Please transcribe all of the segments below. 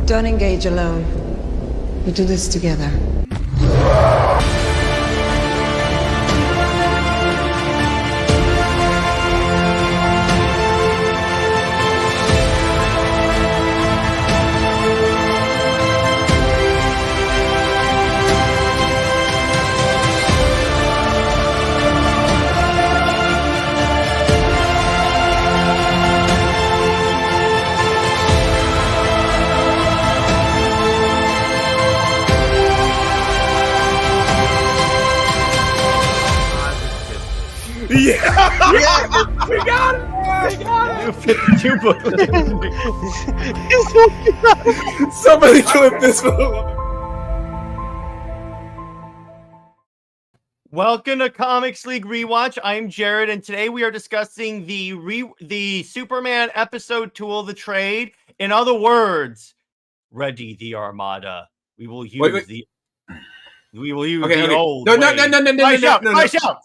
Don't engage alone. We do this together. Yeah! Yeah! We got it! We got it! 52 book. Somebody clip this for the woman. Welcome to Comics League Rewatch. I'm Jared, and today we are discussing the Superman episode tool, the trade. In other words, ready the Armada. We will use the old. No,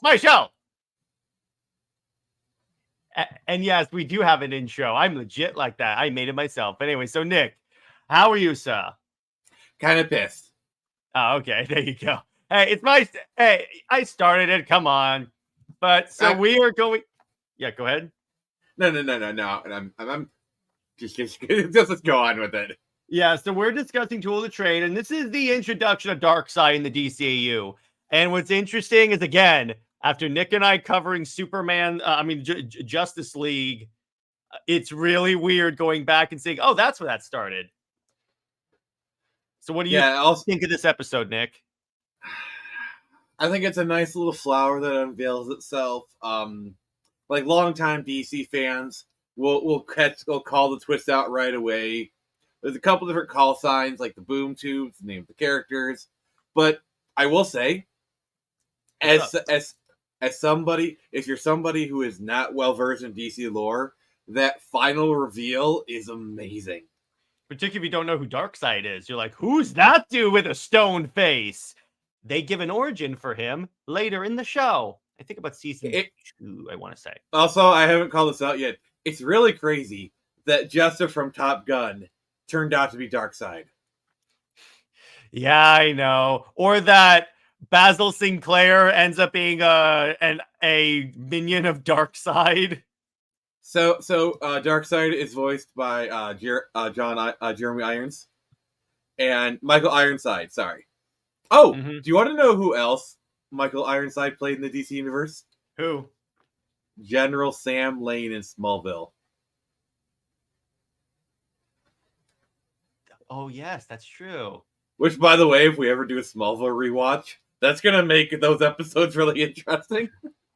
My show. And yes, we do have an intro. I'm legit like that. I made it myself. But anyway, so Nick, how are you, sir? Kind of pissed. Oh, okay. There you go. Hey, I started it. Come on. But so we are going. Yeah, go ahead. No. I'm just let's go on with it. Yeah, so we're discussing Tool of the Trade, and this is the introduction of Darkseid in the DCAU. And what's interesting is, again, after Nick and I covering Superman, Justice League, it's really weird going back and saying, oh, that's where that started. So what do you think of this episode, Nick? I think it's a nice little flower that unveils itself. Like longtime DC fans will call the twist out right away. There's a couple different call signs, like the boom tubes, the name of the characters. But I will say, as somebody, if you're somebody who is not well versed in DC lore, that final reveal is amazing. Particularly if you don't know who Darkseid is. You're like, who's that dude with a stone face? They give an origin for him later in the show. I think about season 2, I want to say. Also, I haven't called this out yet. It's really crazy that Jester from Top Gun turned out to be Darkseid. Yeah, I know. Or that Basil Sinclair ends up being a minion of Darkseid. So Darkseid is voiced by Jeremy Irons and Michael Ironside. Sorry. Oh, Do you want to know who else Michael Ironside played in the DC universe? Who? General Sam Lane in Smallville. Oh, yes, that's true. Which, by the way, if we ever do a Smallville rewatch, that's going to make those episodes really interesting.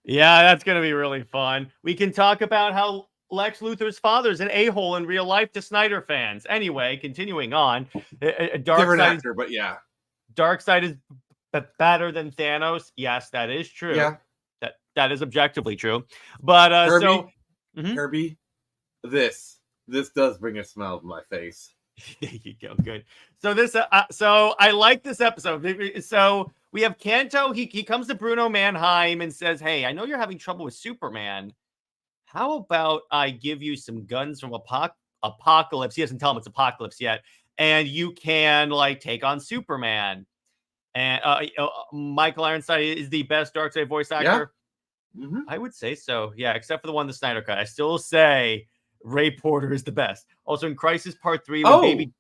Yeah, that's going to be really fun. We can talk about how Lex Luthor's father is an a-hole in real life to Snyder fans. Anyway, continuing on. Different actor, but yeah. Darkseid is better than Thanos. Yes, that is true. Yeah. That is objectively true. But Kirby, this does bring a smile to my face. There you go. Good. So I like this episode. So we have Kanto. He comes to Bruno Mannheim and says, "Hey, I know you're having trouble with Superman. How about I give you some guns from Apocalypse?" He doesn't tell him it's Apocalypse yet, and you can take on Superman. And Michael Ironside is the best Darkseid voice actor. Yeah. Mm-hmm. I would say so. Yeah, except for the one the Snyder cut. I still say Ray Porter is the best. Also in Crisis Part 3, Baby.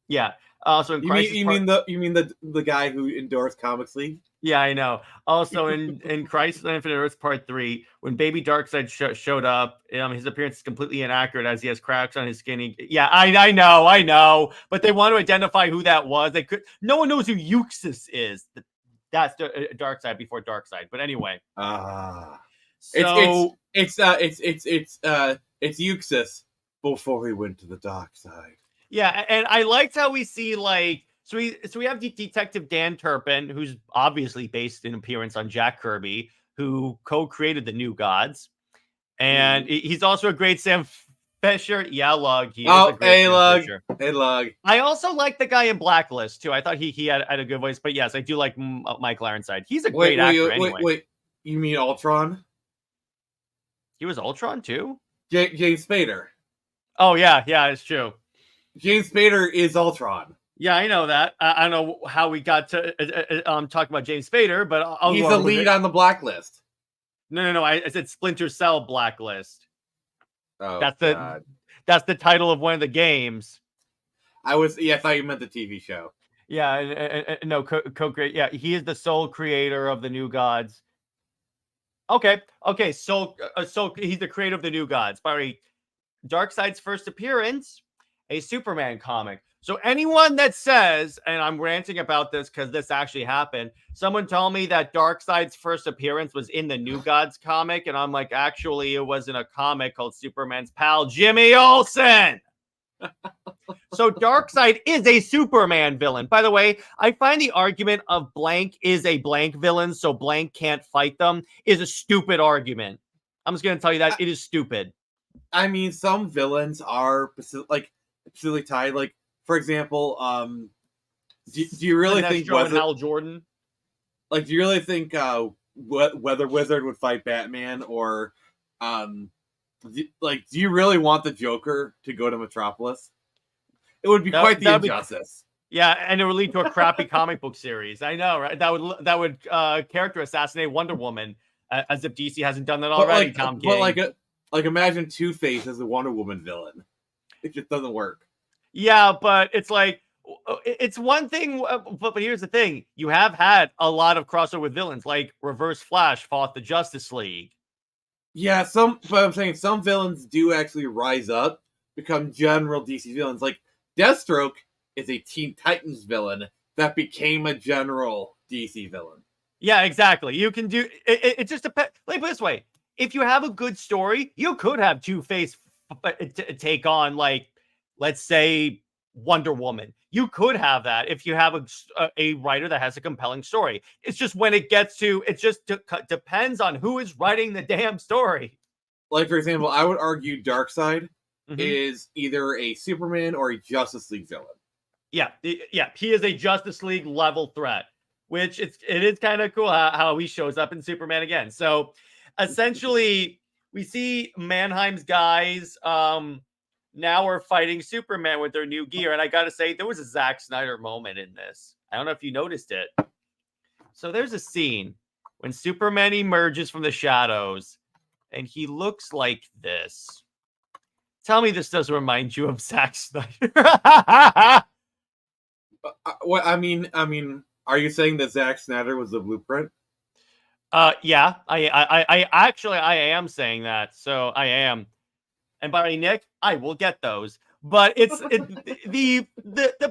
Yeah. Also in Crisis. You mean the guy who endorsed Comics League? Yeah, I know. Also in Crisis on Infinite Earths Part 3, when Baby Darkseid showed up, his appearance is completely inaccurate as he has cracks on his skin. I know. But they want to identify who that was. No one knows who Euxis is. That's Darkseid before Darkseid. But anyway. So it's Euxis before he went to the dark side. Yeah, and I liked how we see so we have Detective Dan Turpin, who's obviously based in appearance on Jack Kirby, who co-created the New Gods, and he's also a great Sam Fisher. Yeah, Lug. Hey, Lug. I also like the guy in Blacklist too. I thought he had a good voice, but yes, I do like Michael Ironside. He's a great actor. Wait, you mean Ultron? He was Ultron too. James Spader. Oh yeah, it's true. James Spader is Ultron. Yeah, I know that. I don't know how we got to talk about James Spader, but I'll He's go the over with lead it. on the Blacklist. No. I said Splinter Cell Blacklist. Oh, That's God. that's the title of one of the games. I thought you meant the TV show. Yeah, no, co-create. Yeah, he is the sole creator of the New Gods. Okay, so he's the creator of the New Gods. By the way, Darkseid's first appearance, a Superman comic. So anyone that says, and I'm ranting about this because this actually happened, someone told me that Darkseid's first appearance was in the New Gods comic, and I'm like, actually, it was in a comic called Superman's pal Jimmy Olsen. So Darkseid is a Superman villain. By the way, I find the argument of blank is a blank villain, so blank can't fight them, is a stupid argument. I'm just going to tell you that it is stupid. I mean, some villains are specifically tied. Like, for example, do you really think Hal Jordan? Like, do you really think Weather Wizard would fight Batman, or do you really want the Joker to go to Metropolis? It would be quite the injustice. Yeah, and it would lead to a crappy comic book series. I know, right? That would character assassinate Wonder Woman, as if DC hasn't done that already. Tom King. But imagine Two-Face as a Wonder Woman villain. It just doesn't work. Yeah, but it's like it's one thing. But here's the thing: you have had a lot of crossover with villains, like Reverse Flash fought the Justice League. Yeah, but I'm saying some villains do actually rise up, become general DC villains. Like Deathstroke is a Teen Titans villain that became a general DC villain. Yeah, exactly. You can do it. It just depends. Like this way, if you have a good story, you could have Two-Face take on, like, let's say, Wonder Woman. You could have that if you have a writer that has a compelling story. It's just when it gets to, it just depends on who is writing the damn story. Like, for example, I would argue Darkseid is either a Superman or a Justice League villain. Yeah, he is a Justice League level threat, which it is kind of cool how he shows up in Superman again. So essentially, we see Mannheim's guys now are fighting Superman with their new gear. And I got to say, there was a Zack Snyder moment in this. I don't know if you noticed it. So there's a scene when Superman emerges from the shadows and he looks like this. Tell me this doesn't remind you of Zack Snyder. What I mean, are you saying that Zack Snyder was the blueprint? Yeah, I actually am saying that. So I am. And by Nick, I will get those. But the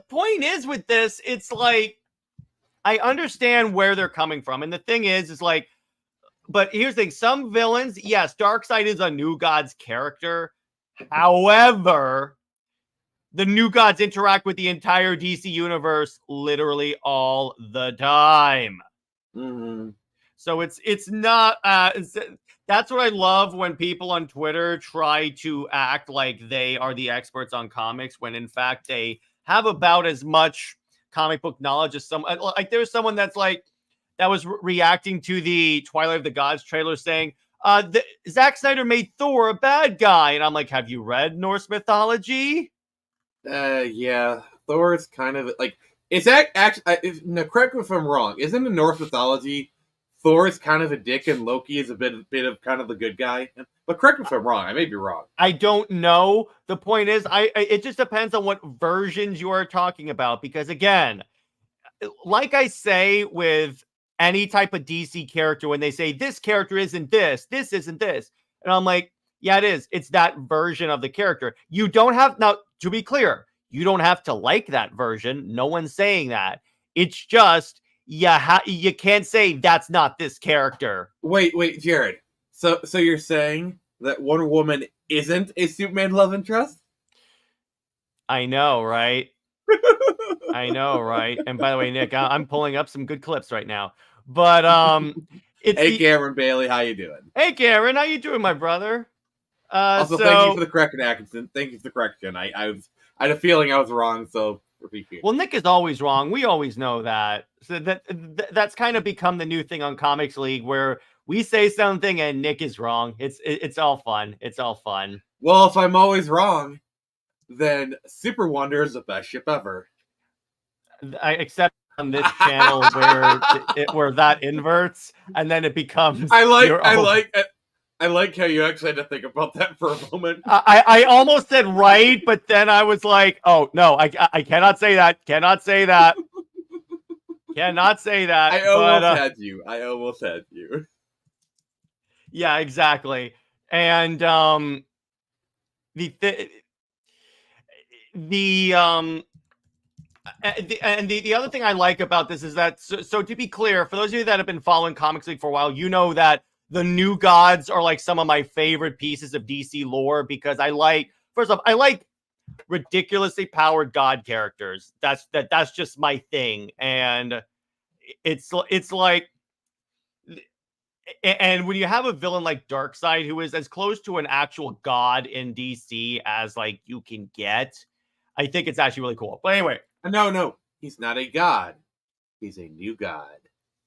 point is with this, it's like I understand where they're coming from. And the thing is like, but here's the thing, some villains, yes, Darkseid is a New Gods character. However, the New Gods interact with the entire DC universe literally all the time. Mm-hmm. So it's not that's what I love when people on Twitter try to act like they are the experts on comics when in fact they have about as much comic book knowledge as some. Like there's someone that's like that was reacting to the Twilight of the Gods trailer saying Zack Snyder made Thor a bad guy, and I'm like, have you read Norse mythology? Yeah, Thor is kind of like it's actually. No, correct me if I'm wrong. Isn't in Norse mythology Thor is kind of a dick and Loki is a bit of kind of the good guy? But correct me if I'm wrong. I may be wrong. I don't know. The point is, it just depends on what versions you are talking about. Because again, like I say with any type of DC character, when they say this character isn't this isn't this, and I'm like, yeah, it is. It's that version of the character. You don't have, now, to be clear, you don't have to like that version. No one's saying that. It's just, you can't say that's not this character. Wait, Jared. So you're saying that Wonder Woman isn't a Superman love interest? I know, right? I know, right? And by the way, Nick, I'm pulling up some good clips right now. But hey, Cameron Bailey, how you doing? Hey, Cameron, how you doing, my brother? Also, thank you for the correction, Atkinson. Thank you for the correction. I had a feeling I was wrong, so appreciate it. Well, Nick is always wrong. We always know that. So that's kind of become the new thing on Comics League, where we say something and Nick is wrong. It's all fun. It's all fun. Well, if I'm always wrong, then Super Wonder is the best ship ever. Except on this channel where that inverts and then it becomes I like how you actually had to think about that for a moment. I almost said right, but then I was like, oh no, I cannot say that. Cannot say that. Cannot say that. I almost had you. Yeah, exactly. And the other thing I like about this is that, so to be clear, for those of you that have been following Comics League for a while, you know that the new gods are like some of my favorite pieces of DC lore because first off, I like ridiculously powered god characters. That's just my thing. And it's like, and when you have a villain like Darkseid, who is as close to an actual god in DC as like you can get, I think it's actually really cool. But anyway. No, he's not a god. He's a new god.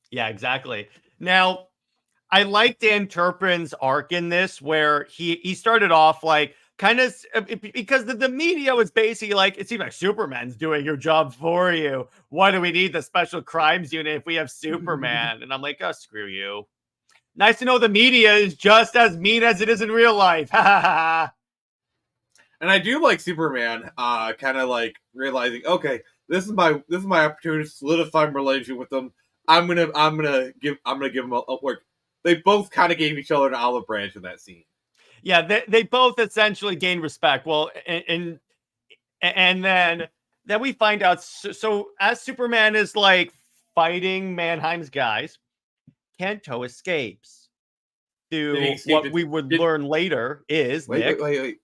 Yeah, exactly. Now, I like Dan Turpin's arc in this, where he started off like kind of because the media was basically like, it seems like Superman's doing your job for you. Why do we need the special crimes unit if we have Superman? And I'm like, oh, screw you. Nice to know the media is just as mean as it is in real life. And I do like Superman, kind of like realizing, okay, this is my opportunity to solidify my relationship with them. I'm gonna give them a work. They both kind of gave each other an olive branch in that scene. Yeah, they both essentially gained respect. Well, and then we find out. So as Superman is like fighting Mannheim's guys, Kanto escapes. Through what we would learn later is wait.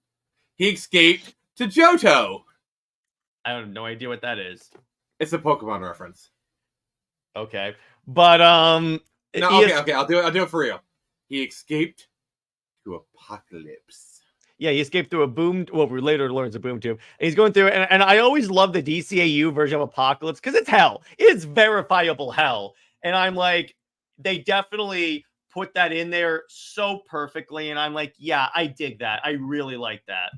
He escaped to Johto. I have no idea what that is. It's a Pokemon reference. Okay, but no, okay. I'll do it for real. He escaped to Apocalypse. Yeah, he escaped through a boom. Well, we later learns a boom tube. And he's going through, and I always love the DCAU version of Apocalypse because it's hell. It's verifiable hell, and I'm like, they definitely put that in there so perfectly, and I'm like, yeah, I dig that. I really like that.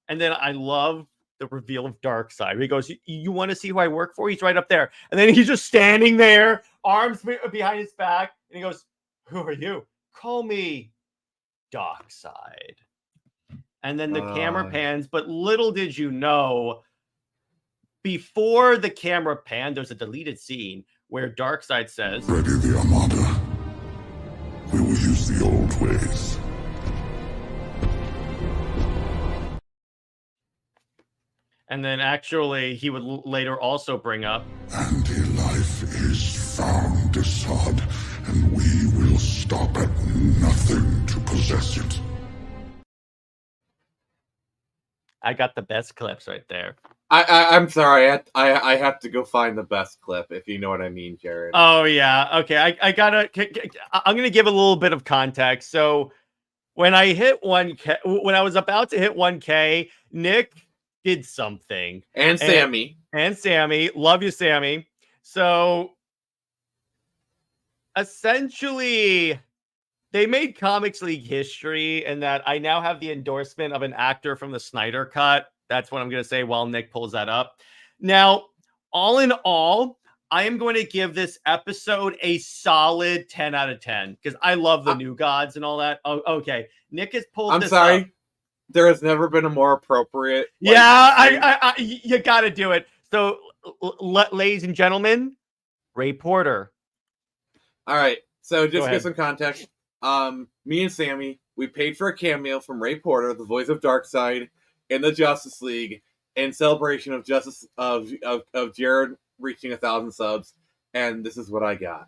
And then I love the reveal of Darkseid. He goes, you want to see who I work for? He's right up there. And then he's just standing there, arms behind his back. And he goes, who are you? Call me Darkseid. And then the camera pans. But little did you know, before the camera panned, there's a deleted scene where Darkseid says, ready the Armada. We will use the old ways. And then actually, he would later also bring up, Anti-life is found, Assad, and we will stop at nothing to possess it. I got the best clips right there. I'm sorry. I have to go find the best clip, if you know what I mean, Jared. Oh, yeah. Okay. I'm going to give a little bit of context. So when I hit 1K, when I was about to hit 1K, Nick did something. And Sammy. Love you, Sammy. So essentially, they made Comics League history in that I now have the endorsement of an actor from the Snyder Cut. That's what I'm going to say while Nick pulls that up. Now, all in all, I am going to give this episode a solid 10 out of 10 because I love the new gods and all that. Oh, okay. Nick has pulled this up. There has never been a more appropriate. Yeah, you got to do it. So, ladies and gentlemen, Ray Porter. All right. So, just to get some context, me and Sammy, we paid for a cameo from Ray Porter, the voice of Darkseid, in the Justice League, in celebration of Justice of Jared reaching 1,000 subs, and this is what I got.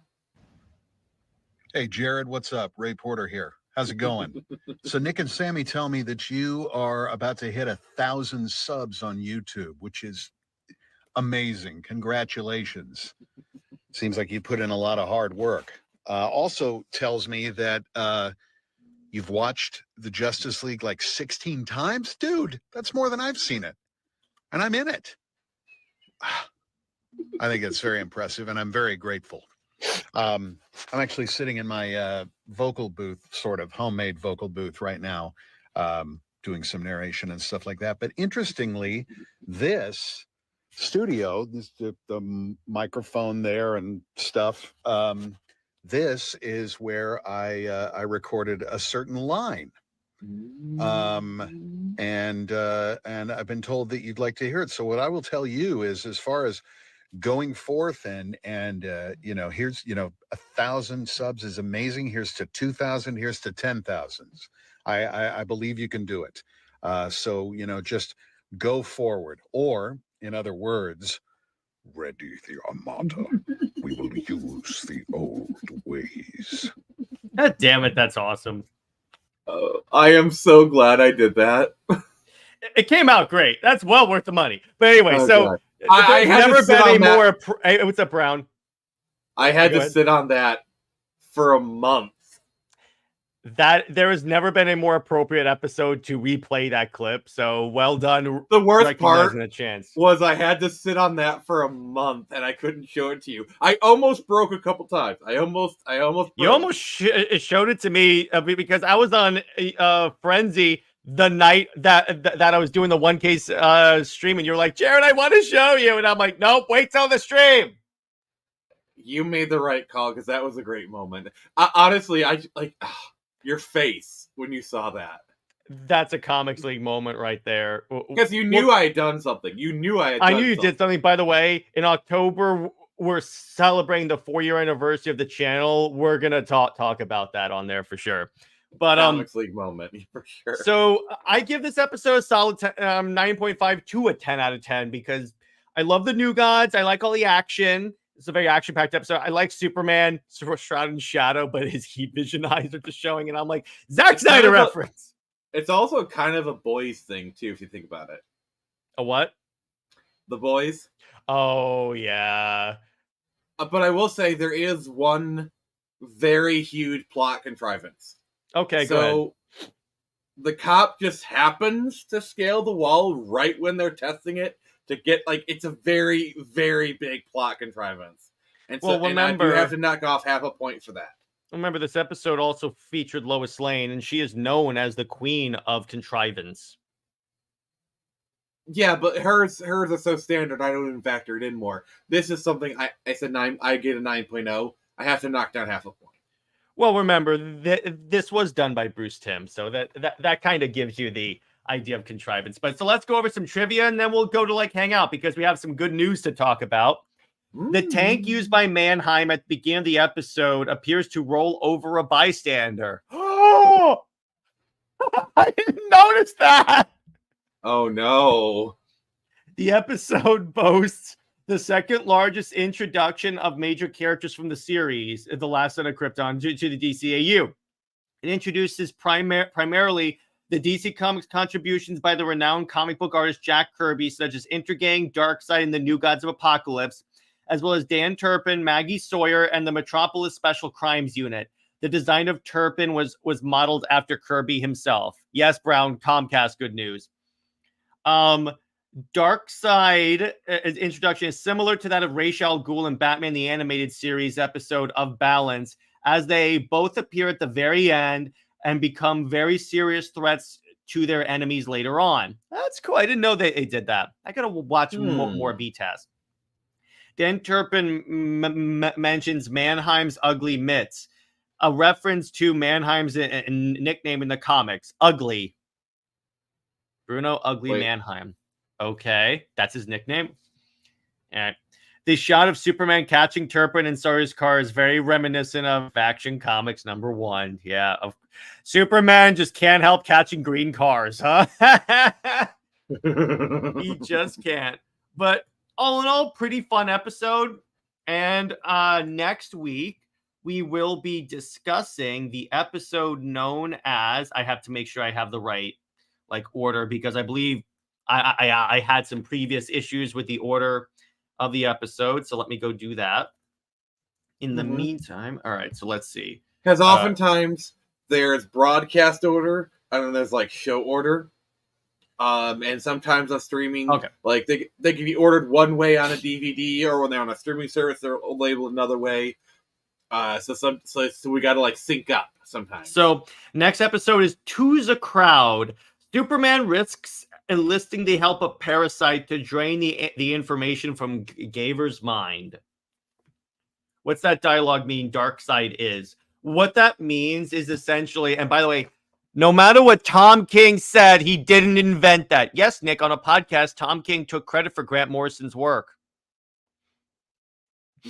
Hey, Jared, what's up? Ray Porter here. How's it going? So Nick and Sammy tell me that you are about to hit 1,000 subs on YouTube, which is amazing. Congratulations. Seems like you put in a lot of hard work. Also tells me that you've watched the Justice League like 16 times. Dude, that's more than I've seen it. And I'm in it. I think it's very impressive, and I'm very grateful. I'm actually sitting in my vocal booth, sort of homemade vocal booth right now. doing some narration and stuff like that. But interestingly, this studio, the microphone there and stuff, this is where I recorded a certain line. And I've been told that you'd like to hear it. So what I will tell you is, as far as going forth and here's 1,000 subs is amazing. Here's to 2,000. Here's to 10,000. I believe you can do it. So just go forward. Or in other words, ready the armada. We will use the old ways. God damn it, that's awesome. I am so glad I did that. It came out great. That's well worth the money. But anyway, God. I there's had never to sit been a on more. Hey, what's up, Brown? I had Go to ahead. sit on that for a month. That there has never been a more appropriate episode to replay that clip. So well done. The worst part recognizing a chance. was I had to sit on that for a month and I couldn't show it to you. I almost broke a couple times. I almost broke. You almost showed it to me because I was on Frenzy the night that I was doing the 1K stream, and you're like, Jared, I want to show you, and I'm like, nope, wait till the stream. You made the right call because that was a great moment. Honestly, I like your face when you saw that. That's a Comics League moment right there. Because you knew I had done something. You knew I had. I knew you did something. By the way, in October, we're celebrating the 4-year anniversary of the channel. We're gonna talk about that on there for sure. But Comics League moment for sure. So I give this episode a solid 9.5 to a 10 out of 10 because I love the New Gods. I like all the action. It's a very action-packed episode. I like Superman shrouded in shadow, but his heat vision eyes are just showing, and I'm like, Zack Snyder reference. It's also kind of a boys thing too, if you think about it. A what? The Boys. Oh yeah. But I will say there is one very huge plot contrivance. Okay, so go ahead. The cop just happens to scale the wall right when they're testing it to get it's a very, very big plot contrivance. And so remember, you have to knock off half a point for that. Remember, this episode also featured Lois Lane, and she is known as the queen of contrivance. Yeah, but hers are so standard, I don't even factor it in more. This is something I said 9. I get a 9.0. I have to knock down half a point. Well, remember this was done by Bruce Timm, so that kind of gives you the idea of contrivance. But so let's go over some trivia, and then we'll go to hang out because we have some good news to talk about. The tank used by Mannheim at the beginning of the episode appears to roll over a bystander. Oh, I didn't notice that. Oh no! The episode boasts the second largest introduction of major characters from the series, The Last Son of Krypton, to the DCAU. It introduces primarily the DC Comics contributions by the renowned comic book artist Jack Kirby, such as Intergang, Darkseid, and the New Gods of Apocalypse, as well as Dan Turpin, Maggie Sawyer, and the Metropolis Special Crimes Unit. The design of Turpin was modeled after Kirby himself. Yes, Brown, Comcast, good news. Darkseid introduction is similar to that of Ra's al Ghul in Batman the Animated Series episode of Balance, as they both appear at the very end and become very serious threats to their enemies later on. That's cool. I didn't know they did that. I gotta watch more B-Test. Dan Turpin mentions Mannheim's ugly mitts, a reference to Mannheim's nickname in the comics, Ugly. Bruno Ugly Mannheim. Okay, that's his nickname. All right. The shot of Superman catching Turpin in Sawyer's car is very reminiscent of Action Comics #1. Yeah, Superman just can't help catching green cars, huh? He just can't. But all in all, pretty fun episode. And next week, we will be discussing the episode known as, I have to make sure I have the right order, because I believe I had some previous issues with the order of the episode. So let me go do that. In the meantime, all right, so let's see. Because oftentimes there's broadcast order and then there's show order. And sometimes on streaming, they can be ordered one way on a DVD, or when they're on a streaming service, they're labeled another way. So we got to sync up sometimes. So next episode is To the Crowd, Superman risks enlisting the help of Parasite to drain the information from Gaver's mind. What's that dialogue mean? Darkseid is. What that means is essentially, and by the way, no matter what Tom King said, he didn't invent that. Yes, Nick, on a podcast, Tom King took credit for Grant Morrison's work.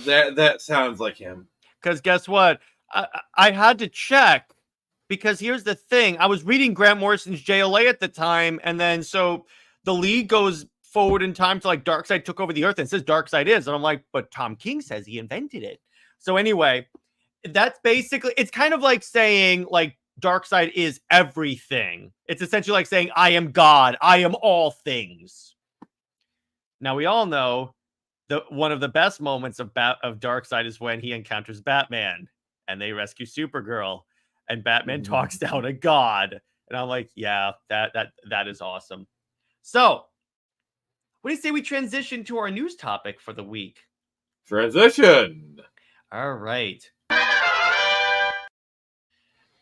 That sounds like him. Because guess what? I had to check, because here's the thing. I was reading Grant Morrison's JLA at the time, and then so the League goes forward in time to like Darkseid took over the Earth, and it says Darkseid is. And I'm like, but Tom King says he invented it. So anyway, that's basically, it's kind of like saying like Darkseid is everything. It's essentially like saying I am God. I am all things. Now we all know one of the best moments of Darkseid is when he encounters Batman and they rescue Supergirl and Batman talks down a god. And I'm like, yeah, that is awesome. So, what do you say we transition to our news topic for the week? Transition. All right.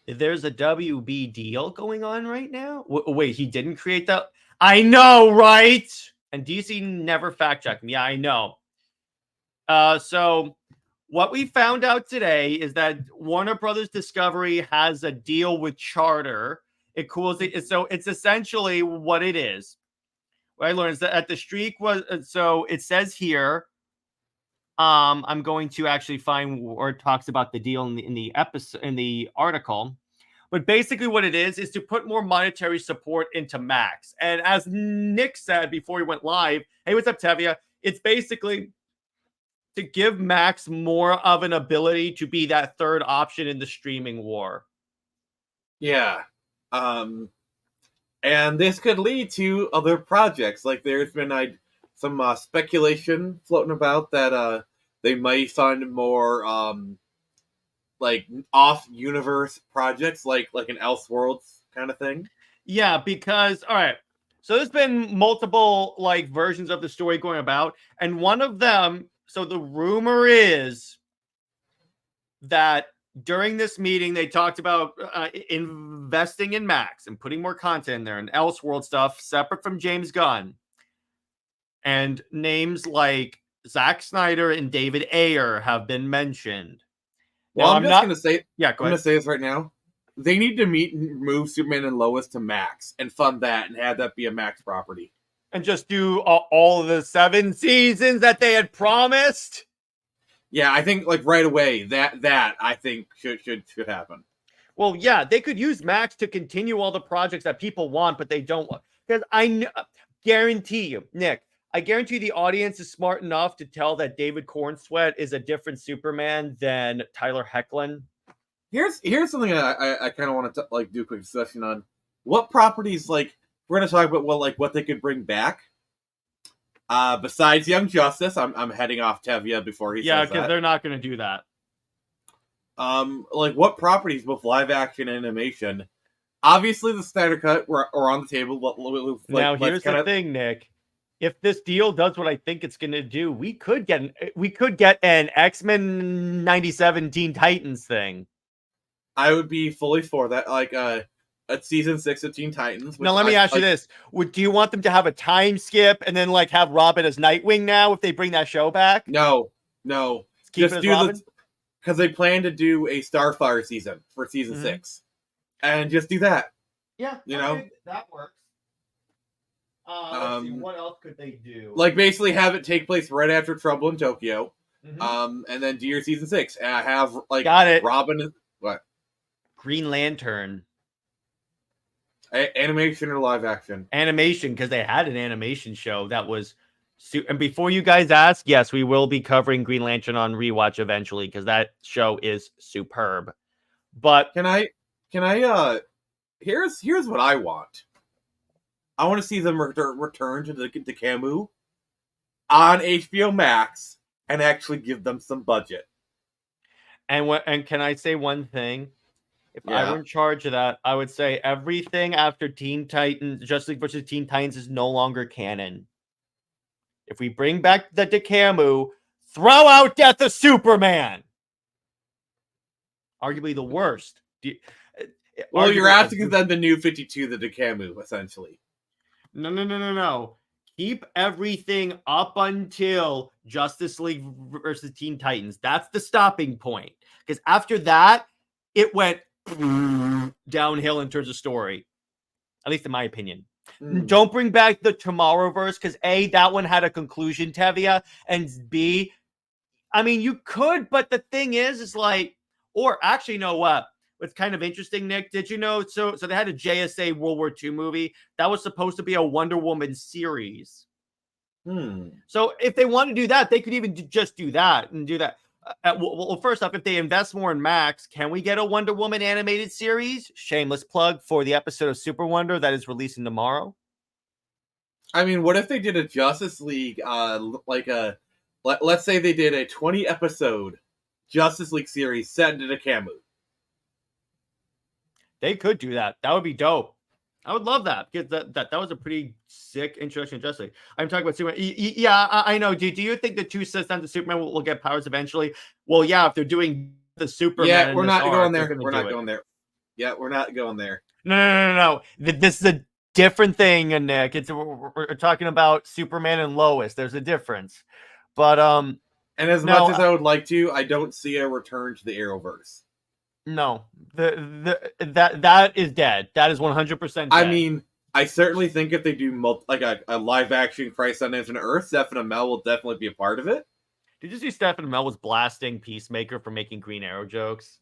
There's a WB deal going on right now. Wait, he didn't create that? I know, right? And DC never fact-checked me. Yeah, I know. So what we found out today is that Warner Brothers Discovery has a deal with Charter. So it's essentially what it is. What I learned is that at the streak was, so it says here, I'm going to actually find where it talks about the deal in the episode, in the article. But basically what it is to put more monetary support into Max. And as Nick said before he went live, hey, what's up, Tevia? It's basically to give Max more of an ability to be that third option in the streaming war. Yeah. And this could lead to other projects. Like there's been some speculation floating about that they might fund more like off-universe projects, like an Elseworlds kind of thing. Yeah, because all right, so there's been multiple like versions of the story going about, and one of them. So the rumor is that during this meeting they talked about investing in Max and putting more content in there and Elseworld stuff separate from James Gunn, and names like Zack Snyder and David Ayer have been mentioned. Well, now, I'm just gonna say, yeah, go ahead. I'm gonna say this right now. They need to move Superman and Lois to Max and fund that and have that be a Max property. And just do all of the 7 seasons that they had promised. Yeah, I think like right away that I think should happen. Well, yeah, they could use Max to continue all the projects that people want, but they don't want. Because guarantee you, Nick, I guarantee the audience is smart enough to tell that David Cornsweet is a different Superman than Tyler Hoechlin. Here's something I kind of want to like do a quick discussion on. What properties like we're going to talk about what they could bring back. Besides Young Justice, I'm heading off Tevia before he says that. Yeah, because they're not going to do that. Like what properties, both live action and animation? Obviously, the Snyder Cut are on the table. Now, here's the thing, Nick. If this deal does what I think it's going to do, we could get an X-Men 97 Teen Titans thing. I would be fully for that. Like a season 6 of Teen Titans. Now, let me ask you this: do you want them to have a time skip and then like have Robin as Nightwing now if they bring that show back? No. Keep it as Robin? Because they plan to do a Starfire season for season 6, and just do that. Yeah, you know that works. Let's see, what else could they do? Like basically have it take place right after Trouble in Tokyo, Mm-hmm. and then do your season 6. Have like Got it. Robin. What? Green Lantern. Animation or live action? Animation, because they had an animation show that was. And before you guys ask, yes, we will be covering Green Lantern on Rewatch eventually because that show is superb. But can I? Here's what I want. I want to see them return to the Camus on HBO Max and actually give them some budget. And can I say one thing? If I were in charge of that, I would say everything after Teen Titans, Justice League versus Teen Titans, is no longer canon. If we bring back the Camus, throw out Death of Superman. Arguably the worst. Well, you're arguably a asking them the new 52, the Dekamu, essentially. No. Keep everything up until Justice League versus Teen Titans. That's the stopping point. Because after that, it went downhill in terms of story. At least in my opinion. Don't bring back the Tomorrowverse because A, that one had a conclusion, Tevia, and B, I mean, you could, but the thing is like, or actually, you know what? What's kind of interesting, Nick? Did you know? So they had a JSA World War II movie that was supposed to be a Wonder Woman series. So if they want to do that, they could even just do that and do that. Well, first off, if they invest more in Max, can we get a Wonder Woman animated series? Shameless plug for the episode of Super Wonder that is releasing tomorrow. I mean, what if they did a Justice League, let's say they did a 20-episode Justice League series set into Dekamu? They could do that. That would be dope. I would love that because that was a pretty sick introduction to Justice League. I'm talking about Superman. Yeah, I know. Do you think the two systems of Superman will get powers eventually? Well, yeah, if they're doing the Superman. Yeah, we're not going there. We're not going there. Yeah, we're not going there. No. This is a different thing, Nick. We're talking about Superman and Lois. There's a difference. But and as much as I would like to, I don't see a return to the Arrowverse. No, that is dead. That is 100% dead. I mean, I certainly think if they do a live action Crisis on Infinite Earth, Stephen Amell will definitely be a part of it. Did you see Stephen Amell was blasting Peacemaker for making Green Arrow jokes?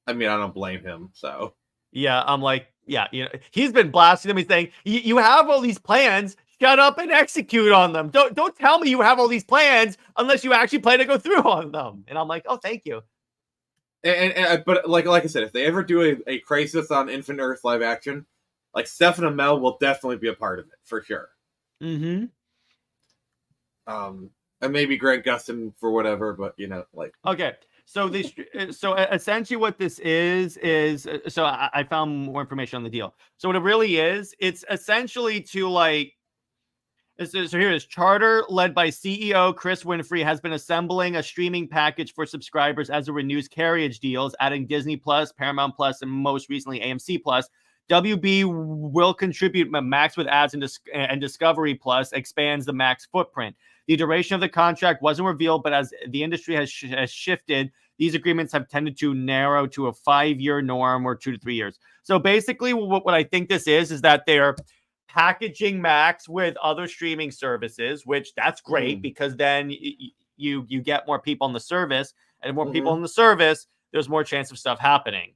I mean, I don't blame him. So yeah, I'm like, yeah, he's been blasting them. He's saying, "You have all these plans. Shut up and execute on them. Don't tell me you have all these plans unless you actually plan to go through on them." And I'm like, oh, thank you. But like I said, if they ever do a Crisis on Infinite Earth live action, like Stephen Amell will definitely be a part of it for sure. Mm-hmm. And maybe Grant Gustin for whatever, but okay. So essentially what this is so I found more information on the deal. So what it really is, it's essentially to like. So here is Charter, led by CEO Chris Winfrey, has been assembling a streaming package for subscribers as it renews carriage deals, adding Disney Plus, Paramount Plus, and most recently AMC Plus. WB will contribute Max with ads and Discovery Plus expands the Max footprint. The duration of the contract wasn't revealed, but as the industry has shifted, these agreements have tended to narrow to a 5-year norm or 2 to 3 years. So basically, what I think this is that they're packaging Max with other streaming services, which that's great because then you get more people on the service, and more people on the service, there's more chance of stuff happening.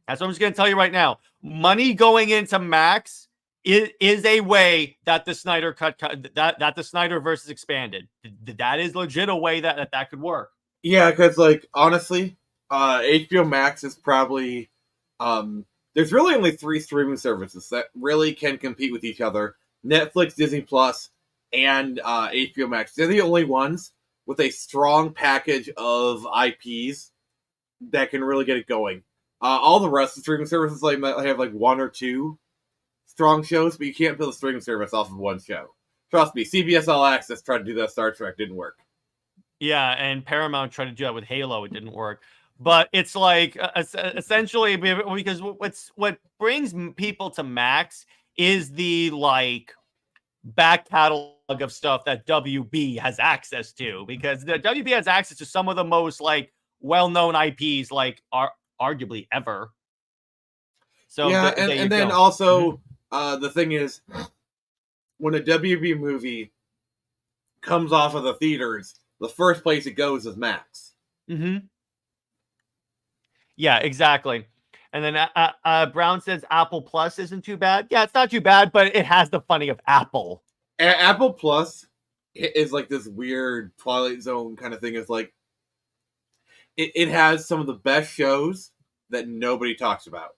That's what I'm just going to tell you right now. Money going into Max is a way that the Snyder cut that the Snyderverse is expanded. That is legit a way that could work. Yeah, because honestly, HBO Max is probably there's really only 3 streaming services that really can compete with each other: Netflix, Disney Plus, and HBO Max. They're the only ones with a strong package of IPs that can really get it going. All the rest of the streaming services might have 1 or 2 strong shows, but you can't build a streaming service off of one show. Trust me, CBS All Access tried to do that Star Trek, didn't work. Yeah, and Paramount tried to do that with Halo, it didn't work. But it's like essentially because what brings people to Max is the back catalog of stuff that WB has access to, because the WB has access to some of the most well-known IPs arguably ever. So yeah, and then also the thing is, when a WB movie comes off of the theaters, the first place it goes is Max. Mm-hmm. Yeah, exactly. And then Brown says Apple Plus isn't too bad. Yeah, it's not too bad, but it has the funny of Apple. Apple Plus is this weird Twilight Zone kind of thing. It's it has some of the best shows that nobody talks about.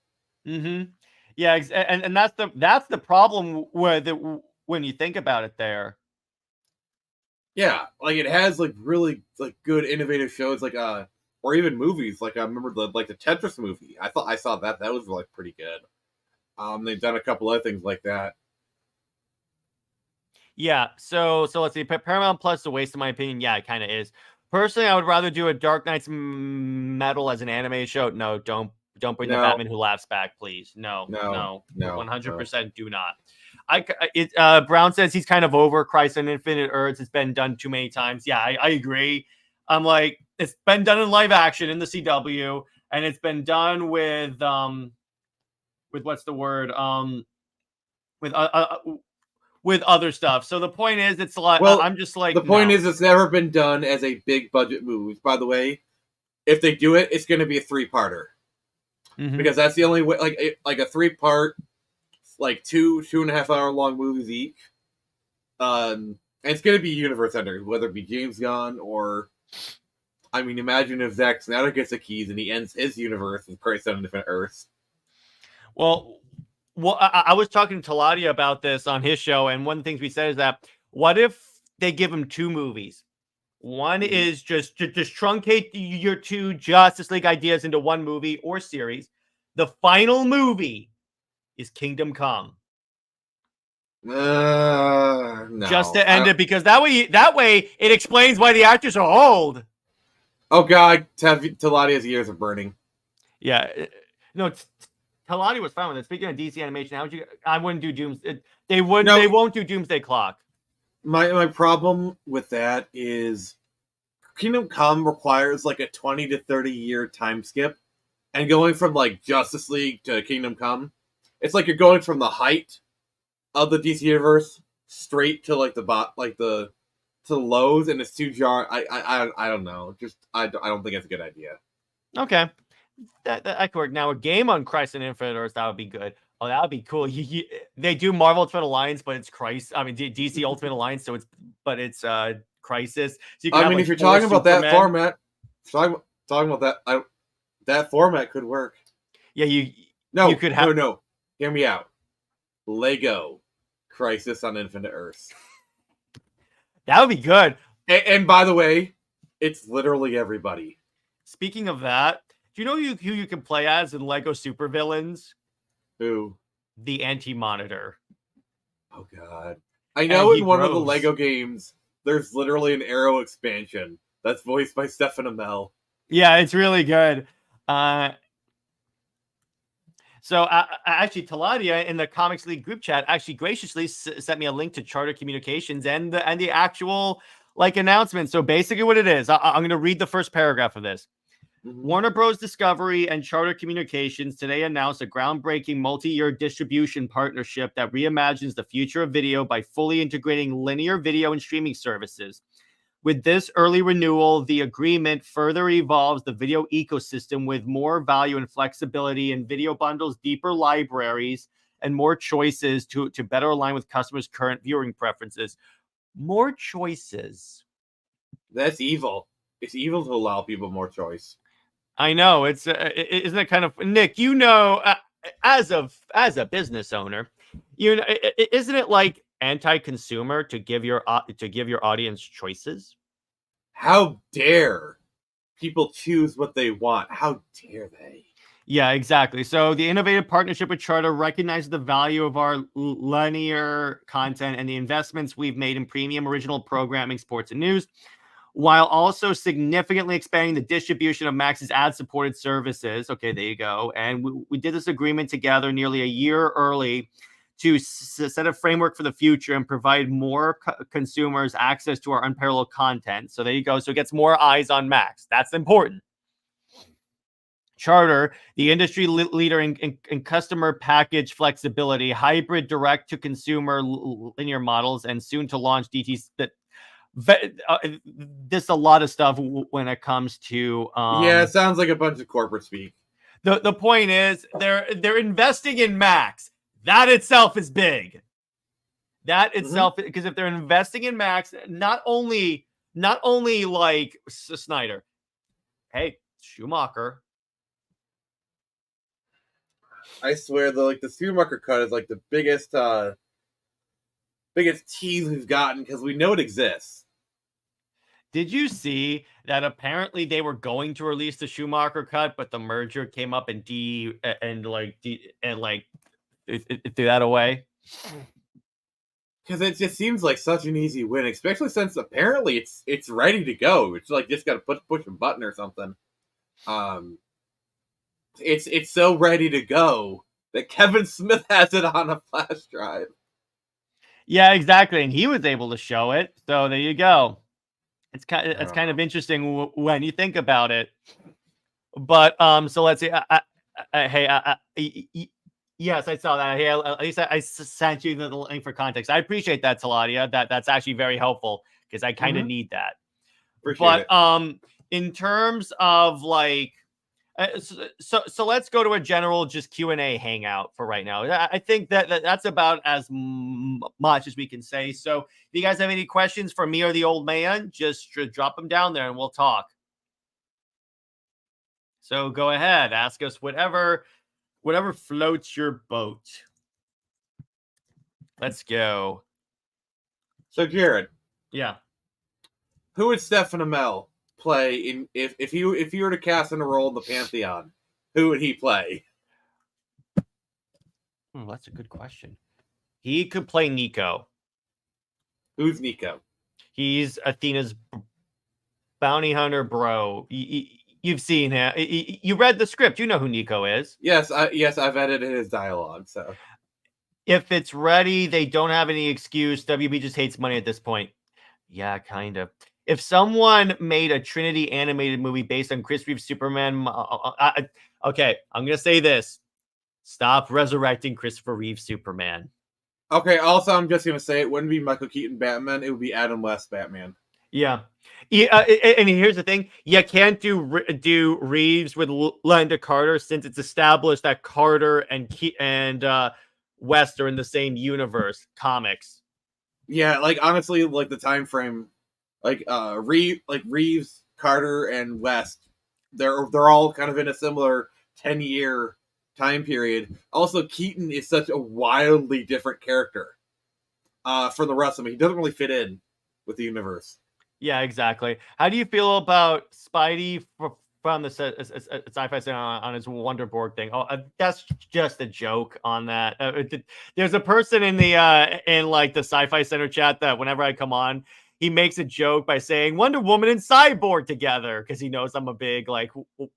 Mm-hmm. Yeah, and that's the problem with it when you think about it there. Yeah, it has really good innovative shows or even movies. I remember the Tetris movie. I saw that was pretty good. They've done a couple other things like that. Yeah, so let's see. Paramount Plus is a waste in my opinion. Yeah, it kind of is. Personally, I would rather do a Dark Knight's Metal as an anime show. No, don't Don't bring the No. Batman Who Laughs back, please. No. No. 100% do not. Brown says he's kind of over Christ on Infinite Earths. It's been done too many times. Yeah, I agree. I'm like, it's been done in live action in the CW, and it's been done with what's the word? With other stuff. So the point is, it's like, Well, I'm just like, the point no. is, it's never been done as a big budget movie. By the way, if they do it, it's going to be a 3-parter. Mhm. Because that's the only way, like a 3-part, like 2.5 hour long movies each. And it's going to be universe centered, whether it be James Gunn or, I mean, imagine if Zack Snyder gets the keys and he ends his universe with Christ on Different Earths. Well, I was talking to Taladia about this on his show, and one of the things we said is that what if they give him 2 movies? One is just truncate your 2 Justice League ideas into 1 movie or series. The final movie is Kingdom Come. No. Just to end it, because that way it explains why the actors are old. Oh God, Taladia's ears are burning. Yeah, no. Taladia was fine with it. Speaking of DC animation, I wouldn't do Doomsday. They wouldn't. No. They won't do Doomsday Clock. My problem with that is Kingdom Come requires like a 20 to 30 year time skip, and going from like Justice League to Kingdom Come, it's like you're going from the height of the DC universe straight to like the lows, and it's too jarring. I don't know. I don't think it's a good idea. Okay, that could work. Now a game on Christ and Infinite Earths, that would be good. Oh, that would be cool. They do Marvel Ultimate Alliance, but it's Christ. I mean DC Ultimate Alliance, so it's Crisis. So you can I have, mean, like, if you're 4 talking about that Supermen. format, talking about that, that format could work. Yeah, you could have no. Hear me out. Lego Crisis on Infinite Earths. That would be good. And by the way, it's literally everybody. Speaking of that, do you know who you can play as in Lego Supervillains? Who? The Anti-Monitor. Oh God! I know in one of the grows. Lego games, there's literally an Arrow expansion that's voiced by Stephen Amell. Yeah, it's really good. So actually, Taladia in the Comics League group chat actually graciously sent me a link to Charter Communications and the actual like announcement. So basically, what it is, I'm going to read the first paragraph of this. Mm-hmm. Warner Bros. Discovery and Charter Communications today announced a groundbreaking multi-year distribution partnership that reimagines the future of video by fully integrating linear video and streaming services. With this early renewal, the agreement further evolves the video ecosystem with more value and flexibility in video bundles, deeper libraries, and more choices to better align with customers' current viewing preferences. More choices. That's evil. It's evil to allow people more choice. I know. It's isn't it kind of, Nick? You know, as a business owner, you know, isn't it like anti-consumer to give your audience choices? How dare people choose what they want? How dare they? Yeah, exactly. So the innovative partnership with Charter recognizes the value of our linear content and the investments we've made in premium original programming, sports, and news, while also significantly expanding the distribution of Max's ad-supported services. Okay, there you go. And we did this agreement together nearly a year early to set a framework for the future and provide more consumers access to our unparalleled content. So there you go. So it gets more eyes on Max. That's important. Charter, the industry leader in customer package flexibility, hybrid direct-to-consumer linear models, and soon to launch DTC. This a lot of stuff when it comes to. Yeah, it sounds like a bunch of corporate speak. The point is they're investing in Max. That itself is big. That itself, because if they're investing in Max, not only like Snyder, hey, Schumacher. I swear, the Schumacher cut is like the biggest tease we've gotten because we know it exists. Did you see that apparently they were going to release the Schumacher cut, but the merger came up and threw that away? Because it just seems like such an easy win, especially since apparently it's ready to go. It's like just got to push a button or something. it's so ready to go that Kevin Smith has it on a flash drive. Yeah, exactly. And he was able to show it. So there you go. It's kind of interesting when you think about it. But so let's see. Yes, I saw that. Hey, at least I sent you the link for context. I appreciate that, Taladia. That's actually very helpful because I kind of need that. Appreciate But in terms of like, so let's go to a general just Q&A hangout for right now. I think that's about as much as we can say. So if you guys have any questions for me or the old man, just drop them down there and we'll talk. So go ahead, ask us whatever floats your boat. Let's go. So Jared, Yeah. who would Stephen Amell play in if you were to cast in a role in the Pantheon? Who would he play? That's a good question. He could play Nico. Who's Nico? He's Athena's bounty hunter bro. You've seen him. You read the script. You know who Nico is. Yes, I've edited his dialogue. So if it's ready, they don't have any excuse. WB just hates money at this point. Yeah, kind of. If someone made a Trinity animated movie based on Chris Reeve's Superman, okay, I'm gonna say this: stop resurrecting Christopher Reeve's Superman. Okay. Also, I'm just gonna say it wouldn't be Michael Keaton Batman. It would be Adam West Batman. Yeah. And here's the thing: you can't do Reeves with Linda Carter since it's established that Carter and West are in the same universe comics. Yeah, like honestly, like the time frame, like Reeves, Carter, and West, they're all kind of in a similar 10-year time period. Also, Keaton is such a wildly different character from the rest of them. He doesn't really fit in with the universe. Yeah, exactly. How do you feel about Spidey from the Sci-Fi Center on his Wonderborg thing? Oh, that's just a joke on that. There's a person in the in like the Sci-Fi Center chat that whenever I come on, he makes a joke by saying Wonder Woman and Cyborg together because he knows I'm a big like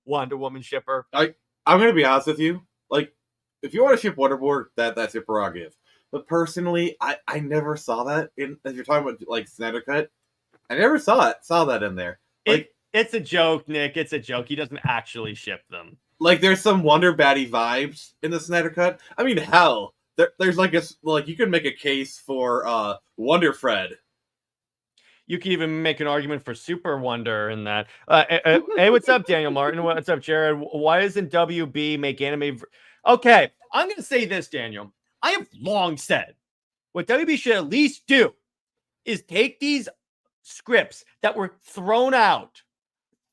Wonder Woman shipper. I'm gonna be honest with you. Like, if you want to ship Wonderborg, that's your prerogative. But personally, I never saw that in. As you're talking about like Snyder Cut, I never saw that in there. Like, it's a joke, Nick. It's a joke. He doesn't actually ship them. Like, there's some Wonder Baddie vibes in the Snyder Cut. I mean, hell, there's like you could make a case for Wonder Fred. You could even make an argument for Super Wonder in that. Hey, what's up, Daniel Martin? What's up, Jared? Why doesn't WB make anime? Okay, I'm going to say this, Daniel. I have long said what WB should at least do is take these scripts that were thrown out,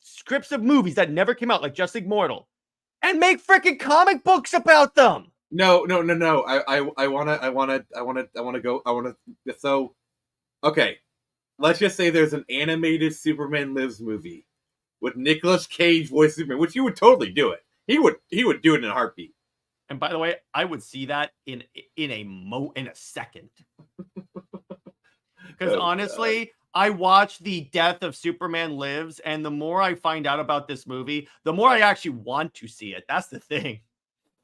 scripts of movies that never came out, like Just Immortal, and make freaking comic books about them. No. I wanna go. So, okay. Let's just say there's an animated Superman Lives movie with Nicolas Cage voice Superman, which you would totally do it. He would do it in a heartbeat. And by the way, I would see that in a second. Because honestly, God. I watched The Death of Superman Lives, and the more I find out about this movie, the more I actually want to see it. That's the thing.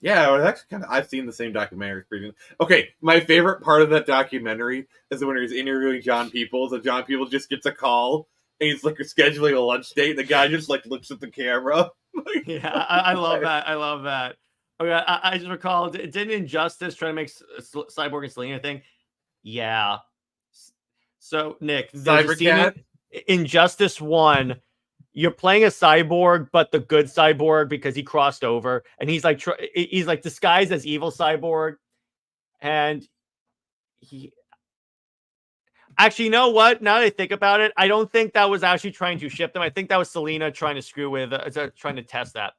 Yeah, well, actually I've seen the same documentary. Okay, my favorite part of that documentary is when he's interviewing John Peoples, and John Peoples just gets a call, and he's like scheduling a lunch date, and the guy just like looks at the camera. Yeah, I love that. I love that. Okay, I just recall, didn't Injustice try to make Cyborg and Selena thing? Yeah. So, Nick, Injustice 1, you're playing a cyborg, but the good cyborg because he crossed over, and he's like disguised as evil cyborg, and he actually, you know what? Now that I think about it, I don't think that was actually trying to ship them. I think that was Selena trying to screw with, trying to test that.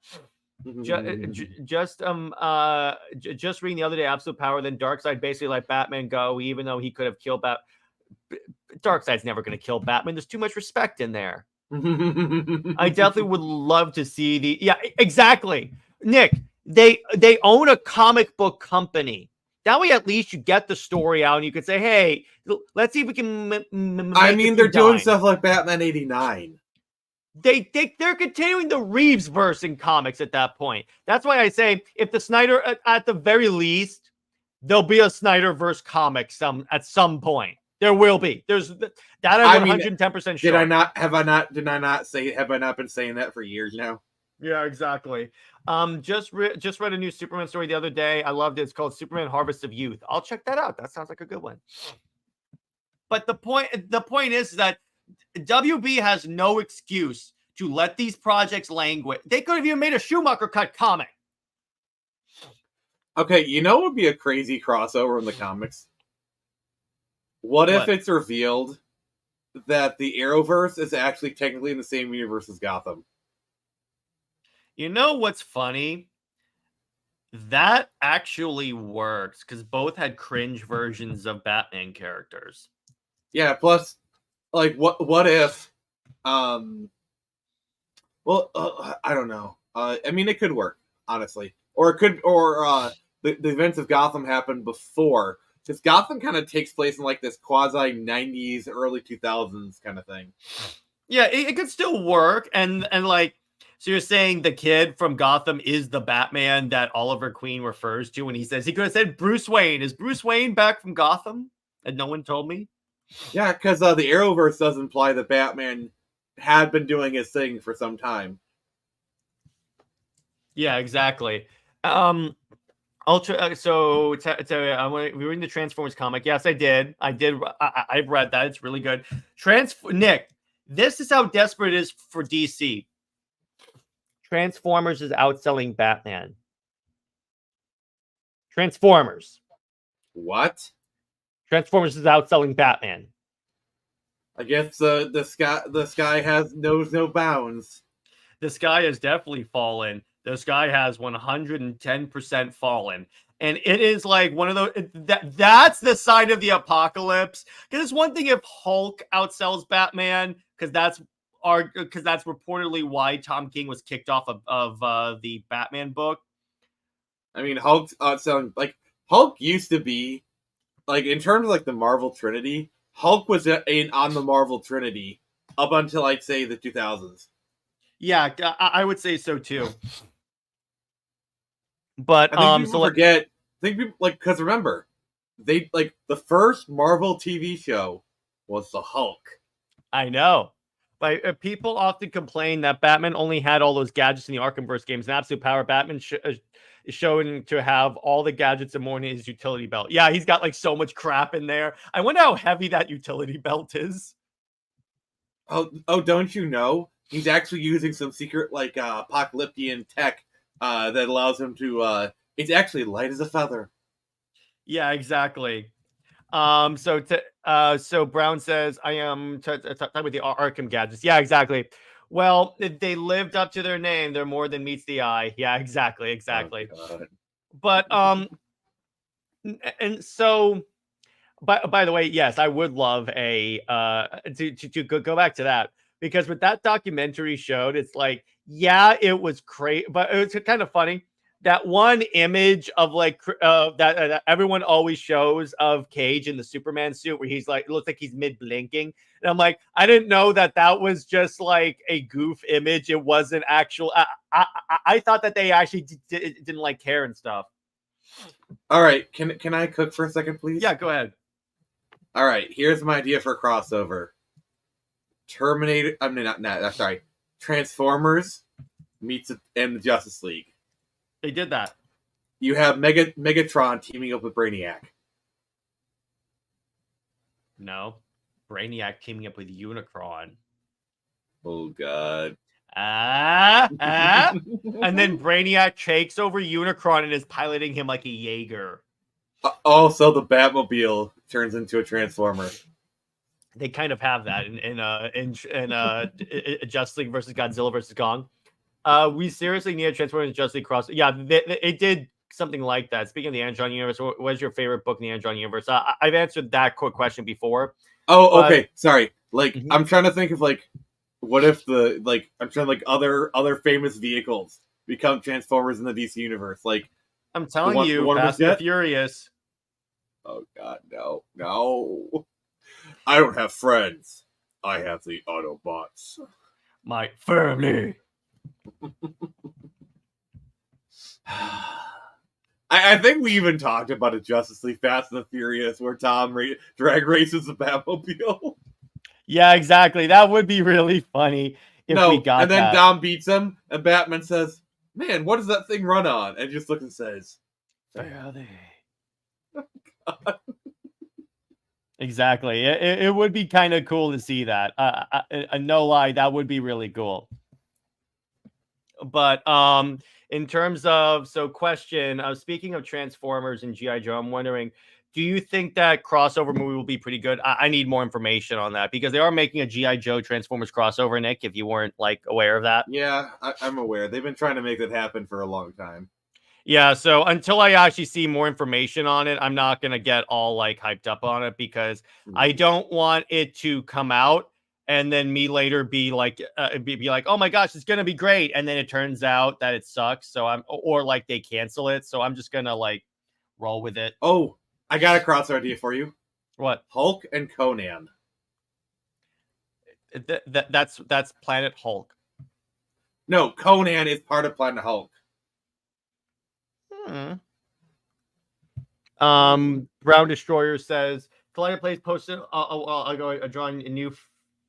Just reading the other day, Absolute Power. Then Darkseid basically let Batman go, even though he could have killed Darkseid's never going to kill Batman. There's too much respect in there. I definitely would love to see exactly. Nick, they own a comic book company. That way, at least you get the story out, and you could say, "Hey, let's see if we can." I mean, they're doing stuff like Batman '89. they're continuing the Reeves verse in comics at that point. That's why I say if the Snyder, at the very least, there'll be a Snyderverse comic at some point. There will be. There's that I'm 110% sure. Did I not been saying that for years now? Yeah, exactly. Just read a new Superman story the other day. I loved it. It's called Superman Harvest of Youth. I'll check that out. That sounds like a good one. But the point is that WB has no excuse to let these projects languish. They could have even made a Schumacher cut comic. Okay, you know what would be a crazy crossover in the comics? What if it's revealed that the Arrowverse is actually technically in the same universe as Gotham? You know what's funny? That actually works because both had cringe versions of Batman characters. Yeah, plus, like, what if, I don't know. I mean, it could work, honestly. Or it could, the events of Gotham happened before. Because Gotham kind of takes place in, like, this quasi-90s, early 2000s kind of thing. Yeah, it could still work. And like, so you're saying the kid from Gotham is the Batman that Oliver Queen refers to when he says, he could have said Bruce Wayne. Is Bruce Wayne back from Gotham? And no one told me? Yeah, because the Arrowverse does imply that Batman had been doing his thing for some time. Yeah, exactly. Ultra. So we were in the Transformers comic. Yes, I did. I've read that. It's really good. Nick, this is how desperate it is for DC. Transformers is outselling Batman. Transformers. What? Transformers is outselling Batman. I guess the sky knows no bounds. The sky has definitely fallen. The sky has 110% fallen. And it is like one of those, that's the sign of the apocalypse. Because it's one thing if Hulk outsells Batman, because that's reportedly why Tom King was kicked off of the Batman book. I mean, Hulk's outselling, like, Hulk used to be, like, in terms of, like, the Marvel Trinity, Hulk was on the Marvel Trinity up until, I'd say, the 2000s. Yeah, I would say so, too. But I think people forget, because remember, they, like, the first Marvel TV show was the Hulk. I know. Like, people often complain that Batman only had all those gadgets in the Arkhamverse games. In Absolute Power, Batman is showing to have all the gadgets and more in his utility belt. Yeah, he's got, like, so much crap in there. I wonder how heavy that utility belt is. Oh, don't you know? He's actually using some secret, like, apocalyptic tech that allows him to, it's actually light as a feather. Yeah, exactly. So Brown says, I am talking with the Arkham gadgets. Yeah, exactly. Well, if they lived up to their name, they're more than meets the eye. Yeah, exactly. Oh, But, and so, by the way, yes, I would love to go back to that. Because what that documentary showed, it's like, yeah, it was crazy, but it was kind of funny. That one image of like that everyone always shows of Cage in the Superman suit, where he's like, it looks like he's mid blinking, and I'm like, I didn't know that was just like a goof image. It wasn't actual. I thought that they actually didn't like care and stuff. All right, can I cook for a second, please? Yeah, go ahead. All right, here's my idea for a crossover. Transformers meets and the Justice League. They did that. You have Megatron teaming up with Brainiac. No. Brainiac teaming up with Unicron. Oh, God. And then Brainiac takes over Unicron and is piloting him like a Jaeger. Also, the Batmobile turns into a Transformer. They kind of have that in Justice League versus Godzilla versus Kong. We seriously need a Transformers and Justice League cross. Yeah, it did something like that. Speaking of the Antron universe, what is your favorite book in the Antron universe? I've answered that quick question before. Oh, okay. Sorry. Like, I'm trying to think of, like, what if other famous vehicles become Transformers in the DC universe? Like, I'm telling you, Fast and Furious. Oh, God, no. I don't have friends. I have the Autobots. My family. I think we even talked about a Justice League Fast and the Furious where Tom drag races the Batmobile. Yeah, exactly. That would be really funny if we got and then that. Dom beats him, and Batman says, "Man, what does that thing run on?" And just looks and says, Family. Exactly. It would be kind of cool to see that. No lie, that would be really cool. But in terms of question, speaking of Transformers and G.I. Joe, I'm wondering, do you think that crossover movie will be pretty good? I need more information on that because they are making a G.I. Joe Transformers crossover, Nick, if you weren't like aware of that. Yeah, I'm aware. They've been trying to make that happen for a long time. Yeah, so until I actually see more information on it, I'm not going to get all like hyped up on it because I don't want it to come out and then me later be like, oh my gosh, it's going to be great. And then it turns out that it sucks. Or like they cancel it. So I'm just going to like roll with it. Oh, I got a crossover idea for you. What? Hulk and Conan. That's Planet Hulk. No, Conan is part of Planet Hulk. Brown Destroyer says Collider Plays posted drawing a new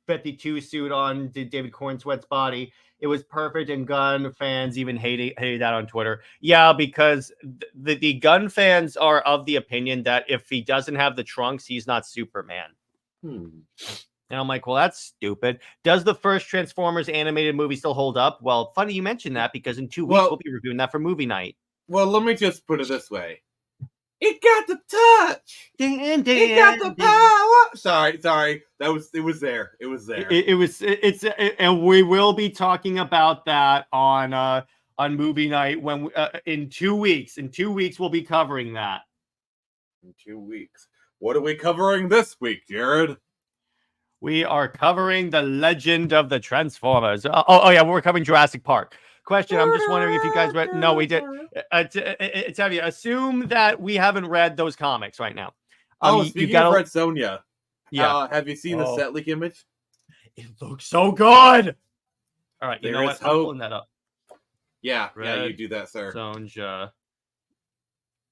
52 suit on David Cornsweat's body. It was perfect, and gun fans even hated that on Twitter. Yeah, because the gun fans are of the opinion that if he doesn't have the trunks, he's not Superman. And I'm like, well, that's stupid. Does the first Transformers animated movie still hold up? Well, funny you mentioned that because in 2 weeks we'll be reviewing that for movie night. Well, let me just put it this way. It got the touch. It got the power. Sorry. It was there. And we will be talking about that on movie night when in 2 weeks. In 2 weeks we'll be covering that. In 2 weeks. What are we covering this week, Jared? We are covering the Legend of the Transformers. Oh yeah, we're covering Jurassic Park. Question, I'm just wondering if you guys read. No, we did. Tevye, assume that we haven't read those comics right now. Speaking of Red Sonja, have you seen the set leak image? It looks so good. All right, you know what? I'm pulling that up. Yeah, you do that, sir. Sonja.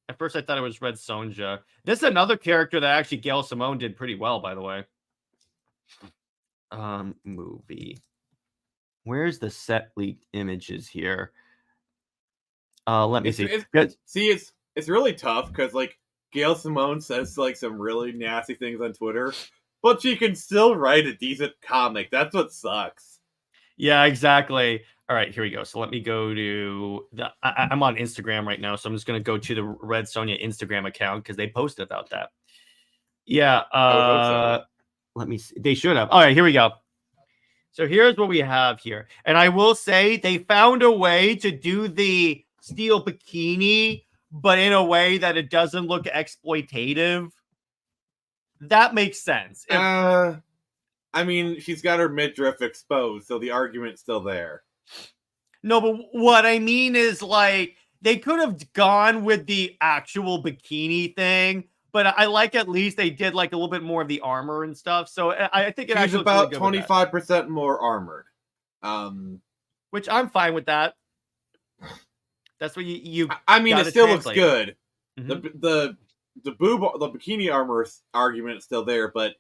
At first, I thought it was Red Sonja. This is another character that actually Gail Simone did pretty well, by the way. Movie. Where's the set leaked images here? Let me see. It's really tough because like Gail Simone says like some really nasty things on Twitter, but she can still write a decent comic. That's what sucks. Yeah, exactly. All right, here we go. So let me go to I'm on Instagram right now, so I'm just gonna go to the Red Sonja Instagram account because they posted about that. Yeah. I would hope so. Let me see. They should have. All right, here we go. So here's what we have here. And I will say they found a way to do the steel bikini, but in a way that it doesn't look exploitative. That makes sense. I mean, she's got her midriff exposed, so the argument's still there. No, but what I mean is like they could have gone with the actual bikini thing. But I like at least they did like a little bit more of the armor and stuff. So I think it actually about 25% more armored. Which I'm fine with that. That's what you. I mean, it still looks good. Mm-hmm. The bikini armor argument is still there, but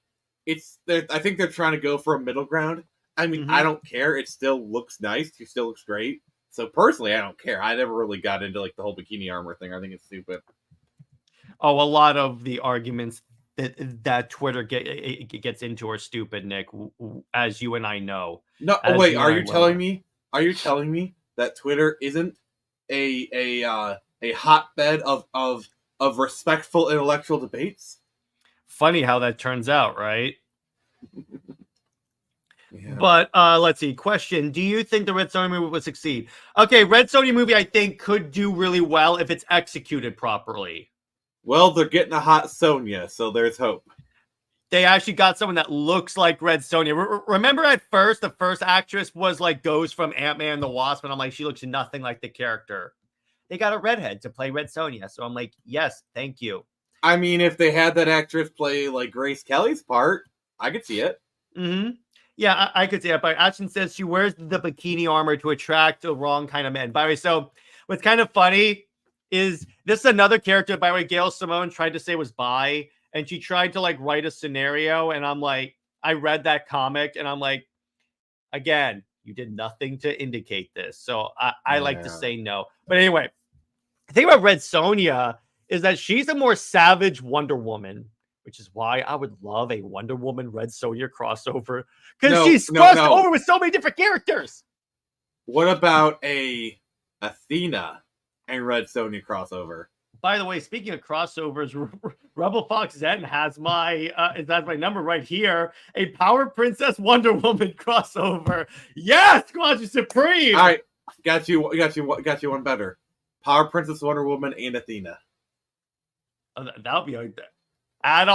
I think they're trying to go for a middle ground. I mean, I don't care. It still looks nice. She still looks great. So personally, I don't care. I never really got into like the whole bikini armor thing. I think it's stupid. Oh, a lot of the arguments that Twitter gets into are stupid, Nick, as you and I know. No, wait, are you telling me that Twitter isn't a hotbed of respectful intellectual debates? Funny how that turns out, right? Yeah. But let's see. Question: do you think the Red Sonja movie would succeed? Okay, Red Sonja movie I think could do really well if it's executed properly. Well, they're getting a hot Sonja, so there's hope. They actually got someone that looks like Red Sonja. Remember at first, the first actress was like Ghost from Ant-Man and the Wasp, and I'm like, she looks nothing like the character. They got a redhead to play Red Sonja, so I'm like, yes, thank you. I mean, if they had that actress play like Grace Kelly's part, I could see it. Mm-hmm. Yeah, I could see that. But Ashton says she wears the bikini armor to attract the wrong kind of men. By the way, so what's kind of funny is this is another character, by the way, Gail Simone tried to say was bi, and she tried to like write a scenario, and I'm like, I read that comic, and I'm like, again, you did nothing to indicate this. So I like to say no. But anyway, the thing about Red Sonja is that she's a more savage Wonder Woman, which is why I would love a Wonder Woman Red Sonja crossover, because she's crossed over with so many different characters. What about a Athena and Red Sonja crossover? By the way, speaking of crossovers, Rebel Fox Zen has my number right here. A Power Princess Wonder Woman crossover. Yes, Squadron Supreme. All right, got you one better. Power Princess Wonder Woman and Athena. That'll be like that. Add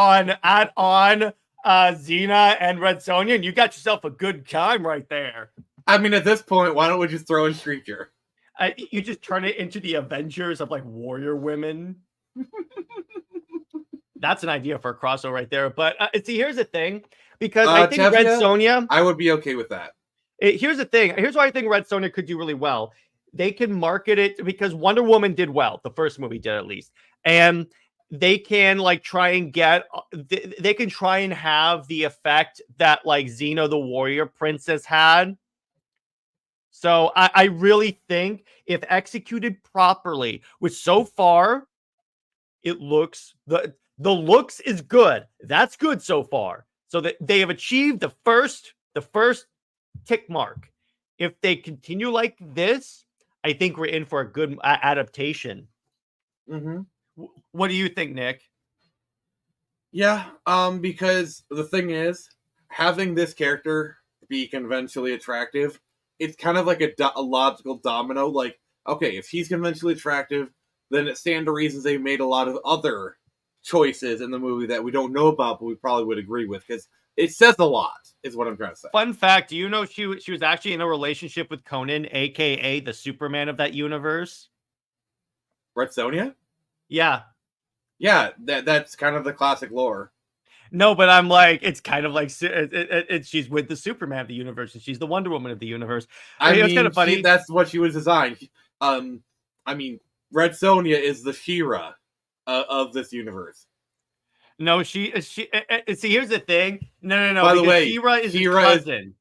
on Xena and Red Sonja, and you got yourself a good time right there. I mean, at this point, why don't we just throw in Creature? You just turn it into the Avengers of like warrior women. That's an idea for a crossover right there. But see, here's the thing, because I think Red Sonja, I would be okay with that. Here's the thing. Here's why I think Red Sonja could do really well. They can market it because Wonder Woman did well. The first movie did at least, and they can like try and get. They can try and have the effect that like Xena the Warrior Princess had. So I really think if executed properly, which so far it looks the looks is good. That's good so far. So that they have achieved the first tick mark. If they continue like this, I think we're in for a good adaptation. Mm-hmm. What do you think, Nick? Yeah, because the thing is, having this character be conventionally attractive, it's kind of like a logical domino. Like, okay, if he's conventionally attractive, then it stands to reason they made a lot of other choices in the movie that we don't know about, but we probably would agree with, because it says a lot, is what I'm trying to say. Fun fact, do you know she was actually in a relationship with Conan, a.k.a. the Superman of that universe? Red Sonja? Yeah. Yeah, that's kind of the classic lore. No, but I'm like, it's kind of like she's with the Superman of the universe, and she's the Wonder Woman of the universe. I mean, it's kind of funny. That's what she was designed. I mean, Red Sonja is the She-Ra of this universe. No, she. See, here's the thing. No. By the way, She-Ra is his cousin.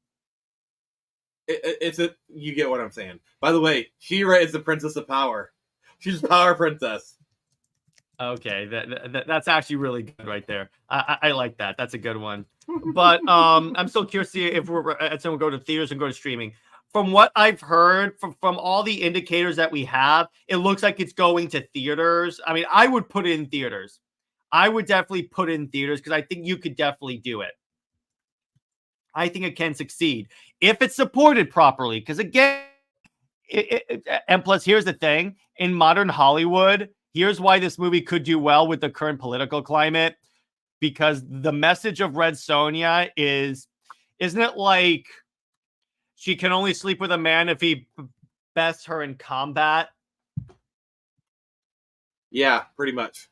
You get what I'm saying. By the way, She-Ra is the Princess of Power. She's Power Princess. Okay, that's actually really good right there. I like that. That's a good one. But I'm still curious to see if we're at someone go to theaters and go to streaming. From what I've heard from all the indicators that we have, it looks like it's going to theaters. I mean, I would put it in theaters. I would definitely put it in theaters because I think you could definitely do it. I think it can succeed if it's supported properly. Because again, and plus, here's the thing: in modern Hollywood, here's why this movie could do well with the current political climate. Because the message of Red Sonja isn't it like she can only sleep with a man if he bests her in combat? Yeah, pretty much.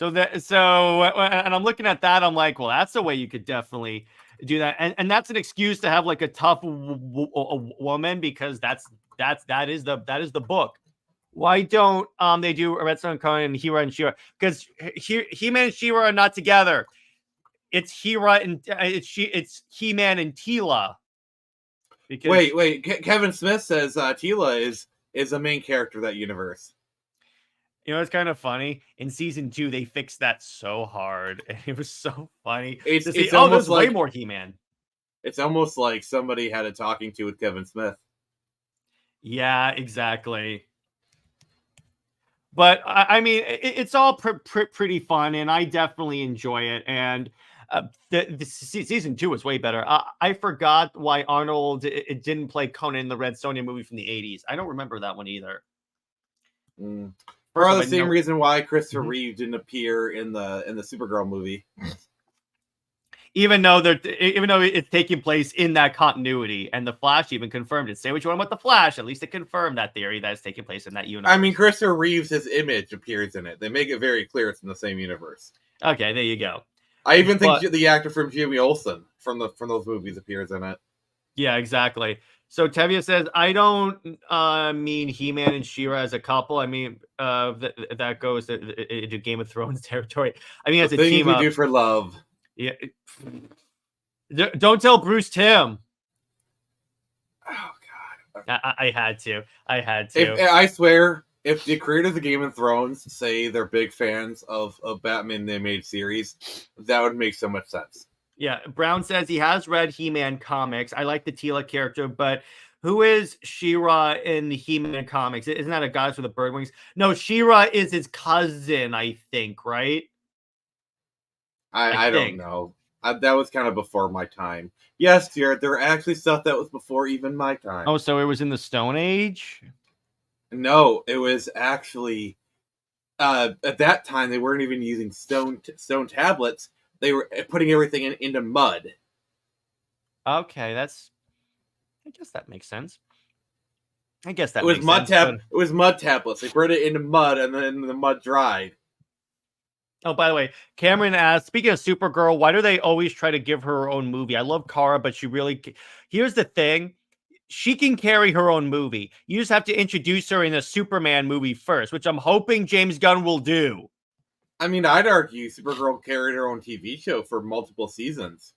And I'm looking at that, I'm like, well, that's a way you could definitely do that, and that's an excuse to have like a tough woman, because that is the book. Why don't they do Red Sonja, Conan, He-Ra and She-Ra? Because He-Man and She-Ra are not together. It's He-Ra and it's He-Man and Teela. Because wait, Kevin Smith says Teela is the main character of that universe. You know, it's kind of funny. In season 2, they fixed that so hard, and it was so funny. It's almost like way more He-Man. It's almost like somebody had a talking to with Kevin Smith. Yeah, exactly. But I mean, it's all pretty fun, and I definitely enjoy it. And the season 2 was way better. I forgot why Arnold it didn't play Conan in the Red Sonja movie from the 80s. I don't remember that one either. For the same reason why Christopher Reeve didn't appear in the Supergirl movie. Even though it's taking place in that continuity, and the Flash even confirmed it. Say what you want about the Flash, at least it confirmed that theory that it's taking place in that universe. I mean, Christopher Reeve's image appears in it. They make it very clear it's in the same universe. Okay, there you go. I even think But- the actor from Jimmy Olsen from those movies appears in it. Yeah, exactly. So Tevye says, I don't mean He-Man and She-Ra as a couple. I mean, that goes into Game of Thrones territory. I mean, as The a things team we up. do for love. Yeah. Don't tell Bruce Timm. Oh God. I had to. I swear, if the creators of Game of Thrones say they're big fans of Batman the Animated Series, that would make so much sense. Yeah, Brown says he has read He-Man comics. I like the Tila character, but who is She-Ra in the He-Man comics? Isn't that a goddess with the bird wings? No, She-Ra is his cousin, I think, right? I don't know. That was kind of before my time. Yes, Jared, there are actually stuff that was before even my time. Oh, so it was in the Stone Age? No, it was actually at that time they weren't even using stone tablets. They were putting everything into mud. Okay, I guess that makes sense. It was mud tablets. They put it into mud, and then the mud dried. Oh, by the way, Cameron asked, speaking of Supergirl, why do they always try to give her own movie? I love Kara, but she really... Here's the thing. She can carry her own movie. You just have to introduce her in a Superman movie first, which I'm hoping James Gunn will do. I mean, I'd argue Supergirl carried her own TV show for multiple seasons.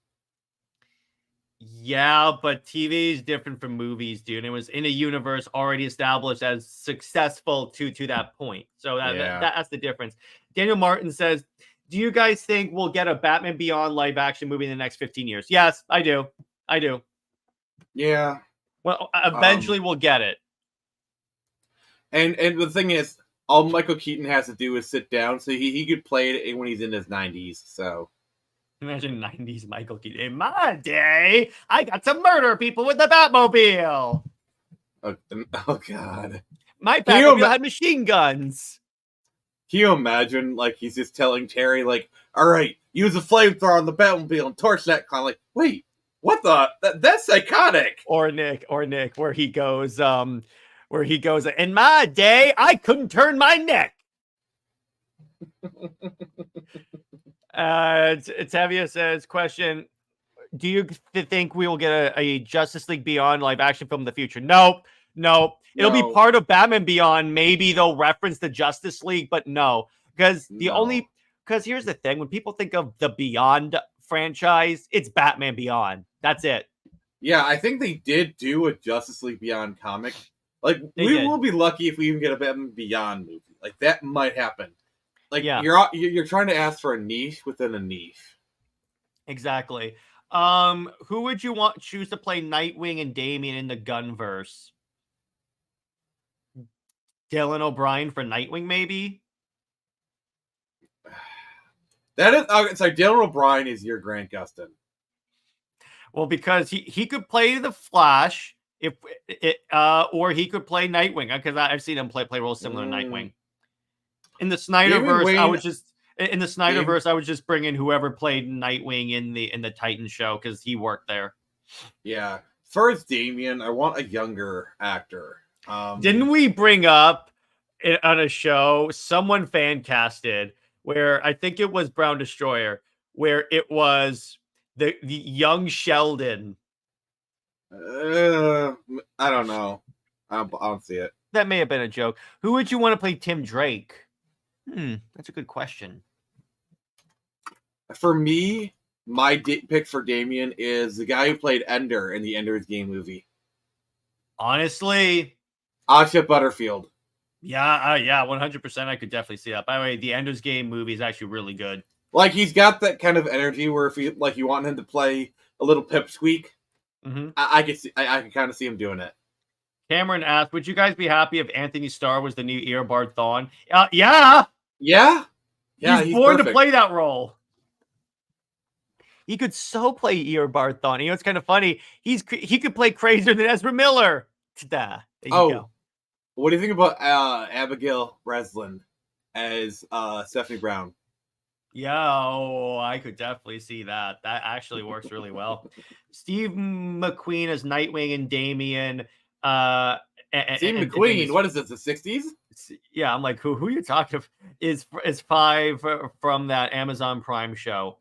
Yeah, but TV is different from movies, dude. It was in a universe already established as successful to that point. So that's the difference. Daniel Martin says, do you guys think we'll get a Batman Beyond live action movie in the next 15 years? Yes, I do. Yeah. Well, eventually we'll get it. And the thing is, all Michael Keaton has to do is sit down, so he could play it when he's in his 90s. So imagine 90s Michael Keaton. In my day, I got to murder people with the Batmobile. Oh God. My Batmobile had machine guns. Can you imagine, like, he's just telling Terry, like, all right, use a flamethrower on the Batmobile and torch that clown. Like, wait, what the? That's psychotic. Or Nick, where he goes, in my day, I couldn't turn my neck. Tavia says, question, do you think we will get a Justice League Beyond live action film in the future? Nope. It'll be part of Batman Beyond. Maybe they'll reference the Justice League, but no. Because here's the thing. When people think of the Beyond franchise, it's Batman Beyond. That's it. Yeah, I think they did do a Justice League Beyond comic. Like, will be lucky if we even get a Batman Beyond movie. Like, that might happen. Like, you're trying to ask for a niche within a niche. Exactly. Who would you choose to play Nightwing and Damian in the Gunverse? Dylan O'Brien for Nightwing, maybe? That is... sorry, Dylan O'Brien is your Grant Gustin. Well, because he could play the Flash, or he could play Nightwing, because I've seen him play roles similar to Nightwing. In the Snyderverse, I would just bring in whoever played Nightwing in the Titan show, because he worked there. Yeah. As far as Damian, I want a younger actor. Didn't we bring up on a show someone fan casted where I think it was Brown Destroyer, where it was the young Sheldon? I don't know. I don't see it. That may have been a joke. Who would you want to play Tim Drake? That's a good question. For me, my pick for Damian is the guy who played Ender in the Ender's Game movie. Honestly, Asha Butterfield. Yeah, 100%. I could definitely see that. By the way, the Ender's Game movie is actually really good. Like, he's got that kind of energy where if you want him to play a little pipsqueak, I can kind of see him doing it. Cameron asked, would you guys be happy if Anthony Starr was the new Eobard Thawne? Yeah. He's born perfect to play that role. He could so play Eobard Thawne. You know, it's kind of funny. He could play crazier than Ezra Miller. There you go. What do you think about Abigail Breslin as Stephanie Brown? I could definitely see that. That actually works really well. Steve McQueen as Nightwing and Damian. Steve McQueen, what is this, the 60s? Yeah, I'm like, who are you talking of? Is 5 from that Amazon Prime show.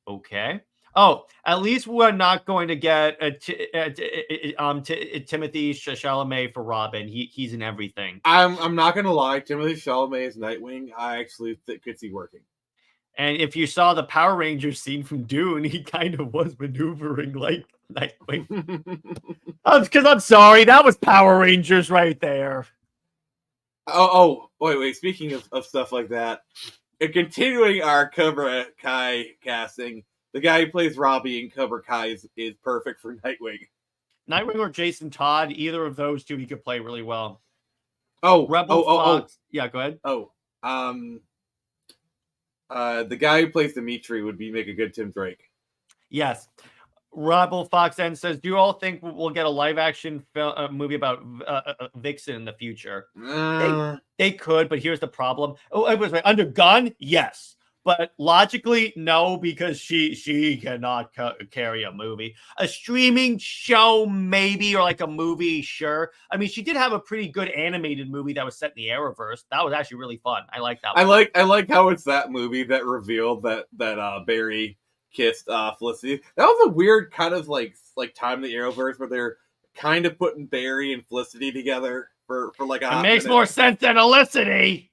Okay. Oh, at least we're not going to get Timothy Chalamet for Robin. He's in everything. I'm not gonna lie, Timothy Chalamet's Nightwing, I actually could see working. And if you saw the Power Rangers scene from Dune, he kind of was maneuvering like Nightwing. Because I'm sorry, that was Power Rangers right there. Wait. Speaking of stuff like that, and continuing our Cobra Kai casting, the guy who plays Robbie in Cobra Kai is perfect for Nightwing. Nightwing or Jason Todd, either of those two, he could play really well. Rebel Fox. Yeah, go ahead. The guy who plays Dimitri would make a good Tim Drake. Yes. Rebel Fox then says, do you all think we'll get a live-action movie about Vixen in the future? They could, but here's the problem. Oh, I was right. Under Gunn, yes. But logically, no, because she cannot carry a movie. A streaming show, maybe, or like a movie, sure. I mean, she did have a pretty good animated movie that was set in the Arrowverse. That was actually really fun. I like that one. I like how it's that movie that revealed that Barry kissed Felicity. That was a weird kind of like time in the Arrowverse where they're kind of putting Barry and Felicity together for like a. It makes more sense than Felicity.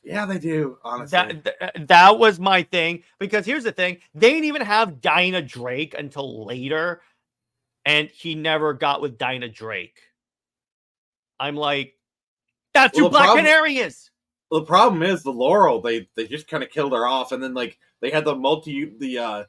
Yeah, they do. Honestly, that was my thing, because here's the thing: they didn't even have Dinah Drake until later, and he never got with Dinah Drake. I'm like, that's who Black Canary is. The problem is the Laurel. They just kind of killed her off, and then like they had the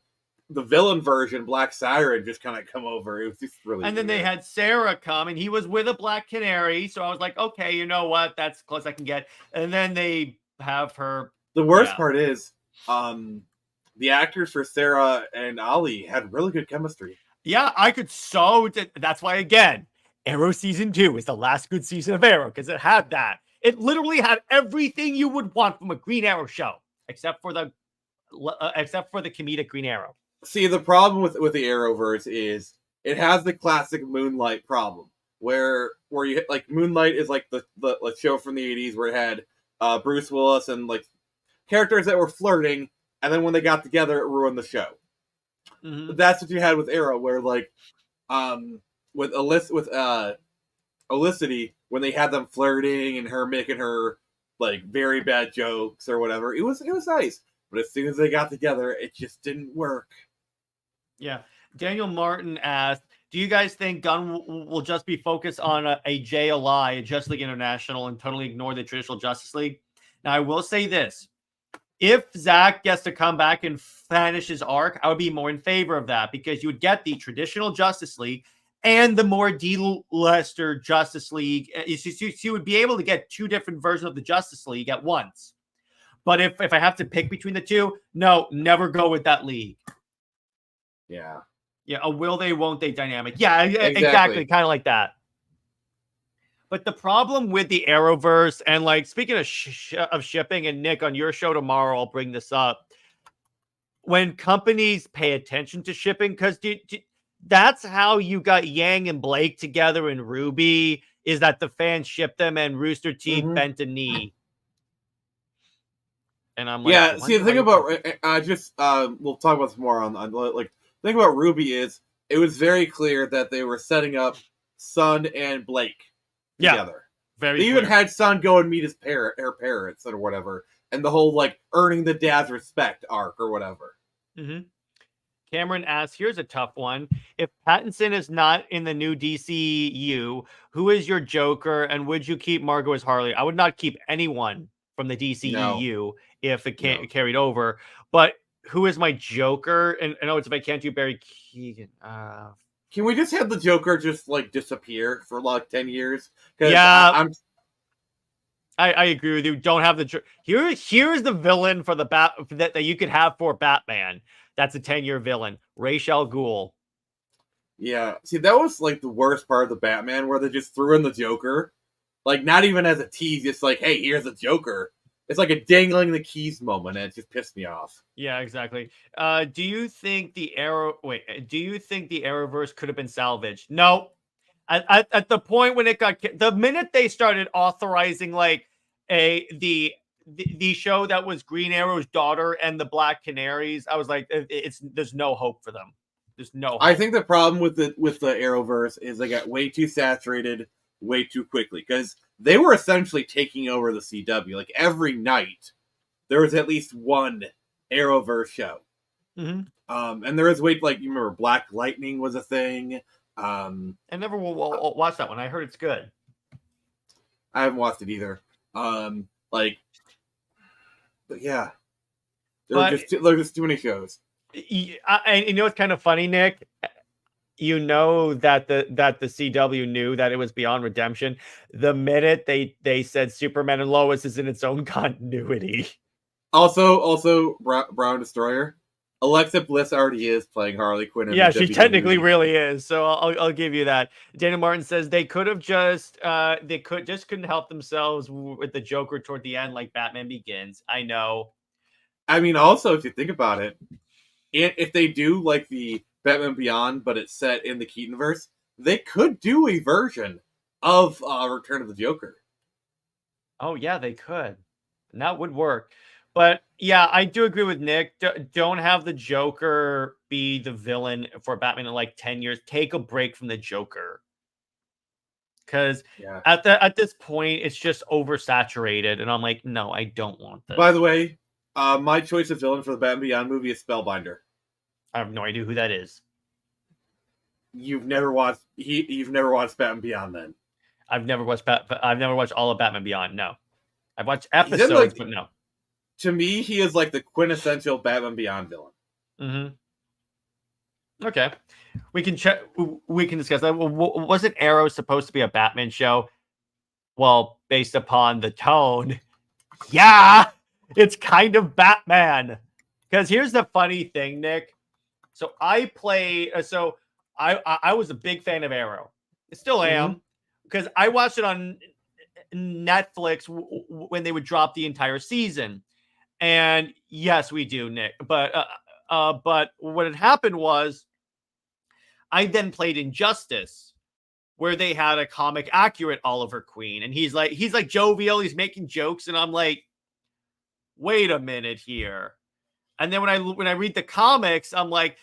villain version, Black Siren, just kind of come over. It was just really. And then they had Sarah come, and he was with a Black Canary. So I was like, okay, you know what? That's close I can get. And then they have her. The worst part is, the actors for Sarah and Ollie had really good chemistry. Yeah, I could that's why, again, Arrow Season 2 is the last good season of Arrow, because it had that. It literally had everything you would want from a Green Arrow show, except for the comedic Green Arrow. See, the problem with the Arrowverse is it has the classic Moonlight problem, where you like Moonlight is like the show from the 80s where it had Bruce Willis and like characters that were flirting, and then when they got together, it ruined the show. Mm-hmm. That's what you had with Arrow, where like with Felicity, when they had them flirting and her making her like very bad jokes or whatever, it was nice. But as soon as they got together, it just didn't work. Yeah. Daniel Martin asked, do you guys think Gunn will just be focused on a JLI, Justice League International, and totally ignore the traditional Justice League? Now, I will say this. If Zach gets to come back and finish his arc, I would be more in favor of that, because you would get the traditional Justice League and the more D-lister Justice League. You would be able to get two different versions of the Justice League at once. But if I have to pick between the two, no, never go with that league. Yeah. Yeah, a will they, won't they dynamic. Yeah, exactly. Kind of like that. But the problem with the Arrowverse, and like speaking of shipping, and Nick, on your show tomorrow, I'll bring this up. When companies pay attention to shipping, because that's how you got Yang and Blake together in Ruby, is that the fans shipped them and Rooster Teeth bent a knee. And I'm like, yeah, see, the thing about we'll talk about this more on like, the thing about Ruby is it was very clear that they were setting up Sun and Blake together. Very they clear. even had Sun go and meet his parents or whatever, and the whole like earning the dad's respect arc or whatever. Mm-hmm. Cameron asks, here's a tough one. If Pattinson is not in the new DCU, who is your Joker, and would you keep Margot as Harley? I would not keep anyone from the DCEU if it can't carried over. But who is my Joker? And I know it's if I can't do Barry Keoghan. Can we just have the Joker just like disappear for like 10 years? Yeah, I agree with you. Don't have the here's the villain for the that you could have for Batman. That's a 10-year villain, Ra's al Ghul. Yeah, see, that was like the worst part of the Batman, where they just threw in the Joker, like not even as a tease, just like, hey, here's a Joker. It's like a dangling the keys moment, and it just pissed me off. Yeah, exactly. Do you think the Arrowverse could have been salvaged? No. At the point when it got, the minute they started authorizing like the the show that was Green Arrow's daughter and the Black Canaries, I was like, there's no hope for them. There's no hope. I think the problem with the Arrowverse is they got way too saturated way too quickly, because they were essentially taking over the CW. Like, every night there was at least one Arrowverse show. Mm-hmm. And there is like, you remember Black Lightning was a thing. I never watched that one. I heard it's good. I haven't watched it either. But yeah, there are just too many shows. And you know what's kind of funny, Nick? You know that the CW knew that it was beyond redemption the minute they said Superman and Lois is in its own continuity. Also, Brown Destroyer. Alexa Bliss already is playing Harley Quinn. Yeah, she technically really is. So I'll give you that. Dana Martin says they could have just couldn't help themselves with the Joker toward the end, like Batman Begins. I know. I mean, also, if you think about it, if they do like the Batman Beyond, but it's set in the Keatonverse, they could do a version of Return of the Joker. Oh yeah, they could, and that would work. But yeah, I do agree with Nick. Don't have the Joker be the villain for Batman in like 10 years. Take a break from the Joker. Because at this point, it's just oversaturated. And I'm like, no, I don't want this. By the way, my choice of villain for the Batman Beyond movie is Spellbinder. I have no idea who that is. You've never watched Batman Beyond, then? I've never watched all of Batman Beyond. No. I've watched episodes, but no. To me, he is like the quintessential Batman Beyond villain. Mm-hmm. Okay, we can discuss that. Wasn't Arrow supposed to be a Batman show? Well, based upon the tone, yeah, it's kind of Batman. Because here's the funny thing, Nick. So I was a big fan of Arrow. I still am, because I watched it on Netflix when they would drop the entire season. And yes, we do, Nick. But what had happened was I then played Injustice, where they had a comic accurate Oliver Queen, and he's like jovial, he's making jokes, and I'm like, wait a minute here. And then when I read the comics, I'm like,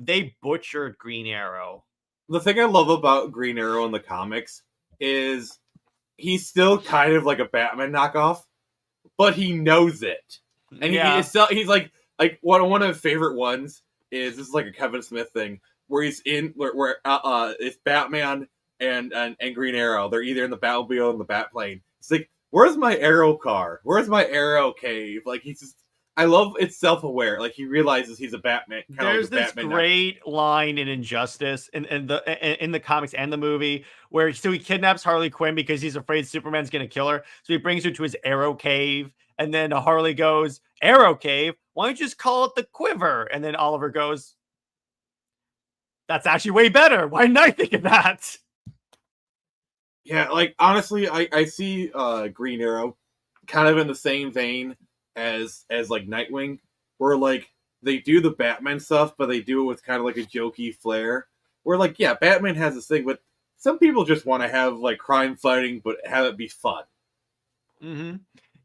they butchered Green Arrow. The thing I love about Green Arrow in the comics is he's still kind of like a Batman knockoff, but he knows it. And he's like one of my favorite ones is, this is like a Kevin Smith thing, where he's in where it's Batman and Green Arrow. They're either in the Batmobile or in the Batplane. It's like, where's my Arrow car? Where's my Arrow cave? Like, he's just, I love it's self-aware. Like, he realizes he's a Batman. There's this great line in Injustice in the comics and the movie where he kidnaps Harley Quinn because he's afraid Superman's going to kill her. So he brings her to his Arrow cave, and then Harley goes, "Arrow cave? Why don't you just call it the Quiver?" And then Oliver goes, "That's actually way better. Why didn't I think of that?" Yeah, like, honestly, I see Green Arrow kind of in the same vein as like Nightwing, where like they do the Batman stuff, but they do it with kind of like a jokey flair. Where like, yeah, Batman has this thing, but some people just want to have like crime fighting, but have it be fun. Mm-hmm.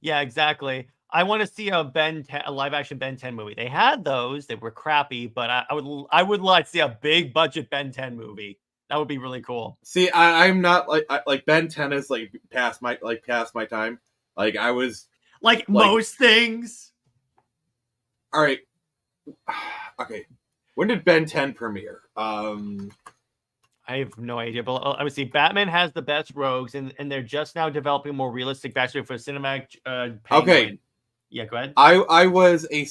Yeah, exactly. I want to see a live action Ben 10 movie. They had those; they were crappy, but I would like to see a big budget Ben 10 movie. That would be really cool. See, I'm not like Ben 10 is like past my time. Like, I was like most things. All right. Okay. When did Ben 10 premiere? I have no idea, but obviously Batman has the best rogues, and they're just now developing more realistic backstory for cinematic. Okay. Yeah, go ahead. I was a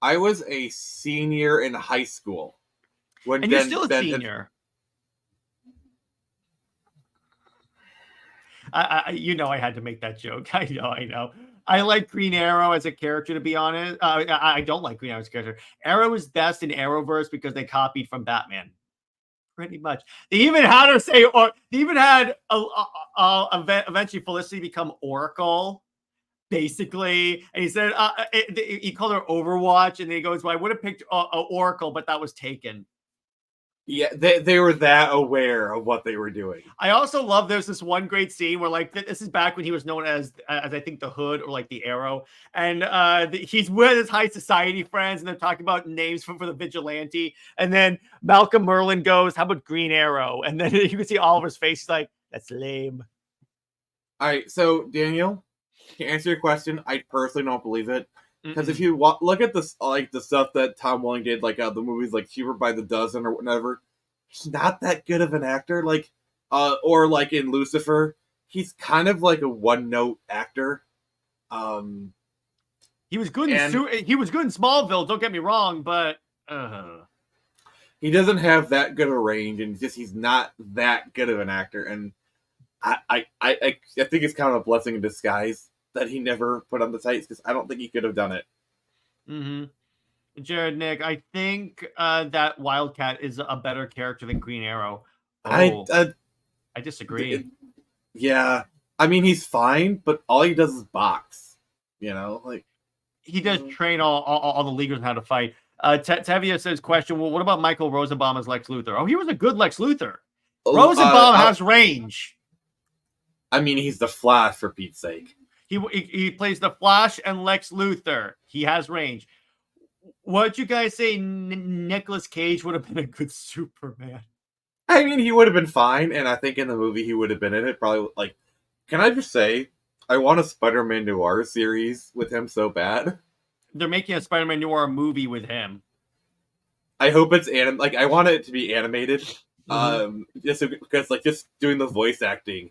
I was a senior in high school. And you're still a senior. I had to make that joke. I know. I like Green Arrow as a character, to be honest. I don't like Green Arrow as a character. Arrow is best in Arrowverse because they copied from Batman. Pretty much. They even had her say, or they even had eventually Felicity become Oracle, basically. And he said, he called her Overwatch, and then he goes, "Well, I would have picked Oracle, but that was taken." Yeah, they were that aware of what they were doing. I also love there's this one great scene where like this is back when he was known as I think the Hood or like the Arrow, and he's with his high society friends and they're talking about names for the vigilante, and then Malcolm Merlin goes, "How about Green Arrow?" And then you can see Oliver's face. He's like, "That's lame." All right, so Daniel, to answer your question, I personally don't believe it. Because if Mm-mm. you look at this, like the stuff that Tom Welling did, like the movies like Cheaper by the Dozen or whatever, he's not that good of an actor. Like, or like in Lucifer, he's kind of like a one-note actor. He was good And- he was good in Smallville. Don't get me wrong, but He doesn't have that good of a range, and he's not that good of an actor. And I think it's kind of a blessing in disguise that he never put on the tights, because I don't think he could have done it. Jared, Nick, I think that Wildcat is a better character than Green Arrow. I disagree. Yeah, I mean he's fine, but all he does is box. You know, like He does train all the leaguers on how to fight. Tevia says, question, well, what about Michael Rosenbaum as Lex Luthor? Oh, he was a good Lex Luthor. Rosenbaum has range. I mean, he's the Flash, for Pete's sake. He plays the Flash and Lex Luthor. He has range. What'd you guys say? Nicolas Cage would have been a good Superman. I mean, he would have been fine, and I think in the movie he would have been in it. Probably, like, can I just say, I want a Spider-Man Noir series with him so bad. They're making a Spider-Man Noir movie with him. I hope it's I want it to be animated. Just because, like, just doing the voice acting.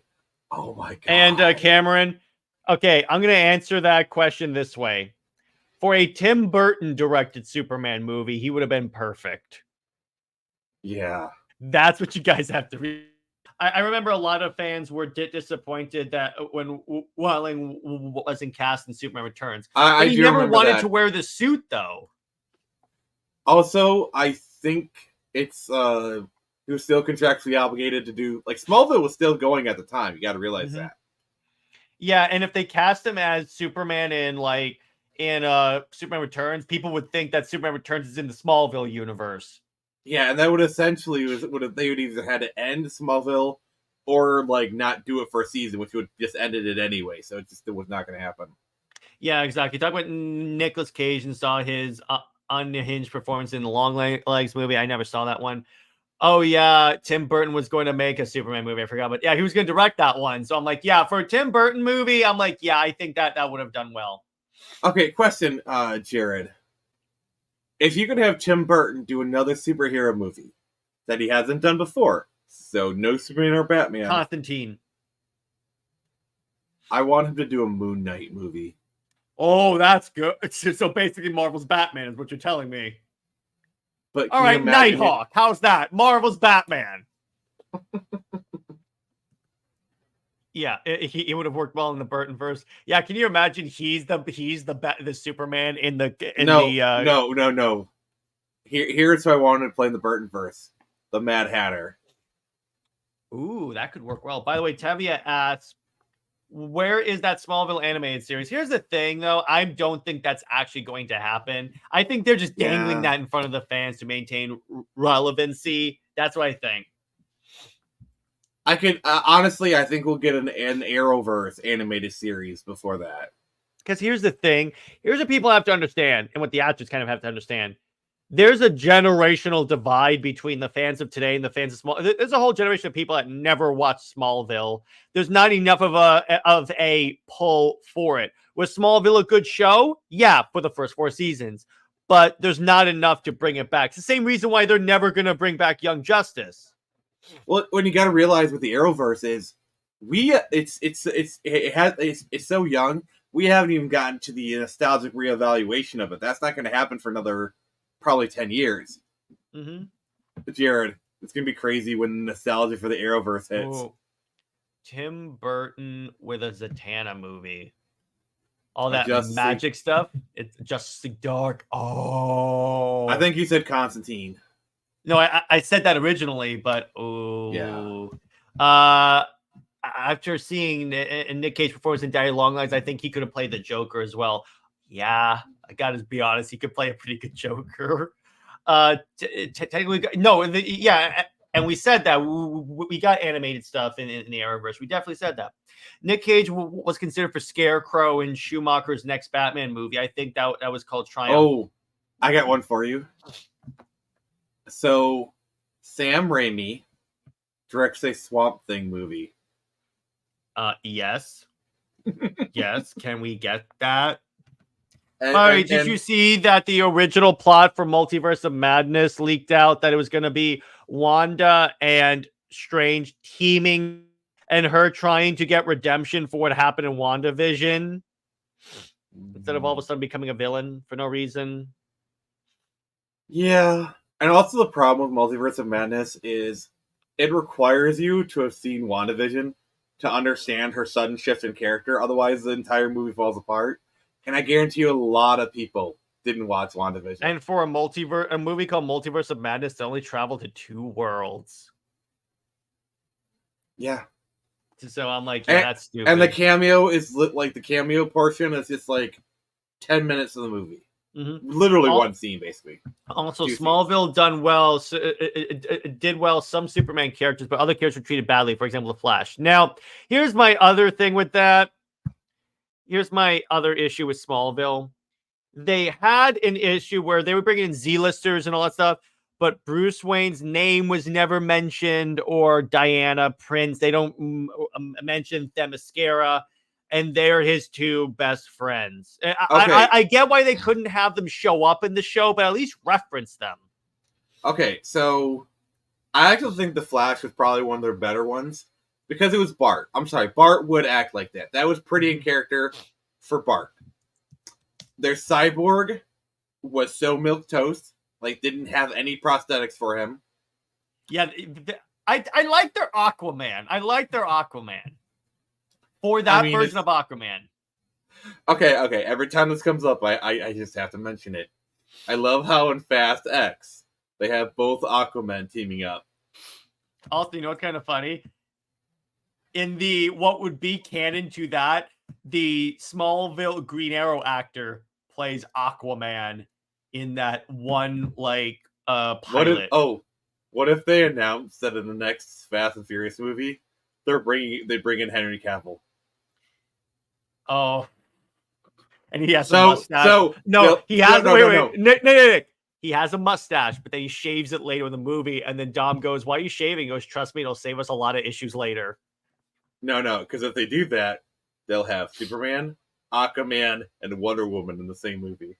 Oh my god! And Cameron, okay, I'm gonna answer that question this way: for a Tim Burton directed Superman movie, he would have been perfect. Yeah, that's what you guys have to read. I remember a lot of fans were disappointed that when Welling wasn't cast in Superman Returns. I he do never remember wanted that. to wear the suit, though. Also, I think it's he was still contractually obligated to do, like, Smallville was still going at the time. You got to realize that. Yeah, and if they cast him as Superman in Superman Returns, people would think that Superman Returns is in the Smallville universe. Yeah, and that would essentially they would either had to end Smallville or like not do it for a season, which would just ended it anyway. So it was not going to happen. Yeah, exactly. Talk about Nicolas Cage and saw his unhinged performance in the Long Legs movie. I never saw that one. Oh yeah, Tim Burton was going to make a Superman movie. I forgot, but yeah, he was going to direct that one. So I'm like, yeah, for a Tim Burton movie, I'm like, yeah, I think that would have done well. Okay, question, Jared. If you could have Tim Burton do another superhero movie that he hasn't done before, so no Superman or Batman, Constantine. I want him to do a Moon Knight movie. Oh, that's good. So basically, Marvel's Batman is what you're telling me. But all right, Nighthawk. How's that? Marvel's Batman. Yeah, he would have worked well in the Burton verse. Yeah, can you imagine? He's the Superman in the no. Here's who I wanted to play in the Burton verse: the Mad Hatter. Ooh, that could work well. By the way, Tevia asks, where is that Smallville animated series? Here's the thing, though. I don't think that's actually going to happen. I think they're just dangling that in front of the fans to maintain relevancy. That's what I think. I could honestly, I think we'll get an Arrowverse animated series before that. Because here's the thing. Here's what people have to understand, and what the actors kind of have to understand. There's a generational divide between the fans of today and the fans of Smallville. There's a whole generation of people that never watched Smallville. There's not enough of a pull for it. Was Smallville a good show? Yeah, for the first 4 seasons. But there's not enough to bring it back. It's the same reason why they're never going to bring back Young Justice. Well, when you got to realize with the Arrowverse is it's so young. We haven't even gotten to the nostalgic reevaluation of it. That's not going to happen for another probably 10 years. Jared, it's going to be crazy when nostalgia for the Arrowverse hits. Ooh. Tim Burton with a Zatanna movie. All that magic stuff. It's Justice League Dark. Oh. I think you said Constantine. No, I said that originally, but after seeing Nick Cage's performance in Daddy Long Legs, I think he could have played the Joker as well. Yeah, I gotta be honest, he could play a pretty good Joker. technically, no, and we said that we got animated stuff in the Arrowverse. We definitely said that. Nick Cage was considered for Scarecrow in Schumacher's next Batman movie. I think that was called Triumph. Oh, I got one for you. So, Sam Raimi directs a Swamp Thing movie. Yes. Yes. Can we get that? And, Did you see that the original plot for Multiverse of Madness leaked out that it was going to be Wanda and Strange teaming and her trying to get redemption for what happened in WandaVision instead of all of a sudden becoming a villain for no reason? Yeah. And also the problem with Multiverse of Madness is it requires you to have seen WandaVision to understand her sudden shift in character. Otherwise, the entire movie falls apart. And I guarantee you a lot of people didn't watch WandaVision. And for a movie called Multiverse of Madness, they only traveled to 2 worlds. Yeah. So I'm like, yeah, that's stupid. And the cameo is like the cameo portion is just like 10 minutes of the movie. Mm-hmm. Literally one scene, basically. Also, 2 Smallville scenes. done well. So it did well. Some Superman characters, but other characters were treated badly. For example, the Flash. Now, here's my other thing with that. Here's my other issue with Smallville. They had an issue where they were bringing in Z-listers and all that stuff, but Bruce Wayne's name was never mentioned, or Diana Prince. They don't mention Themyscira, and they're his 2 best friends. Okay. I get why they couldn't have them show up in the show, but at least reference them. Okay, so I actually think The Flash was probably one of their better ones because it was Bart. I'm sorry, Bart would act like that. That was pretty in character for Bart. Their Cyborg was so milquetoast, like didn't have any prosthetics for him. Yeah, I like their Aquaman. I like their Aquaman. For that version of Aquaman. Okay. Every time this comes up, I just have to mention it. I love how in Fast X, they have both Aquaman teaming up. Also, you know what's kind of funny? In the what would be canon to that, the Smallville Green Arrow actor plays Aquaman in that one pilot. What if they announced that in the next Fast and Furious movie they bring in Henry Cavill? Oh, and he has a mustache. He has a mustache, but then he shaves it later in the movie, and then Dom goes, "Why are you shaving?" He goes, "Trust me, it'll save us a lot of issues later." No, because if they do that, they'll have Superman, Aquaman, and Wonder Woman in the same movie.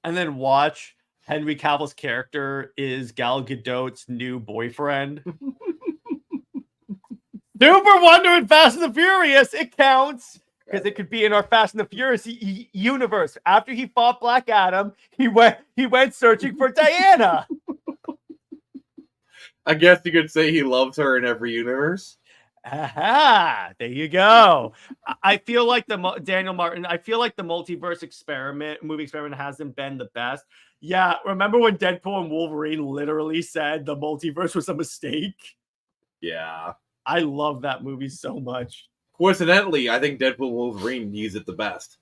And then watch Henry Cavill's character is Gal Gadot's new boyfriend. Super Wonder and Fast and the Furious, it counts. Because it could be in our Fast and the Furious universe. After he fought Black Adam, he went searching for Diana. I guess you could say he loves her in every universe. Aha! There you go. I feel like Daniel Martin. I feel like the multiverse movie experiment hasn't been the best. Yeah, remember when Deadpool and Wolverine literally said the multiverse was a mistake? Yeah, I love that movie so much. Coincidentally, I think Deadpool and Wolverine use it the best.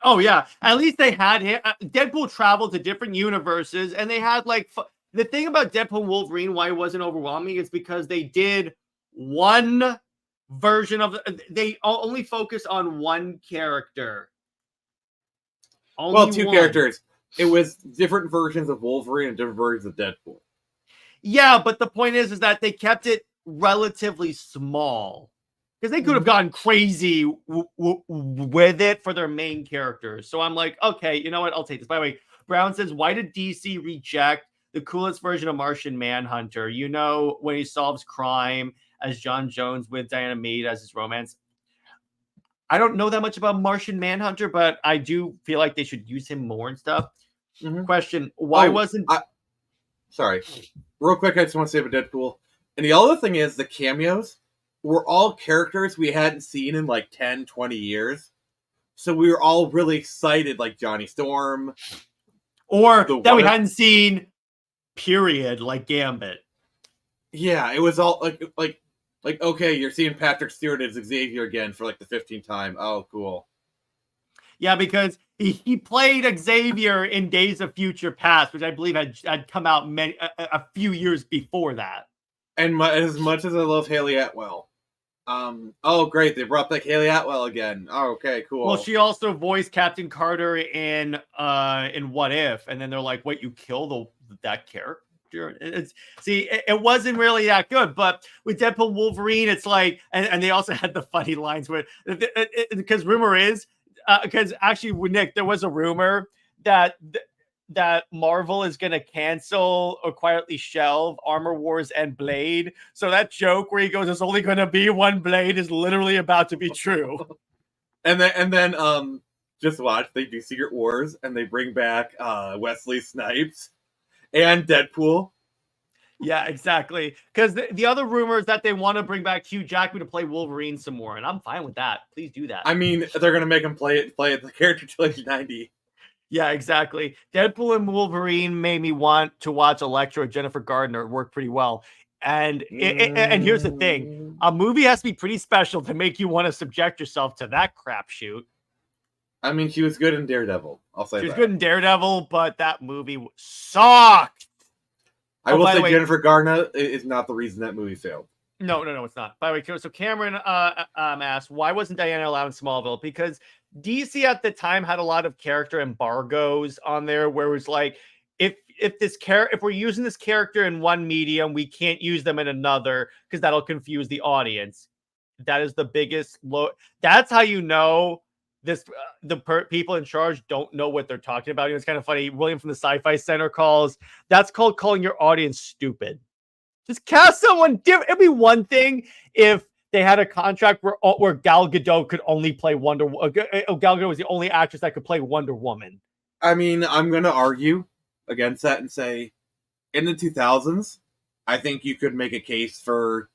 Oh yeah, at least they had him. Deadpool traveled to different universes, and they had the thing about Deadpool and Wolverine. Why it wasn't overwhelming is because they did one version of they only focus on one character. Only 2 characters. It was different versions of Wolverine and different versions of Deadpool. Yeah, but the point is that they kept it relatively small because they could have gone crazy with it for their main characters. So I'm like, okay, you know what? I'll take this. By the way, Brown says, why did DC reject the coolest version of Martian Manhunter? You know, when he solves crime as John Jones with Diana Mead as his romance. I don't know that much about Martian Manhunter, but I do feel like they should use him more and stuff. Mm-hmm. Question, why wasn't... Sorry. Real quick, I just want to say about Deadpool. And the other thing is, the cameos were all characters we hadn't seen in 10, 20 years. So we were all really excited, like Johnny Storm. Or that we hadn't seen, period, like Gambit. Yeah, it was all like, okay, you're seeing Patrick Stewart as Xavier again for the 15th time. Oh, cool. Yeah, because he played Xavier in Days of Future Past, which I believe had come out a few years before that. And as much as I love Haley Atwell, oh great, they brought back Haley Atwell again. Oh, okay, cool. Well, she also voiced Captain Carter in What If, and then they're like, "Wait, you killed that character?" It wasn't really that good. But with Deadpool Wolverine, it's like, and they also had the funny lines where, because rumor is, because actually with Nick, there was a rumor that that Marvel is going to cancel or quietly shelve Armor Wars and Blade. So that joke where he goes, "There's only going to be one Blade," is literally about to be true. And then just watch, they do Secret Wars and they bring back Wesley Snipes and Deadpool. Yeah, exactly. Because the other rumor is that they want to bring back Hugh Jackman to play Wolverine some more, and I'm fine with that. Please do that. I mean, they're gonna make him play the character till he's 90. Yeah, exactly. Deadpool and Wolverine made me want to watch Elektra or Jennifer Gardner. It worked pretty well. And and here's the thing: a movie has to be pretty special to make you want to subject yourself to that crapshoot. I mean, she was good in Daredevil. I'll say She was that. good in Daredevil, but that movie sucked. I will by the say way- Jennifer Garner is not the reason that movie failed. No, it's not. By the way, so Cameron asked, why wasn't Diana allowed in Smallville? Because DC at the time had a lot of character embargoes on there, where it was like, if we're using this character in one medium, we can't use them in another because that'll confuse the audience. That is the biggest That's how you know this. People in charge don't know what they're talking about. It's kind of funny. William from the Sci-Fi Center calls. That's called calling your audience stupid. Just cast someone different. It'd be one thing if they had a contract where Gal Gadot could only play Wonder Woman. Gal Gadot was the only actress that could play Wonder Woman. I mean, I'm going to argue against that and say, in the 2000s, I think you could make a case for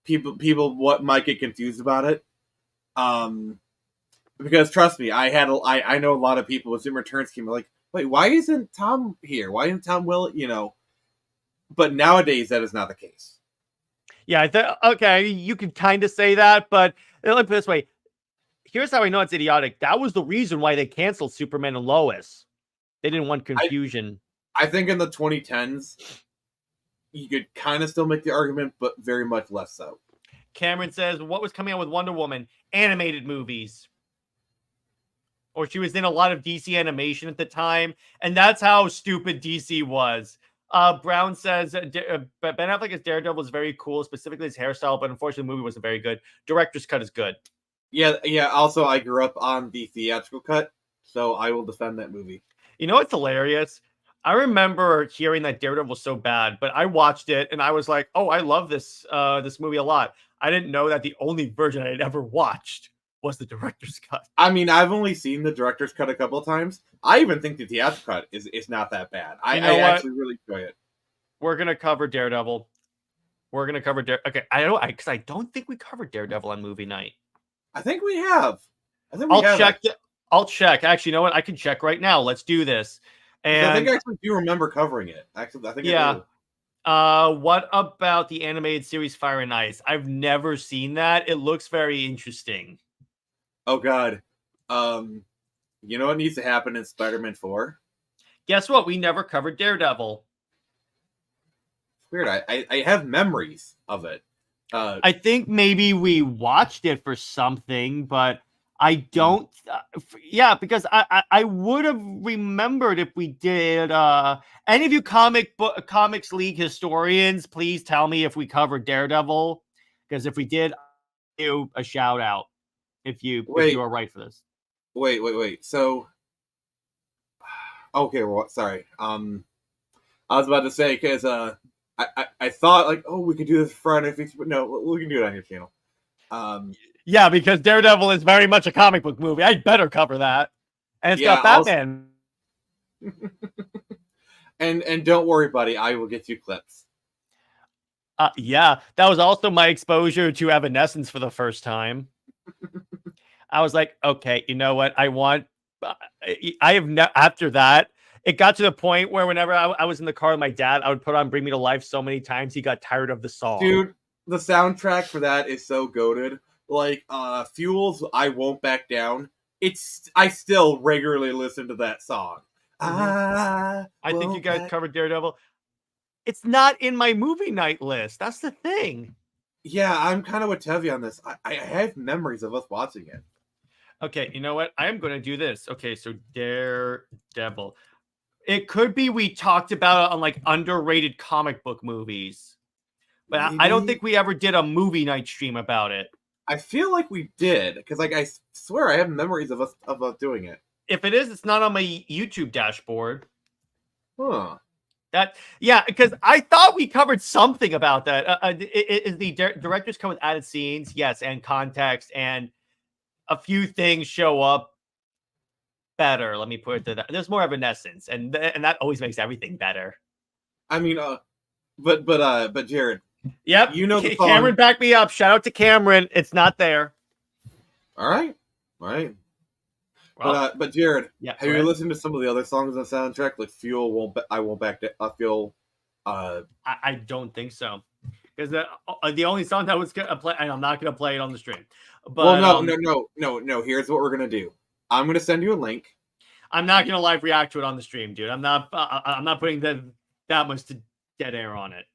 people what might get confused about it. Because trust me, I know a lot of people with Zoom Returns came like, wait, why isn't Tom here? Why isn't Tom Will? But nowadays that is not the case. Yeah, okay, you could kind of say that, but let me put it this way. Here's how I know it's idiotic. That was the reason why they canceled Superman and Lois. They didn't want confusion. I think in the 2010s, you could kind of still make the argument, but very much less so. Cameron says, what was coming out with Wonder Woman? Animated movies. Or she was in a lot of DC animation at the time, and that's how stupid DC was. Brown says Ben Affleck as Daredevil is very cool, specifically his hairstyle, but unfortunately the movie wasn't very good. Director's cut is good. Yeah. Also, I grew up on the theatrical cut, so I will defend that movie. You know what's hilarious? I remember hearing that Daredevil was so bad, but I watched it and I was like, "Oh, I love this movie a lot." I didn't know that the only version I had ever watched was the director's cut. I mean, I've only seen the director's cut a couple of times. I even think the theatrical cut is not that bad. I actually really enjoy it. We're gonna cover Daredevil. We're gonna cover Okay, because I don't think we covered Daredevil on movie night. I think we have. I'll check. Actually, you know what? I can check right now. Let's do this. And I think I actually do remember covering it. Actually, I think yeah. I do. What about the animated series Fire and Ice? I've never seen that. It looks very interesting. Oh God. You know what needs to happen in Spider-Man 4? Guess what? We never covered Daredevil. It's weird. I have memories of it. I think maybe we watched it for something, but I don't. Because I would have remembered if we did. Any of you Comics League historians, please tell me if we covered Daredevil, because if we did, I'll give you a shout out if you are right for this. Wait. So, okay. Well, sorry. I was about to say because I thought like, oh, we could do this Friday, but no, we can do it on your channel. Yeah, because Daredevil is very much a comic book movie. I'd better cover that. And it's got Batman. And don't worry, buddy. I will get you clips. Yeah, that was also my exposure to Evanescence for the first time. I was like, okay, you know what? After that, it got to the point where whenever I was in the car with my dad, I would put on Bring Me to Life so many times he got tired of the song. Dude, the soundtrack for that is so goated. Like, Fuel's I Won't Back Down I still regularly listen to that song. I think you guys covered Daredevil. It's not in my movie night list. That's the thing. Yeah, I'm kind of with Tevi on this. I have memories of us watching it. Okay, you know what? I am going to do this. Okay, so Daredevil. It could be we talked about it on like underrated comic book movies, but I don't think we ever did a movie night stream about it. I feel like we did, because like I swear I have memories of us doing it. If it is, it's not on my YouTube dashboard. Huh. Because I thought we covered something about that. Is the directors come with added scenes? Yes, and context, and a few things show up better. Let me put it to that. There's more evanescence, and that always makes everything better. I mean, but Jared. Yep. You know the song. Cameron, back me up. Shout out to Cameron. It's not there. All right. Well, but Jared, have you listened to some of the other songs on the soundtrack, like "Fuel"? I won't back to Fuel. I don't think so, because the only song that was gonna play, and I'm not gonna play it on the stream. But no. Here's what we're gonna do. I'm gonna send you a link. I'm not gonna live react to it on the stream, dude. I'm not putting that much to dead air on it.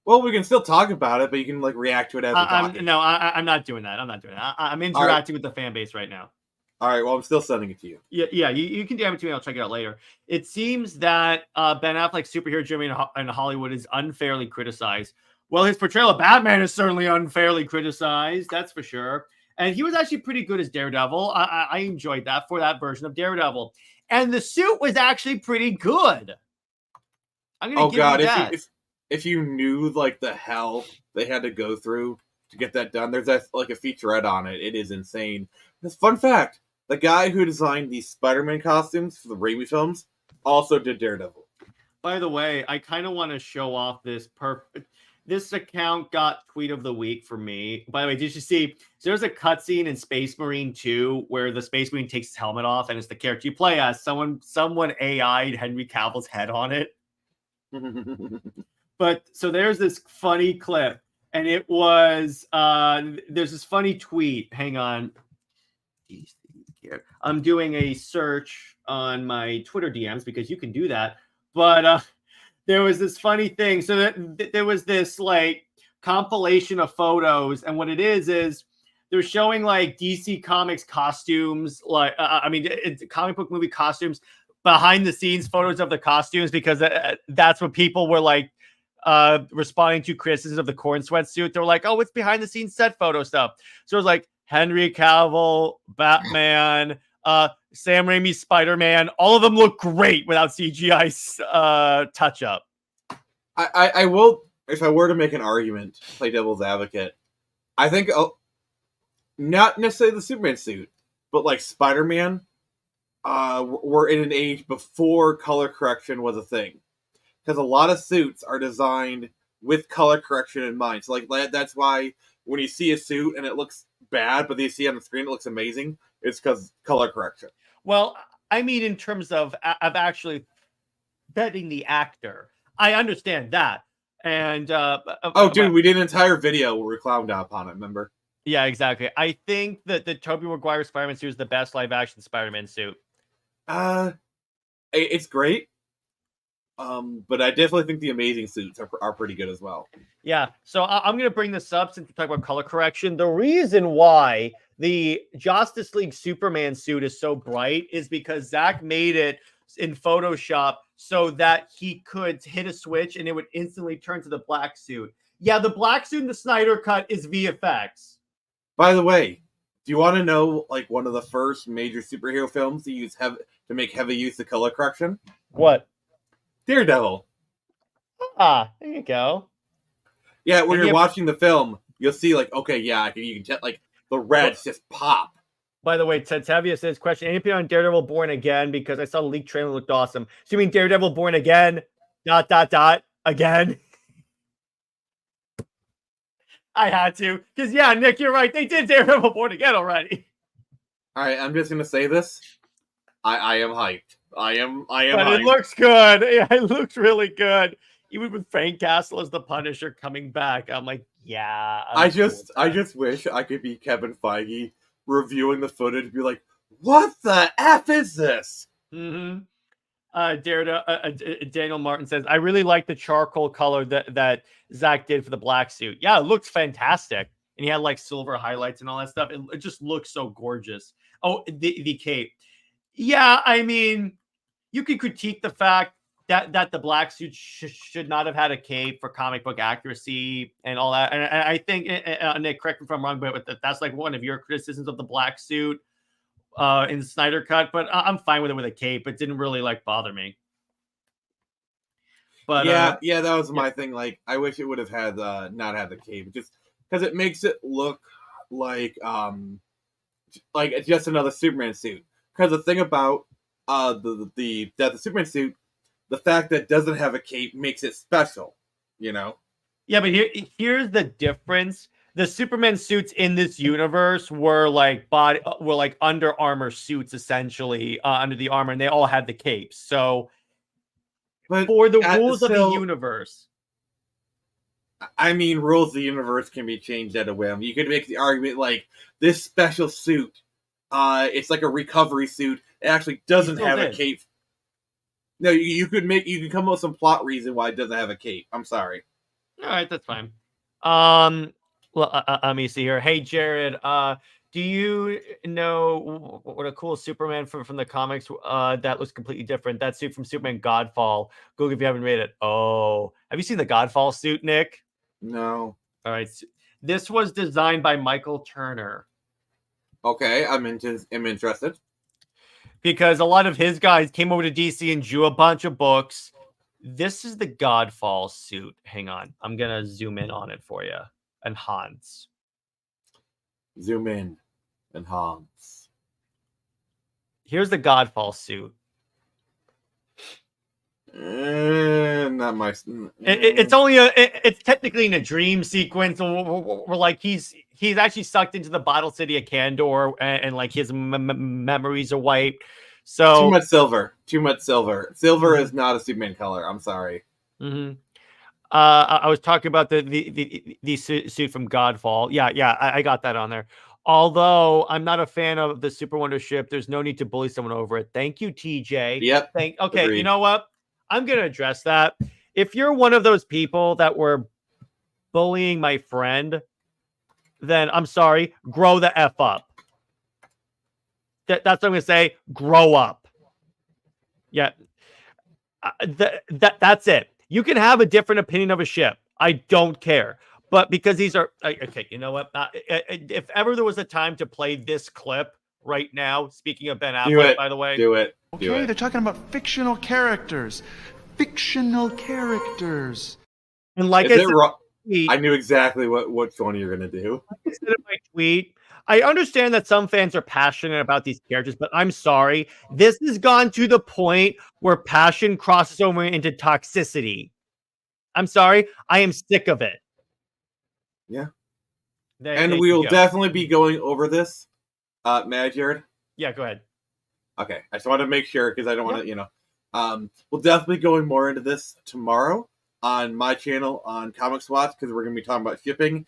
Well, we can still talk about it, but you can like react to it as we talk. I'm not doing that. I'm interacting with the fan base right now. All right. Well, I'm still sending it to you. Yeah. You can DM it to me. I'll check it out later. It seems that Ben Affleck's superhero journey in Hollywood is unfairly criticized. Well, his portrayal of Batman is certainly unfairly criticized. That's for sure. And he was actually pretty good as Daredevil. I enjoyed that for that version of Daredevil. And the suit was actually pretty good. I'm gonna give you that. If you knew like the hell they had to go through to get that done, there's like a featurette on it. It is insane. This fun fact: the guy who designed these Spider-Man costumes for the Raimi films also did Daredevil. By the way, I kind of want to show off this This account got tweet of the week for me. By the way, did you see? So there's a cutscene in Space Marine 2 where the Space Marine takes his helmet off, and it's the character you play as. Someone AI'd Henry Cavill's head on it. But so there's this funny clip, and it was there's this funny tweet. Hang on. I'm doing a search on my Twitter DMs because you can do that. But there was this funny thing. So that there was this like compilation of photos, and what it is they're showing like DC Comics costumes, like it's comic book movie costumes, behind the scenes photos of the costumes, because that's what people were like responding to criticisms of the corn sweatsuit. They were like, oh, it's behind the scenes set photo stuff. So it was like Henry Cavill, Batman, Sam Raimi's Spider-Man. All of them look great without CGI touch up. I will, if I were to make an argument, play devil's advocate, I think not necessarily the Superman suit, but like Spider-Man, were in an age before color correction was a thing. Because a lot of suits are designed with color correction in mind. So like that's why when you see a suit and it looks bad, but you see it on the screen it looks amazing, it's because color correction. Well, I mean, in terms of actually vetting the actor, I understand that. And dude, we did an entire video where we clowned out upon it. Remember? Yeah, exactly. I think that the Tobey Maguire Spider-Man suit is the best live-action Spider-Man suit. It's great. But I definitely think the Amazing suits are pretty good as well. Yeah, so I'm going to bring this up since we're talking about color correction. The reason why the Justice League Superman suit is so bright is because Zach made it in Photoshop so that he could hit a switch and it would instantly turn to the black suit. Yeah, the black suit in the Snyder Cut is VFX. By the way, do you want to know like one of the first major superhero films to make heavy use of color correction? What? Daredevil. Ah, there you go. Yeah, when you're watching the film, you'll see like, okay, yeah, you can get like the reds just pop. By the way, Tavia says, question, any opinion on Daredevil Born Again? Because I saw the leaked trailer, looked awesome. So you mean Daredevil Born Again, ... again? I had to. Because, yeah, Nick, you're right. They did Daredevil Born Again already. All right, I'm just going to say this. I am hyped. I am. But hyped. It looks good. Yeah, it looks really good. Even with Frank Castle as the Punisher coming back, I'm like, yeah. I just wish I could be Kevin Feige reviewing the footage and be like, What the F is this? Mm-hmm. Daniel Martin says, I really like the charcoal color that Zach did for the black suit. Yeah, it looks fantastic. And he had like silver highlights and all that stuff. It just looks so gorgeous. Oh, the cape. Yeah, I mean, you could critique the fact that the black suit should not have had a cape for comic book accuracy and all that. And I think, Nick, correct me if I'm wrong, but that's like one of your criticisms of the black suit in the Snyder cut. But I'm fine with it with a cape. It didn't really like bother me. But yeah, that was my thing. Like, I wish it would have had not had the cape, just because it makes it look like just another Superman suit. Because the thing about the Superman suit, the fact that it doesn't have a cape makes it special, you know. Yeah, but here's the difference. The Superman suits in this universe were like Under Armour suits essentially under the armor, and they all had the capes. So But for the rules of the universe, I mean, rules of the universe can be changed at a whim. You could make the argument like this special suit, it's like a recovery suit. It actually doesn't have a cape. No, you could come up with some plot reason why it doesn't have a cape. I'm sorry. All right, that's fine. Well, let me see here. Hey, Jared, do you know what a cool Superman from the comics that looks completely different? That suit from Superman Godfall. Google if you haven't read it. Oh, have you seen the Godfall suit, Nick? No. All right. This was designed by Michael Turner. Okay, I'm interested. Because a lot of his guys came over to DC and drew a bunch of books. This is the Godfall suit. Hang on. I'm going to zoom in on it for you. Enhance. Zoom in. Enhance. Here's the Godfall suit. Not my. It's only it's technically in a dream sequence. We're like he's actually sucked into the bottle city of Kandor, and like his memories are wiped. So too much silver. Too much silver. Silver is not a Superman color. I'm sorry. Mm-hmm. I was talking about the suit from Godfall. Yeah, I got that on there. Although I'm not a fan of the Super Wonder ship, there's no need to bully someone over it. Thank you, TJ. Yep. Okay, agreed. You know what? I'm going to address that. If you're one of those people that were bullying my friend, then I'm sorry, grow the F up. That's what I'm going to say. Grow up. Yeah. That's it. You can have a different opinion of a ship. I don't care. But because these are... Okay, you know what? If ever there was a time to play this clip right now, speaking of Ben Affleck, by the way... Do it. Okay, they're talking about fictional characters. Fictional characters. And like I said, I knew exactly which one you're going to do. I said in my tweet, I understand that some fans are passionate about these characters, but I'm sorry. This has gone to the point where passion crosses over into toxicity. I'm sorry. I am sick of it. Yeah. And we will definitely be going over this. Mad Jared? Yeah, go ahead. Okay. I just want to make sure because I don't want to, we'll definitely be going more into this tomorrow on my channel on Comic Swats because we're going to be talking about shipping.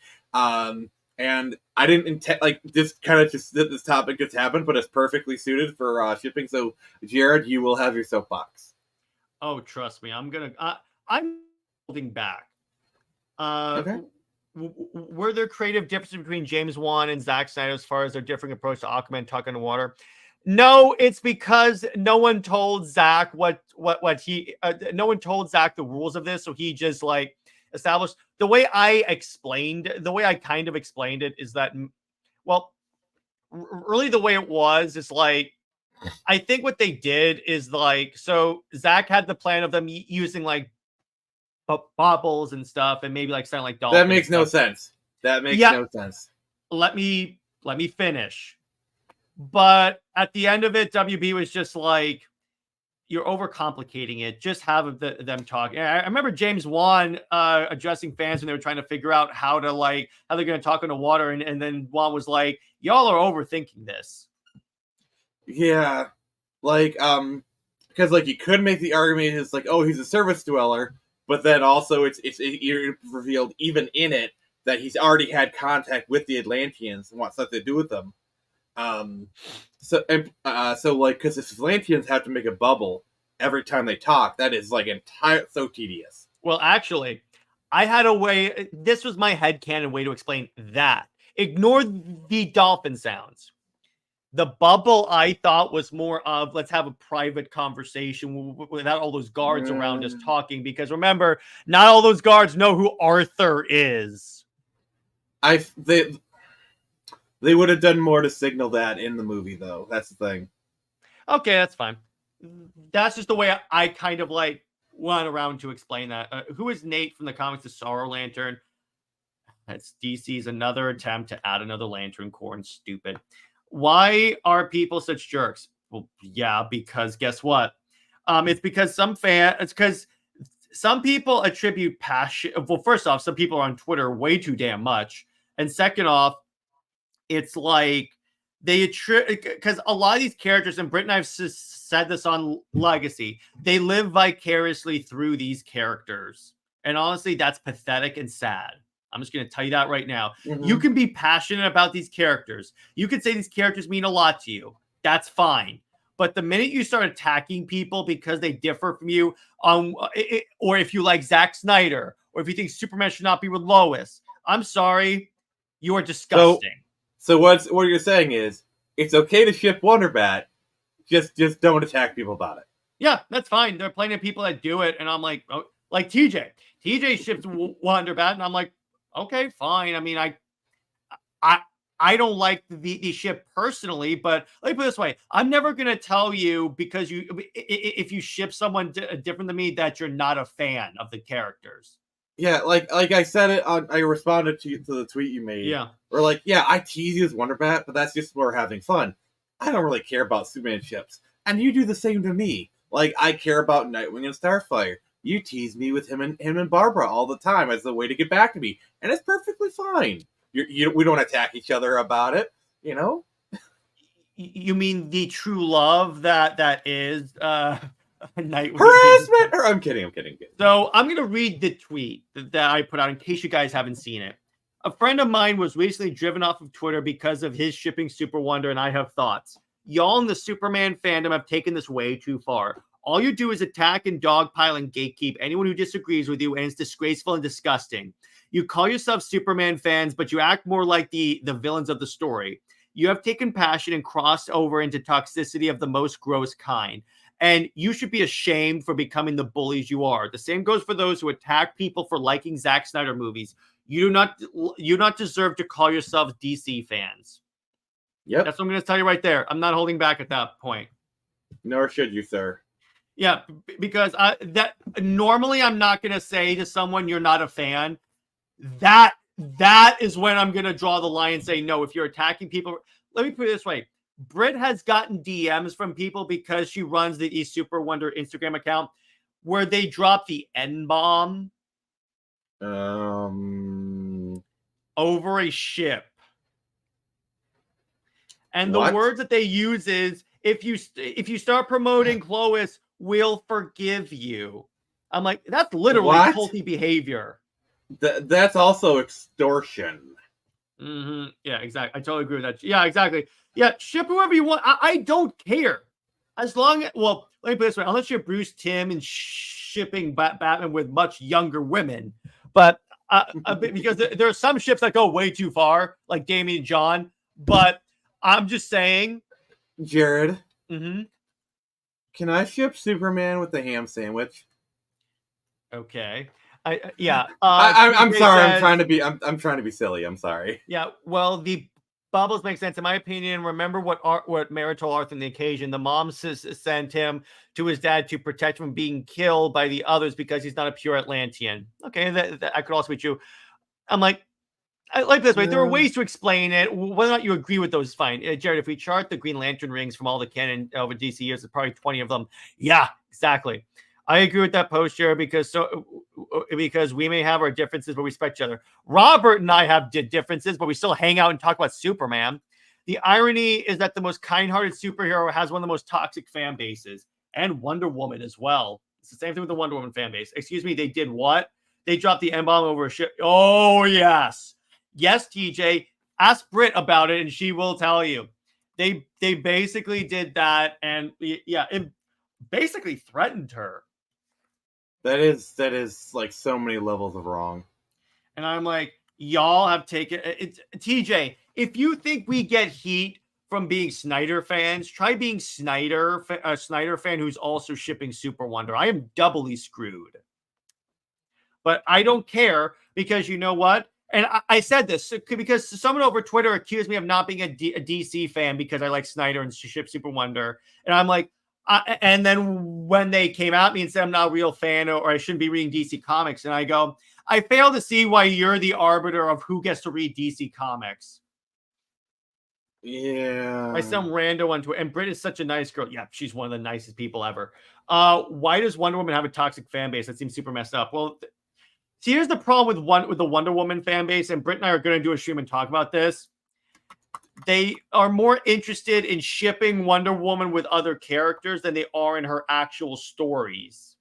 And I didn't intend, this kind of just, this topic just happened, but it's perfectly suited for shipping. So, Jared, you will have your soapbox. Oh, trust me. I'm holding back. Okay. Were there creative differences between James Wan and Zack Snyder as far as their differing approach to Aquaman Tuck Underwater? No, it's because no one told Zack no one told Zack the rules of this, so he just established the way I kind of explained it is that, well, really the way it was is I think what they did is so Zack had the plan of them using bubbles and stuff, and maybe something dolphins. That makes no sense. That makes no sense. Let me finish. But at the end of it, WB was just you're overcomplicating it. Just have them talk. I remember James Wan addressing fans when they were trying to figure out how they're going to talk underwater, and then Wan was like, "Y'all are overthinking this." Yeah, because you could make the argument is oh, he's a surface dweller, but then also it's revealed even in it that he's already had contact with the Atlanteans and wants something to do with them. So like, because if Atlanteans have to make a bubble every time they talk, that is like so tedious. Well, actually, I had a way. This was my headcanon way to explain that. Ignore the dolphin sounds. The bubble I thought was more of let's have a private conversation without all those guards around us talking. Because remember, not all those guards know who Arthur is. They would have done more to signal that in the movie, though. That's the thing. Okay, that's fine. That's just the way I kind of like went around to explain that. Who is Nate from the comics, the Sorrow Lantern? That's DC's another attempt to add another Lantern Corps and stupid. Why are people such jerks? Well, yeah, because guess what? It's because it's because some people attribute passion. Well, first off, some people are on Twitter way too damn much. And second off, it's like they attribute, because a lot of these characters, and Britt and I've said this on Legacy, they live vicariously through these characters. And honestly, that's pathetic and sad. I'm just going to tell you that right now. Mm-hmm. You can be passionate about these characters. You can say these characters mean a lot to you. That's fine. But the minute you start attacking people because they differ from you, or if you like Zack Snyder, or if you think Superman should not be with Lois, I'm sorry, you are disgusting. So what you're saying is it's okay to ship Wonder Bat, just don't attack people about it. Yeah, that's fine. There are plenty of people that do it, and I'm like, oh, like TJ. TJ ships Wonder Bat, and I'm like, okay, fine. I mean, I don't like the ship personally, but let me put it this way: I'm never gonna tell you because if you ship someone different than me that you're not a fan of the characters. Yeah, like I said it. I responded to the tweet you made. Yeah, or like, yeah, I tease you as Wonder Bat, but that's just for having fun. I don't really care about Superman ships, and you do the same to me. Like, I care about Nightwing and Starfire. You tease me with him and Barbara all the time as a way to get back to me, and it's perfectly fine. We don't attack each other about it, you know. You mean the true love that is Nightwing harassment? Or I'm kidding. So I'm gonna read the tweet that I put out in case you guys haven't seen it. A friend of mine was recently driven off of Twitter because of his shipping Super Wonder, and I have thoughts. Y'all in the Superman fandom have taken this way too far. All you do is attack and dogpile and gatekeep anyone who disagrees with you, and it's disgraceful and disgusting. You call yourself Superman fans, but you act more like the villains of the story. You have taken passion and crossed over into toxicity of the most gross kind. And you should be ashamed for becoming the bullies you are. The same goes for those who attack people for liking Zack Snyder movies. You do not deserve to call yourselves DC fans. Yep. That's what I'm going to tell you right there. I'm not holding back at that point. Nor should you, sir. Yeah, because that normally I'm not going to say to someone you're not a fan. That is when I'm going to draw the line and say, no, if you're attacking people, let me put it this way. Britt has gotten DMs from people because she runs the Super Wonder Instagram account where they drop the N-bomb over a ship. And the words that they use is, if you start promoting Chloe, we'll forgive you. I'm like, that's literally culty behavior. That's also extortion. Mm-hmm. Yeah, exactly. I totally agree with that. Yeah, exactly. Yeah, ship whoever you want. I don't care. As long as, well, let me put it this way. Unless you're Bruce Timm and shipping Batman with much younger women. But because there are some ships that go way too far, like Damien and John. But I'm just saying. Jared. Mm-hmm. Can I ship Superman with the ham sandwich? Okay. Yeah. I'm sorry. I'm trying to be silly. I'm sorry. Yeah. Well, the bubbles make sense in my opinion. Remember what Mara told Arthur on the occasion. The mom sent him to his dad to protect him from being killed by the others because he's not a pure Atlantean. Okay, that could also be true. I'm like, I like this way. There are ways to explain it. Whether or not you agree with those is fine. Jared, if we chart the Green Lantern rings from all the canon over DC years, there's probably 20 of them. Yeah, exactly. I agree with that post, Jared, because we may have our differences, but we respect each other. Robert and I have differences, but we still hang out and talk about Superman. The irony is that the most kind-hearted superhero has one of the most toxic fan bases, and Wonder Woman as well. It's the same thing with the Wonder Woman fan base. Excuse me, they did what? They dropped the N-bomb over a ship. Oh, yes. Yes, TJ. Ask Britt about it, and she will tell you. They basically did that, and yeah, it basically threatened her. That is like so many levels of wrong. And I'm like, y'all have taken it's TJ. If you think we get heat from being Snyder fans, try being a Snyder fan who's also shipping Super Wonder. I am doubly screwed. But I don't care because you know what? And I said this because someone over Twitter accused me of not being a DC fan because I like Snyder and ship Super Wonder. And I'm like, and then when they came at me and said I'm not a real fan or I shouldn't be reading DC Comics, and I go, I fail to see why you're the arbiter of who gets to read DC Comics. Yeah. By some rando on Twitter. And Brit is such a nice girl. Yeah, she's one of the nicest people ever. Why does Wonder Woman have a toxic fan base? That seems super messed up. Well, see, here's the problem with the Wonder Woman fan base, and Brit and I are going to do a stream and talk about this. They are more interested in shipping Wonder Woman with other characters than they are in her actual stories.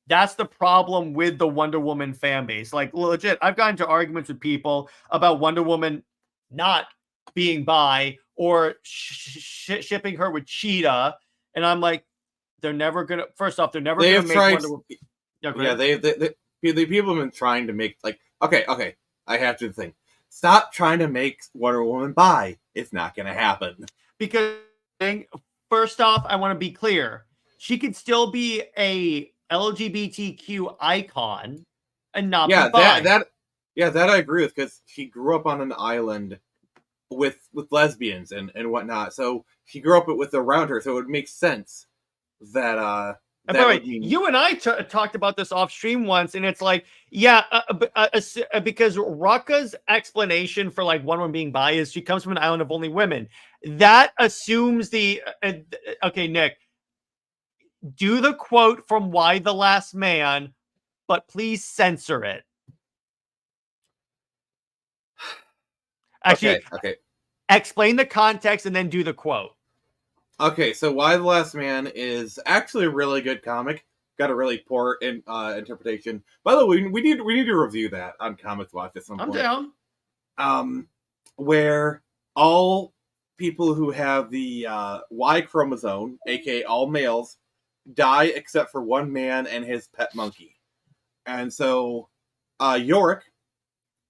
That's the problem with the Wonder Woman fan base. Like, legit, I've gotten into arguments with people about Wonder Woman not being bi or shipping her with Cheetah, and I'm like, they're never gonna. First off, they're never gonna make Wonder Woman. Yeah, the people have been trying to make like okay. I have to think. Stop trying to make Wonder Woman bi. It's not gonna happen. Because first off, I want to be clear. She could still be a LGBTQ icon and not be bi. That I agree with because she grew up on an island with lesbians and whatnot. So she grew up with around her, so it would make sense that by the way, you and I talked about this off stream once, and it's like, yeah, because Rucka's explanation for like Wonder Woman being bi is she comes from an island of only women. That assumes the okay, Nick, do the quote from Y the Last Man, but please censor it. Actually, okay. Explain the context and then do the quote. Okay, so Y the Last Man is actually a really good comic. Got a really poor interpretation. By the way, we need to review that on Comics Watch at some point. I'm down. Where all people who have the Y chromosome, aka all males, die except for one man and his pet monkey. And so Yorick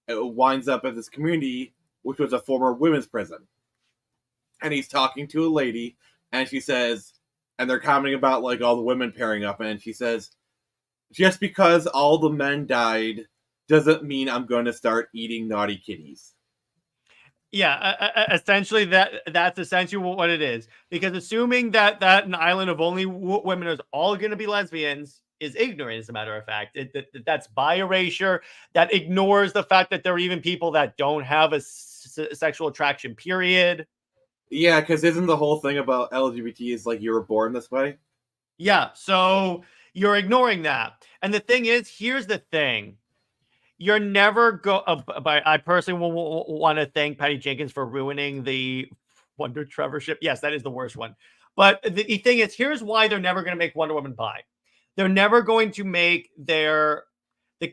winds up at this community, which was a former women's prison. And he's talking to a lady, and she says, and they're commenting about like all the women pairing up, and she says, just because all the men died doesn't mean I'm going to start eating naughty kitties. Yeah, essentially that's essentially what it is. Because assuming that an island of only women is all going to be lesbians is ignorant, as a matter of fact. That's bi erasure. That ignores the fact that there are even people that don't have a sexual attraction, period. Yeah, because isn't the whole thing about LGBT is like you were born this way? Yeah, so you're ignoring that. And the thing is, here's the thing. You're never I personally want to thank Patty Jenkins for ruining the Wonder Trevor ship. Yes, that is the worst one. But the thing is, here's why they're never going to make Wonder Woman bi. They're never going to make the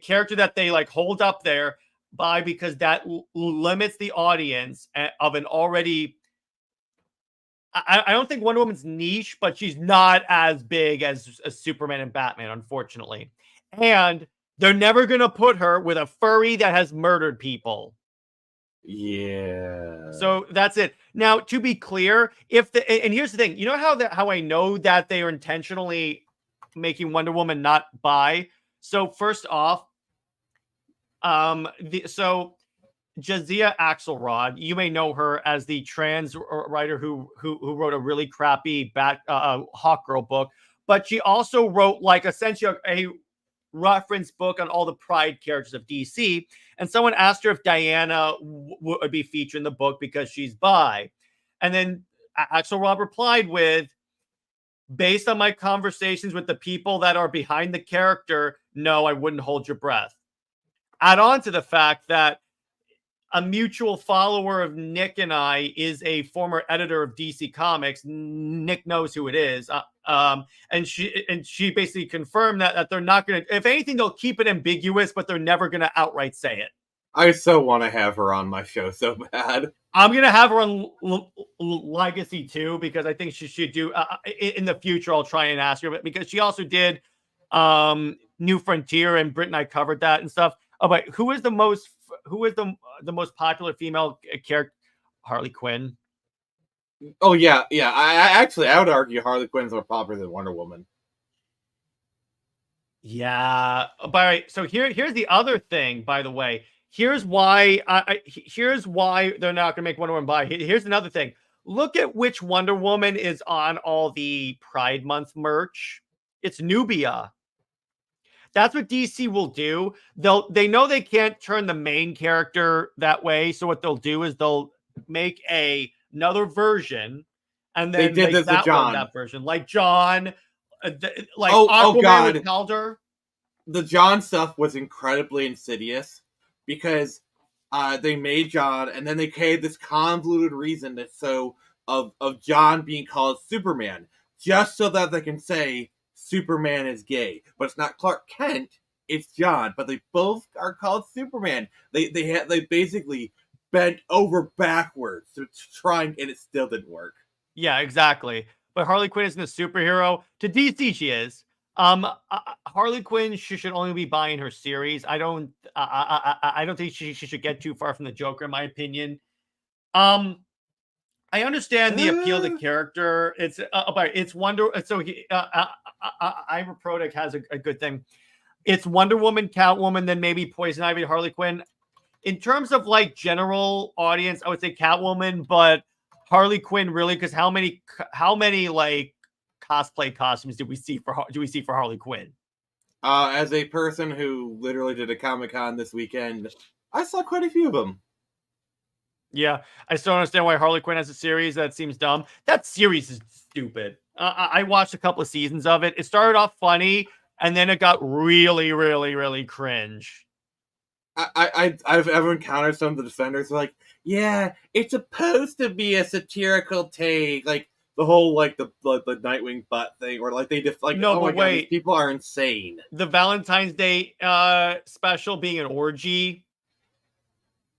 character that they like hold up there bi, because that limits the audience of an already. I don't think Wonder Woman's niche, but she's not as big as Superman and Batman, unfortunately. And they're never going to put her with a furry that has murdered people. Yeah. So that's it. Now, to be clear, and here's the thing, you know how I know that they are intentionally making Wonder Woman not bi? So first off, Jazia Axelrod, you may know her as the trans writer who wrote a really crappy Hawkgirl book, but she also wrote like essentially a reference book on all the Pride characters of DC. And someone asked her if Diana would be featured in the book because she's bi. And then Axelrod replied with, based on my conversations with the people that are behind the character, no, I wouldn't hold your breath. Add on to the fact that a mutual follower of Nick and I is a former editor of DC Comics. Nick knows who it is. And she basically confirmed that they're not going to, if anything, they'll keep it ambiguous, but they're never going to outright say it. I so want to have her on my show so bad. I'm gonna have her on Legacy too, because I think she should do in the future. I'll try and ask her, but because she also did New Frontier, and Britt and I covered that and stuff. Oh, but who is the most popular female character? Harley Quinn. Oh yeah. I would argue Harley Quinn's more popular than Wonder Woman. Yeah, but all right. So here's the other thing. By the way, here's why here's why they're not gonna make Wonder Woman buy. Here's another thing. Look at which Wonder Woman is on all the Pride Month merch. It's Nubia. That's what DC will do. They know they can't turn the main character that way, so what they'll do is they'll make another version, and They then did make this with that one John. that version, like John, like Oh Aquaman God. with Calder. The John stuff was incredibly insidious because they made John, and then they created this convoluted reason of John being called Superman, just so that they can say Superman is gay. But it's not Clark Kent, it's John. But they both are called Superman. They basically bent over backwards to try, and it still didn't work. Yeah, exactly. But Harley Quinn isn't a superhero. To DC, she is. Harley Quinn should only be buying her series. I don't think she should get too far from the Joker, in my opinion. I understand the appeal of the character. It's Wonder. So Ira Product has a good thing. It's Wonder Woman, Catwoman, then maybe Poison Ivy, Harley Quinn. In terms of like general audience, I would say Catwoman, but Harley Quinn really, because how many like cosplay costumes do we see for Harley Quinn? As a person who literally did a Comic-Con this weekend, I saw quite a few of them. Yeah, I still don't understand why Harley Quinn has a series. That seems dumb. That series is stupid. I watched a couple of seasons of it. It started off funny, and then it got really, really, really cringe. I've ever encountered some of the defenders like, yeah, it's supposed to be a satirical take, like the whole like the Nightwing butt thing, or like they just like, No, oh but my God, these wait. people are insane. The Valentine's Day special being an orgy.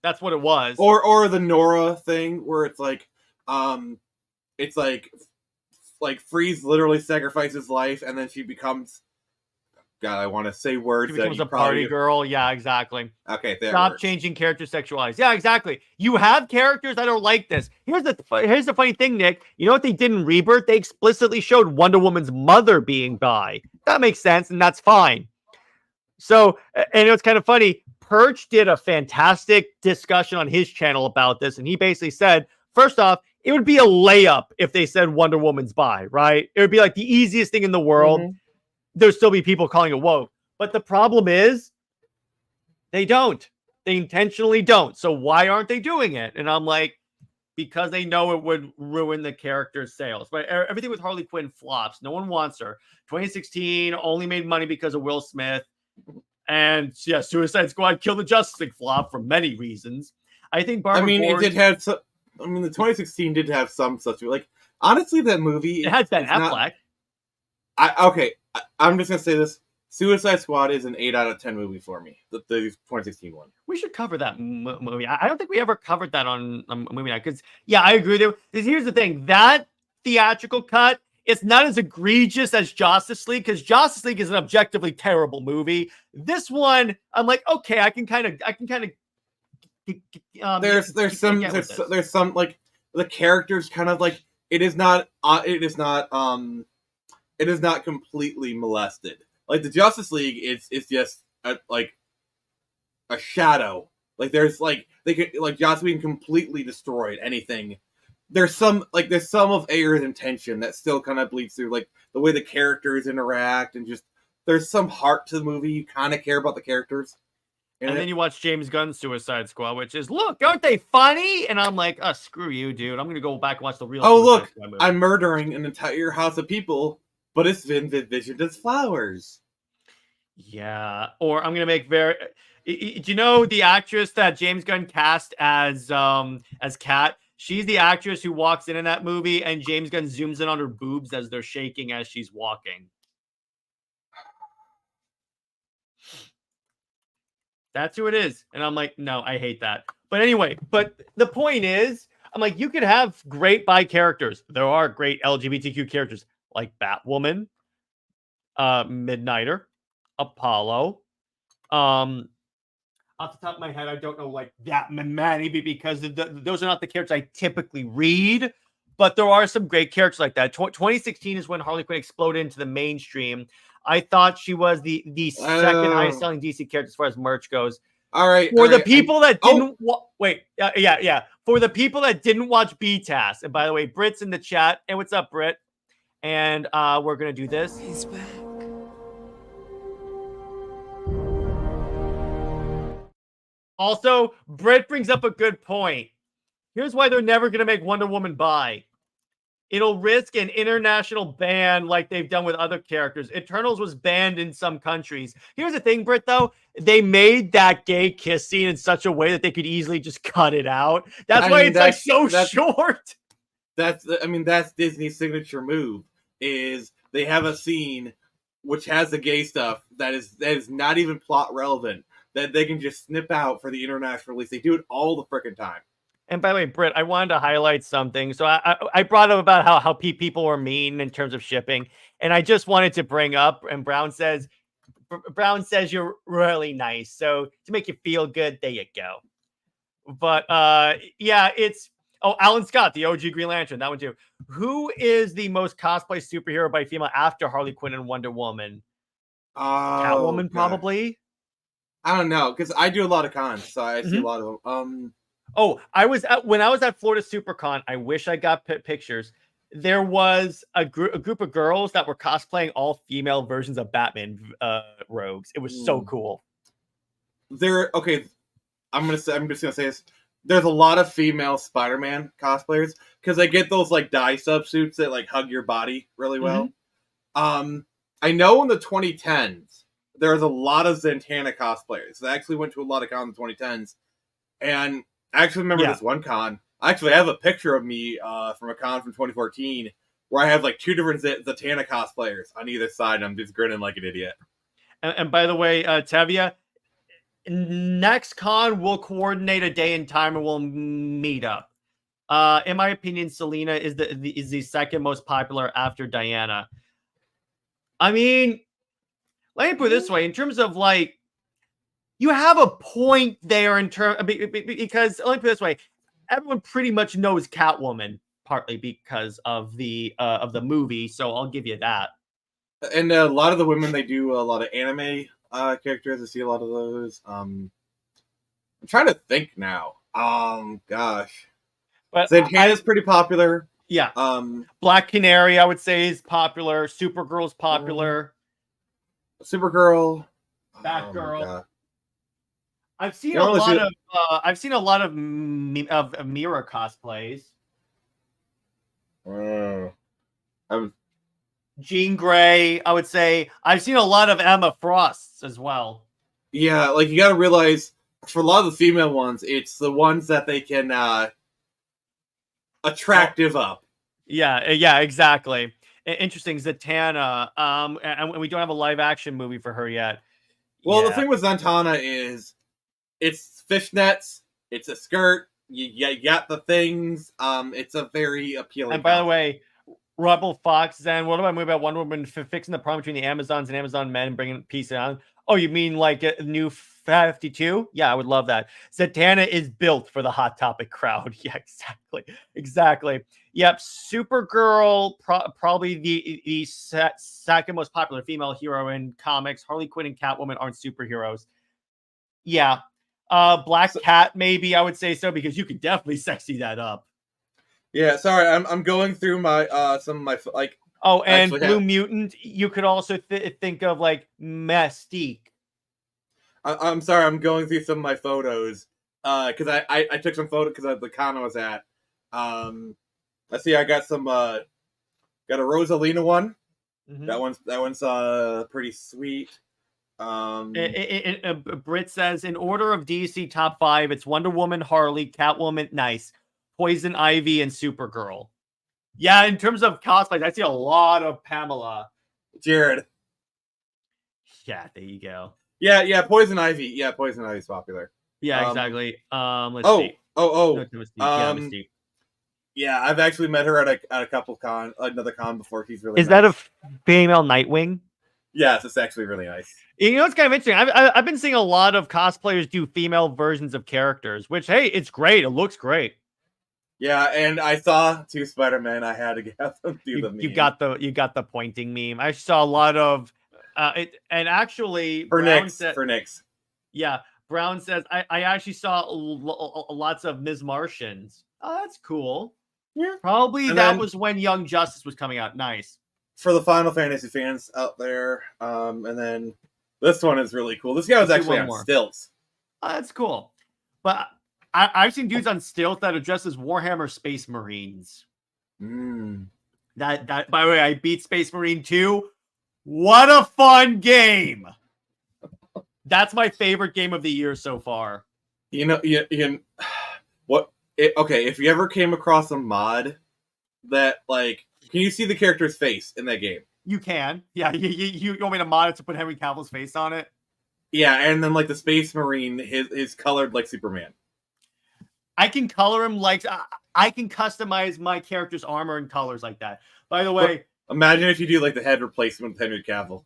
That's what it was. Or the Nora thing where it's like Freeze literally sacrifices his life, and then she becomes, God, I want to say words. She becomes a party girl. Yeah, exactly. Okay, Stop changing character sexualized. Yeah, exactly. You have characters that are like this. Here's the funny thing, Nick. You know what they did in Rebirth? They explicitly showed Wonder Woman's mother being bi. That makes sense, and that's fine. So, and it was kind of funny. Perch did a fantastic discussion on his channel about this, and he basically said, first off, it would be a layup if they said Wonder Woman's bi, right? It would be like the easiest thing in the world. Mm-hmm. There'll still be people calling it woke. But the problem is, they don't. They intentionally don't. So why aren't they doing it? And I'm like, because they know it would ruin the character's sales. But everything with Harley Quinn flops. No one wants her. 2016 only made money because of Will Smith. And yeah, Suicide Squad killed the Justice League flop for many reasons. I think Barbara it did have some, the 2016 did have some such, like, honestly, that movie, it had Ben Affleck. I'm just gonna say this: Suicide Squad is an 8 out of 10 movie for me. The 2016 one. We should cover that movie. I don't think we ever covered that on Movie Night, because yeah, I agree with you. Here's the thing: that theatrical cut, it's not as egregious as Justice League, because Justice League is an objectively terrible movie. This one, I'm like, okay, I can kind of. There's some like the characters kind of like it is not completely molested. Like the Justice League, it's just like a shadow. Like there's like they could like Joss Whedon completely destroyed anything. There's some of Ayer's intention that still kind of bleeds through, like the way the characters interact, and just there's some heart to the movie. You kind of care about the characters. And then you watch James Gunn's Suicide Squad, which is, look, aren't they funny? And I'm like, oh, screw you, dude. I'm going to go back and watch the real Suicide Squad movie. I'm murdering an entire house of people, but it's been envisioned as flowers. Yeah. Or I'm going to make do you know the actress that James Gunn cast as Kat? She's the actress who walks in that movie, and James Gunn zooms in on her boobs as they're shaking as she's walking. That's who it is. And I'm like, no, I hate that. But anyway, but the point is, I'm like, you could have great bi characters. There are great LGBTQ characters like Batwoman, Midnighter, Apollo. Off the top of my head, I don't know like that many because those are not the characters I typically read. But there are some great characters like that. 2016 is when Harley Quinn exploded into the mainstream. I thought she was the second highest selling DC character as far as merch goes. All right. For the people that didn't wait, yeah. For the people that didn't watch BTAS, and by the way, Brit's in the chat. And what's up, Brit? And we're gonna do this. He's back. Also, Brit brings up a good point. Here's why they're never gonna make Wonder Woman bi. It'll risk an international ban like they've done with other characters. Eternals was banned in some countries. Here's the thing, Britt, though. They made that gay kiss scene in such a way that they could easily just cut it out. That's why it's like so short. That's Disney's signature move, is they have a scene which has the gay stuff that is not even plot relevant, that they can just snip out for the international release. They do it all the frickin' time. And by the way, Britt, I wanted to highlight something. So I brought up about how people were mean in terms of shipping. And I just wanted to bring up, and Brown says you're really nice. So to make you feel good, there you go. But yeah, it's Alan Scott, the OG Green Lantern, that one too. Who is the most cosplay superhero by female after Harley Quinn and Wonder Woman? Catwoman, probably. I don't know, because I do a lot of cons, so I see a lot of them. When I was at Florida SuperCon, I wish I got pictures. There was a group of girls that were cosplaying all female versions of Batman rogues. It was so cool. I'm just gonna say this. There's a lot of female Spider-Man cosplayers because they get those like dye subsuits that like hug your body really well. I know in the 2010s there was a lot of Zatanna cosplayers. I actually went to a lot of cons in the 2010s, and I actually remember this one con. I actually have a picture of me from a con from 2014 where I have like two different Zatanna cosplayers on either side, and I'm just grinning like an idiot. And by the way, Tevia, next con we'll coordinate a day and time and we'll meet up. In my opinion, Selena is the second most popular after Diana. I mean, let me put it this way: in terms of like, you have a point there in terms because let me put it this way: everyone pretty much knows Catwoman, partly because of the movie. So I'll give you that. And a lot of the women, they do a lot of anime characters. I see a lot of those. I'm trying to think now. Gosh, but Zatanna's pretty popular. Yeah. Black Canary, I would say, is popular. Supergirl's popular. Supergirl. Batgirl. I've seen a lot of Mira cosplays. Jean Grey, I would say. I've seen a lot of Emma Frosts as well. Yeah, like you got to realize for a lot of the female ones, it's the ones that they can attractive up. Yeah, exactly. Interesting, Zatanna. And we don't have a live action movie for her yet. Well, the thing with Zatanna is it's fishnets, it's a skirt, you got the things. It's a very appealing. And by the way, Rebel Fox, then what about a movie about Wonder Woman fixing the problem between the Amazons and Amazon men and bringing peace down? Oh, you mean like a new 52? Yeah, I would love that. Zatanna is built for the Hot Topic crowd. Yeah, exactly. Yep, Supergirl, probably the second most popular female hero in comics. Harley Quinn and Catwoman aren't superheroes. Yeah, Black Cat, maybe I would say so, because you could definitely sexy that up. Yeah, sorry, I'm going through my some of my like. Oh, and Blue Mutant, you could also think of like Mystique. I'm sorry, I'm going through some of my photos because I took some photos because of the con I was at. Let's see, I got some got a Rosalina one. Mm-hmm. That one's pretty sweet. Brit says in order of DC top 5, it's Wonder Woman, Harley, Catwoman, nice, Poison Ivy, and Supergirl. Yeah, in terms of cosplays, I see a lot of Pamela. Jared. Yeah, there you go. Yeah, Poison Ivy. Yeah, Poison Ivy's popular. Yeah, Um, exactly. Let's see. No, it's Mystique. Yeah, Mystique. Yeah, I've actually met her at a couple another con before. She's really Is nice. that a female Nightwing? Yes, it's actually really nice. You know, it's kind of interesting. I've been seeing a lot of cosplayers do female versions of characters, which, hey, it's great. It looks great. Yeah, and I saw 2 Spider-Man. I had to have them do the meme. You got the pointing meme. I saw a lot of and actually For Brown Nyx. said, For Nyx. yeah, Brown says I actually saw lots of Ms. Martians. Oh, that's cool. Yeah. Probably And that then- was when Young Justice was coming out. Nice. For the Final Fantasy fans out there, and then this one is really cool. This guy was Let's do actually one on more. stilts. Oh, that's cool. But I've seen dudes on stilts that are dressed as Warhammer Space Marines. That by the way, I beat Space Marine 2. What a fun game! That's my favorite game of the year so far. You know, okay, if you ever came across a mod that, like, can you see the character's face in that game? You can. Yeah, you want me to mod it to put Henry Cavill's face on it? Yeah, and then, like, the Space Marine is colored like Superman. I can color him like... I can customize my character's armor and colors like that. By the way... Imagine if you do, like, the head replacement with Henry Cavill.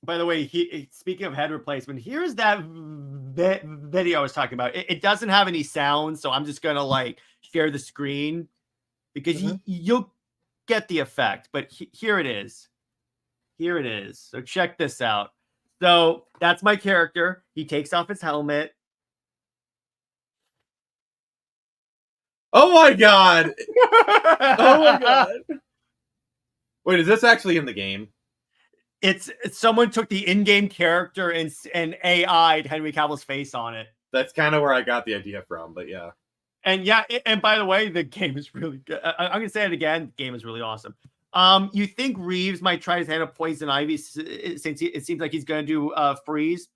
By the way, speaking of head replacement, here's that video I was talking about. It doesn't have any sound, so I'm just going to, like, share the screen because you'll get the effect. But here it is. Here it is. So check this out. So that's my character. He takes off his helmet. Oh my god! Oh my god! Wait, is this actually in the game? It's someone took the in-game character and AI'd Henry Cavill's face on it. That's kind of where I got the idea from, but yeah. And yeah, and by the way, the game is really good. I'm gonna say it again. The game is really awesome. You think Reeves might try his hand at Poison Ivy since it seems like he's gonna do Freeze?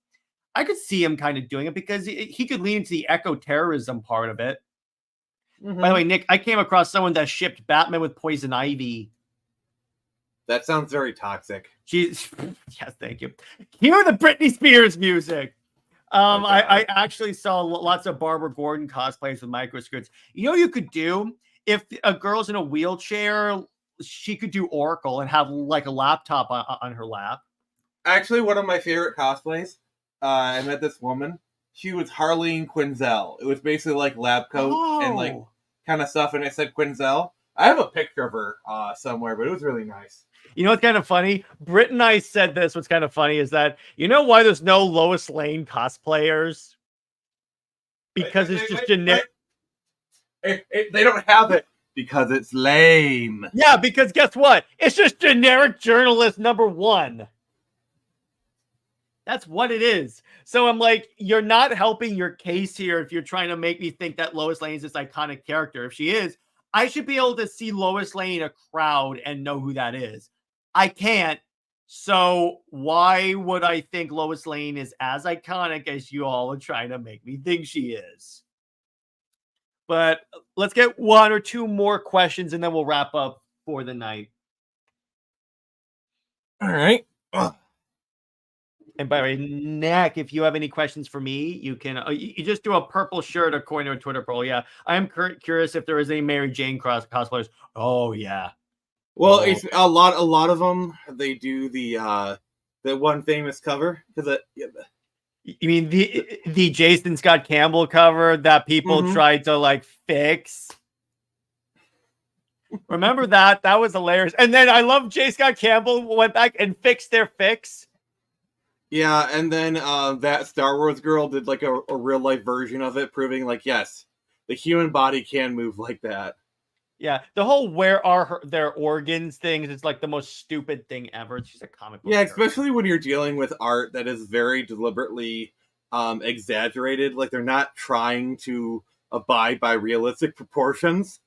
I could see him kind of doing it because he could lean into the eco-terrorism part of it. By the way, Nick, I came across someone that shipped Batman with Poison Ivy. That sounds very toxic. Yes, thank you. Hear the Britney Spears music. I actually saw lots of Barbara Gordon cosplays with microskirts. You know what you could do? If a girl's in a wheelchair, she could do Oracle and have like a laptop on her lap. Actually, one of my favorite cosplays, I met this woman. She was Harleen Quinzel. It was basically like lab coat and like kind of stuff, and it said Quinzel. I have a picture of her somewhere, but it was really nice. You know what's kind of funny? Britt and I said this. What's kind of funny is that, you know why there's no Lois Lane cosplayers? Because it's just generic. They don't have it because it's lame. Yeah, because guess what? It's just generic journalist number 1. That's what it is. So I'm like, you're not helping your case here if you're trying to make me think that Lois Lane is this iconic character. If she is, I should be able to see Lois Lane in a crowd and know who that is. I can't. So why would I think Lois Lane is as iconic as you all are trying to make me think she is? But let's get 1 or 2 more questions and then we'll wrap up for the night. All right. And by the way, Nick, if you have any questions for me, you can you just do a purple shirt according to a Twitter poll. Yeah, I am curious if there is any Mary Jane cosplayers. Oh yeah. Well, it's a lot of them. They do the one famous cover because you mean the Jason Scott Campbell cover that people tried to like fix? Remember that? That was hilarious. And then I love J. Scott Campbell went back and fixed their fix. Yeah, and then that Star Wars girl did like a real life version of it, proving like, yes, the human body can move like that. Yeah, the whole "where are their organs" things is like the most stupid thing ever. It's just a comic book. Yeah, especially when you're dealing with art that is very deliberately exaggerated. Like they're not trying to abide by realistic proportions.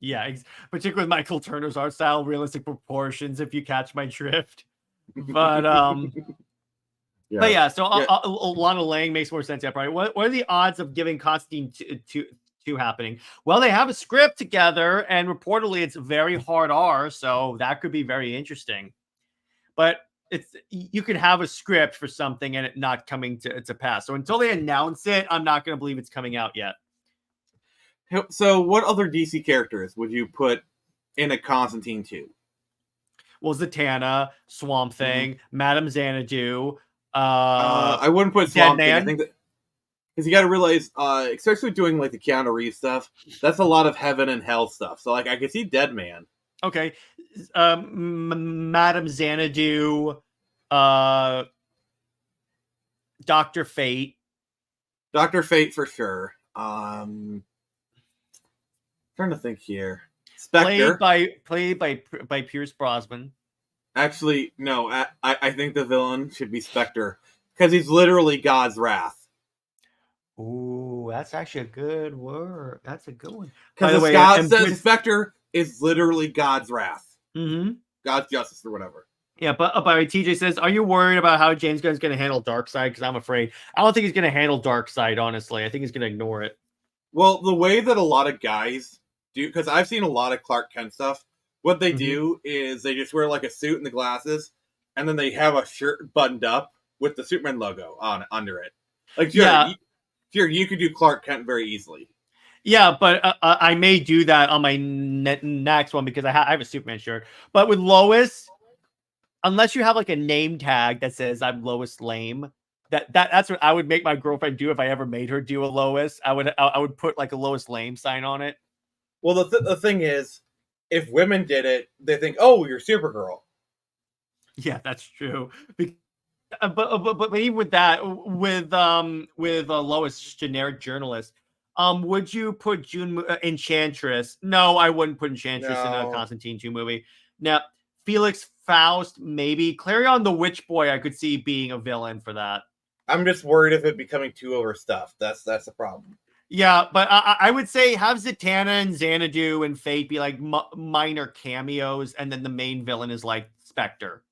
Yeah, particularly with Michael Turner's art style, realistic proportions. If you catch my drift. But yeah. But yeah, so Lana Lang makes more sense. Yeah, probably. What are the odds of giving Constantine two happening? Well, they have a script together, and reportedly it's very hard R, so that could be very interesting. But you can have a script for something and it not coming to pass. So until they announce it, I'm not going to believe it's coming out yet. So what other DC characters would you put in a Constantine 2? Well, Zatanna, Swamp Thing, Madame Xanadu. I wouldn't put Swamp Thing. Man. I think that because you got to realize, especially doing like the Keanu Reeves stuff, that's a lot of heaven and hell stuff. So like I could see Dead Man. Okay, Madame Xanadu, Dr. Fate. Dr. Fate for sure. Trying to think here. Spectre. Played by Pierce Brosnan. Actually, no. I think the villain should be Spectre because he's literally God's wrath. Ooh, that's actually a good word. That's a good one. Because God says Spectre is literally God's wrath. Mm-hmm. God's justice or whatever. Yeah, but TJ says, are you worried about how James Gunn's going to handle Darkseid? Because I'm afraid. I don't think he's going to handle Darkseid, honestly. I think he's going to ignore it. Well, the way that a lot of guys do, because I've seen a lot of Clark Kent stuff, what they do is they just wear like a suit and the glasses, and then they have a shirt buttoned up with the Superman logo under it. Like, you could do Clark Kent very easily. Yeah, but I may do that on my next one because I have a Superman shirt. But with Lois, unless you have like a name tag that says I'm Lois Lame, that's what I would make my girlfriend do if I ever made her do a Lois. I would put like a Lois Lame sign on it. Well, the thing is, if women did it, they think, oh, you're Supergirl. Yeah, that's true. But even with that, with Lois, generic journalist, would you put June Enchantress? No, I wouldn't put Enchantress in a Constantine 2 movie. Now, Felix Faust, maybe. Clarion the Witch Boy, I could see being a villain for that. I'm just worried of it becoming too overstuffed. That's the problem. Yeah, but I would say have Zatanna and Xanadu and Fate be like minor cameos, and then the main villain is like Spectre.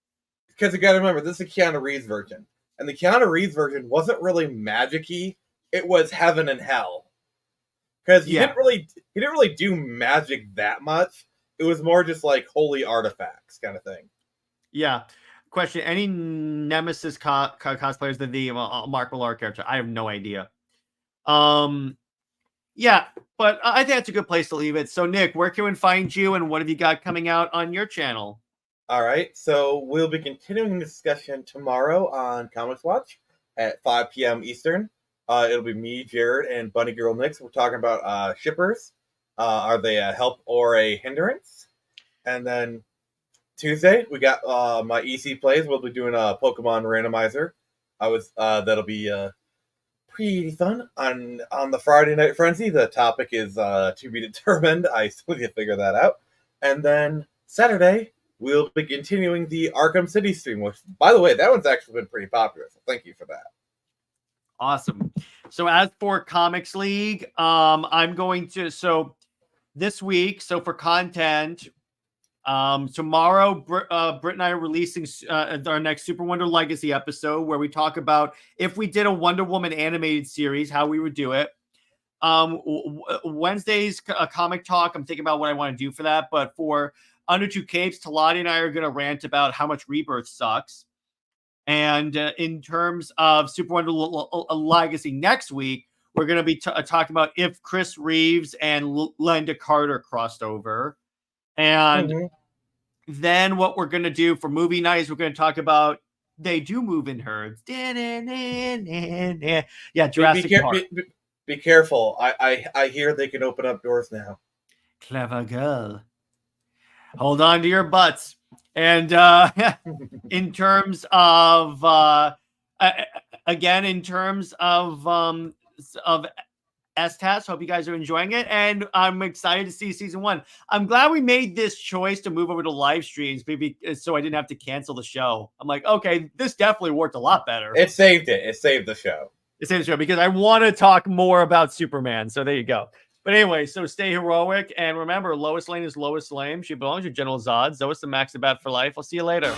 Because you got to remember, this is a Keanu Reeves version, and the Keanu Reeves version wasn't really magic-y. It was heaven and hell. Because he didn't really do magic that much. It was more just like holy artifacts kind of thing. Yeah. Question: any Nemesis cosplayers than the Mark Millar character? I have no idea. Yeah, but I think that's a good place to leave it. So, Nick, where can we find you, and what have you got coming out on your channel? All right, so we'll be continuing the discussion tomorrow on Comics Watch at 5 p.m. Eastern. It'll be me, Jared, and Bunny Girl Nick. We're talking about shippers. Are they a help or a hindrance? And then Tuesday, we got my EC plays. We'll be doing a Pokemon randomizer. That'll be pretty fun. On the Friday Night Frenzy, the topic is to be determined. I still need to figure that out. And then Saturday, we'll be continuing the Arkham City stream, which, by the way, that one's actually been pretty popular. So thank you for that. Awesome. So as for Comics League, I'm going to, so this week, so for content, tomorrow, Britt and I are releasing our next Super Wonder Legacy episode where we talk about if we did a Wonder Woman animated series, how we would do it. Wednesday's Comic Talk, I'm thinking about what I want to do for that. But for Under Two Capes, Talati and I are going to rant about how much Rebirth sucks. And in terms of Super Wonder Legacy next week, we're going to be talking about if Chris Reeves and Linda Carter crossed over. And then what we're going to do for movie night is we're going to talk about they do move in herds. Yeah, Jurassic Park. Be careful. I hear they can open up doors now. Clever girl. Hold on to your butts. And in terms of again, in terms of STAS, hope you guys are enjoying it, and I'm excited to see season 1. I'm glad we made this choice to move over to live streams, maybe so I didn't have to cancel the show. I'm like, okay, this definitely worked a lot better. It saved it. It saved the show. It saved the show because I want to talk more about Superman. So there you go. But anyway, so stay heroic. And remember, Lois Lane is Lois Lame. She belongs to General Zod. Zoe is the Max the Bat for life. I'll see you later.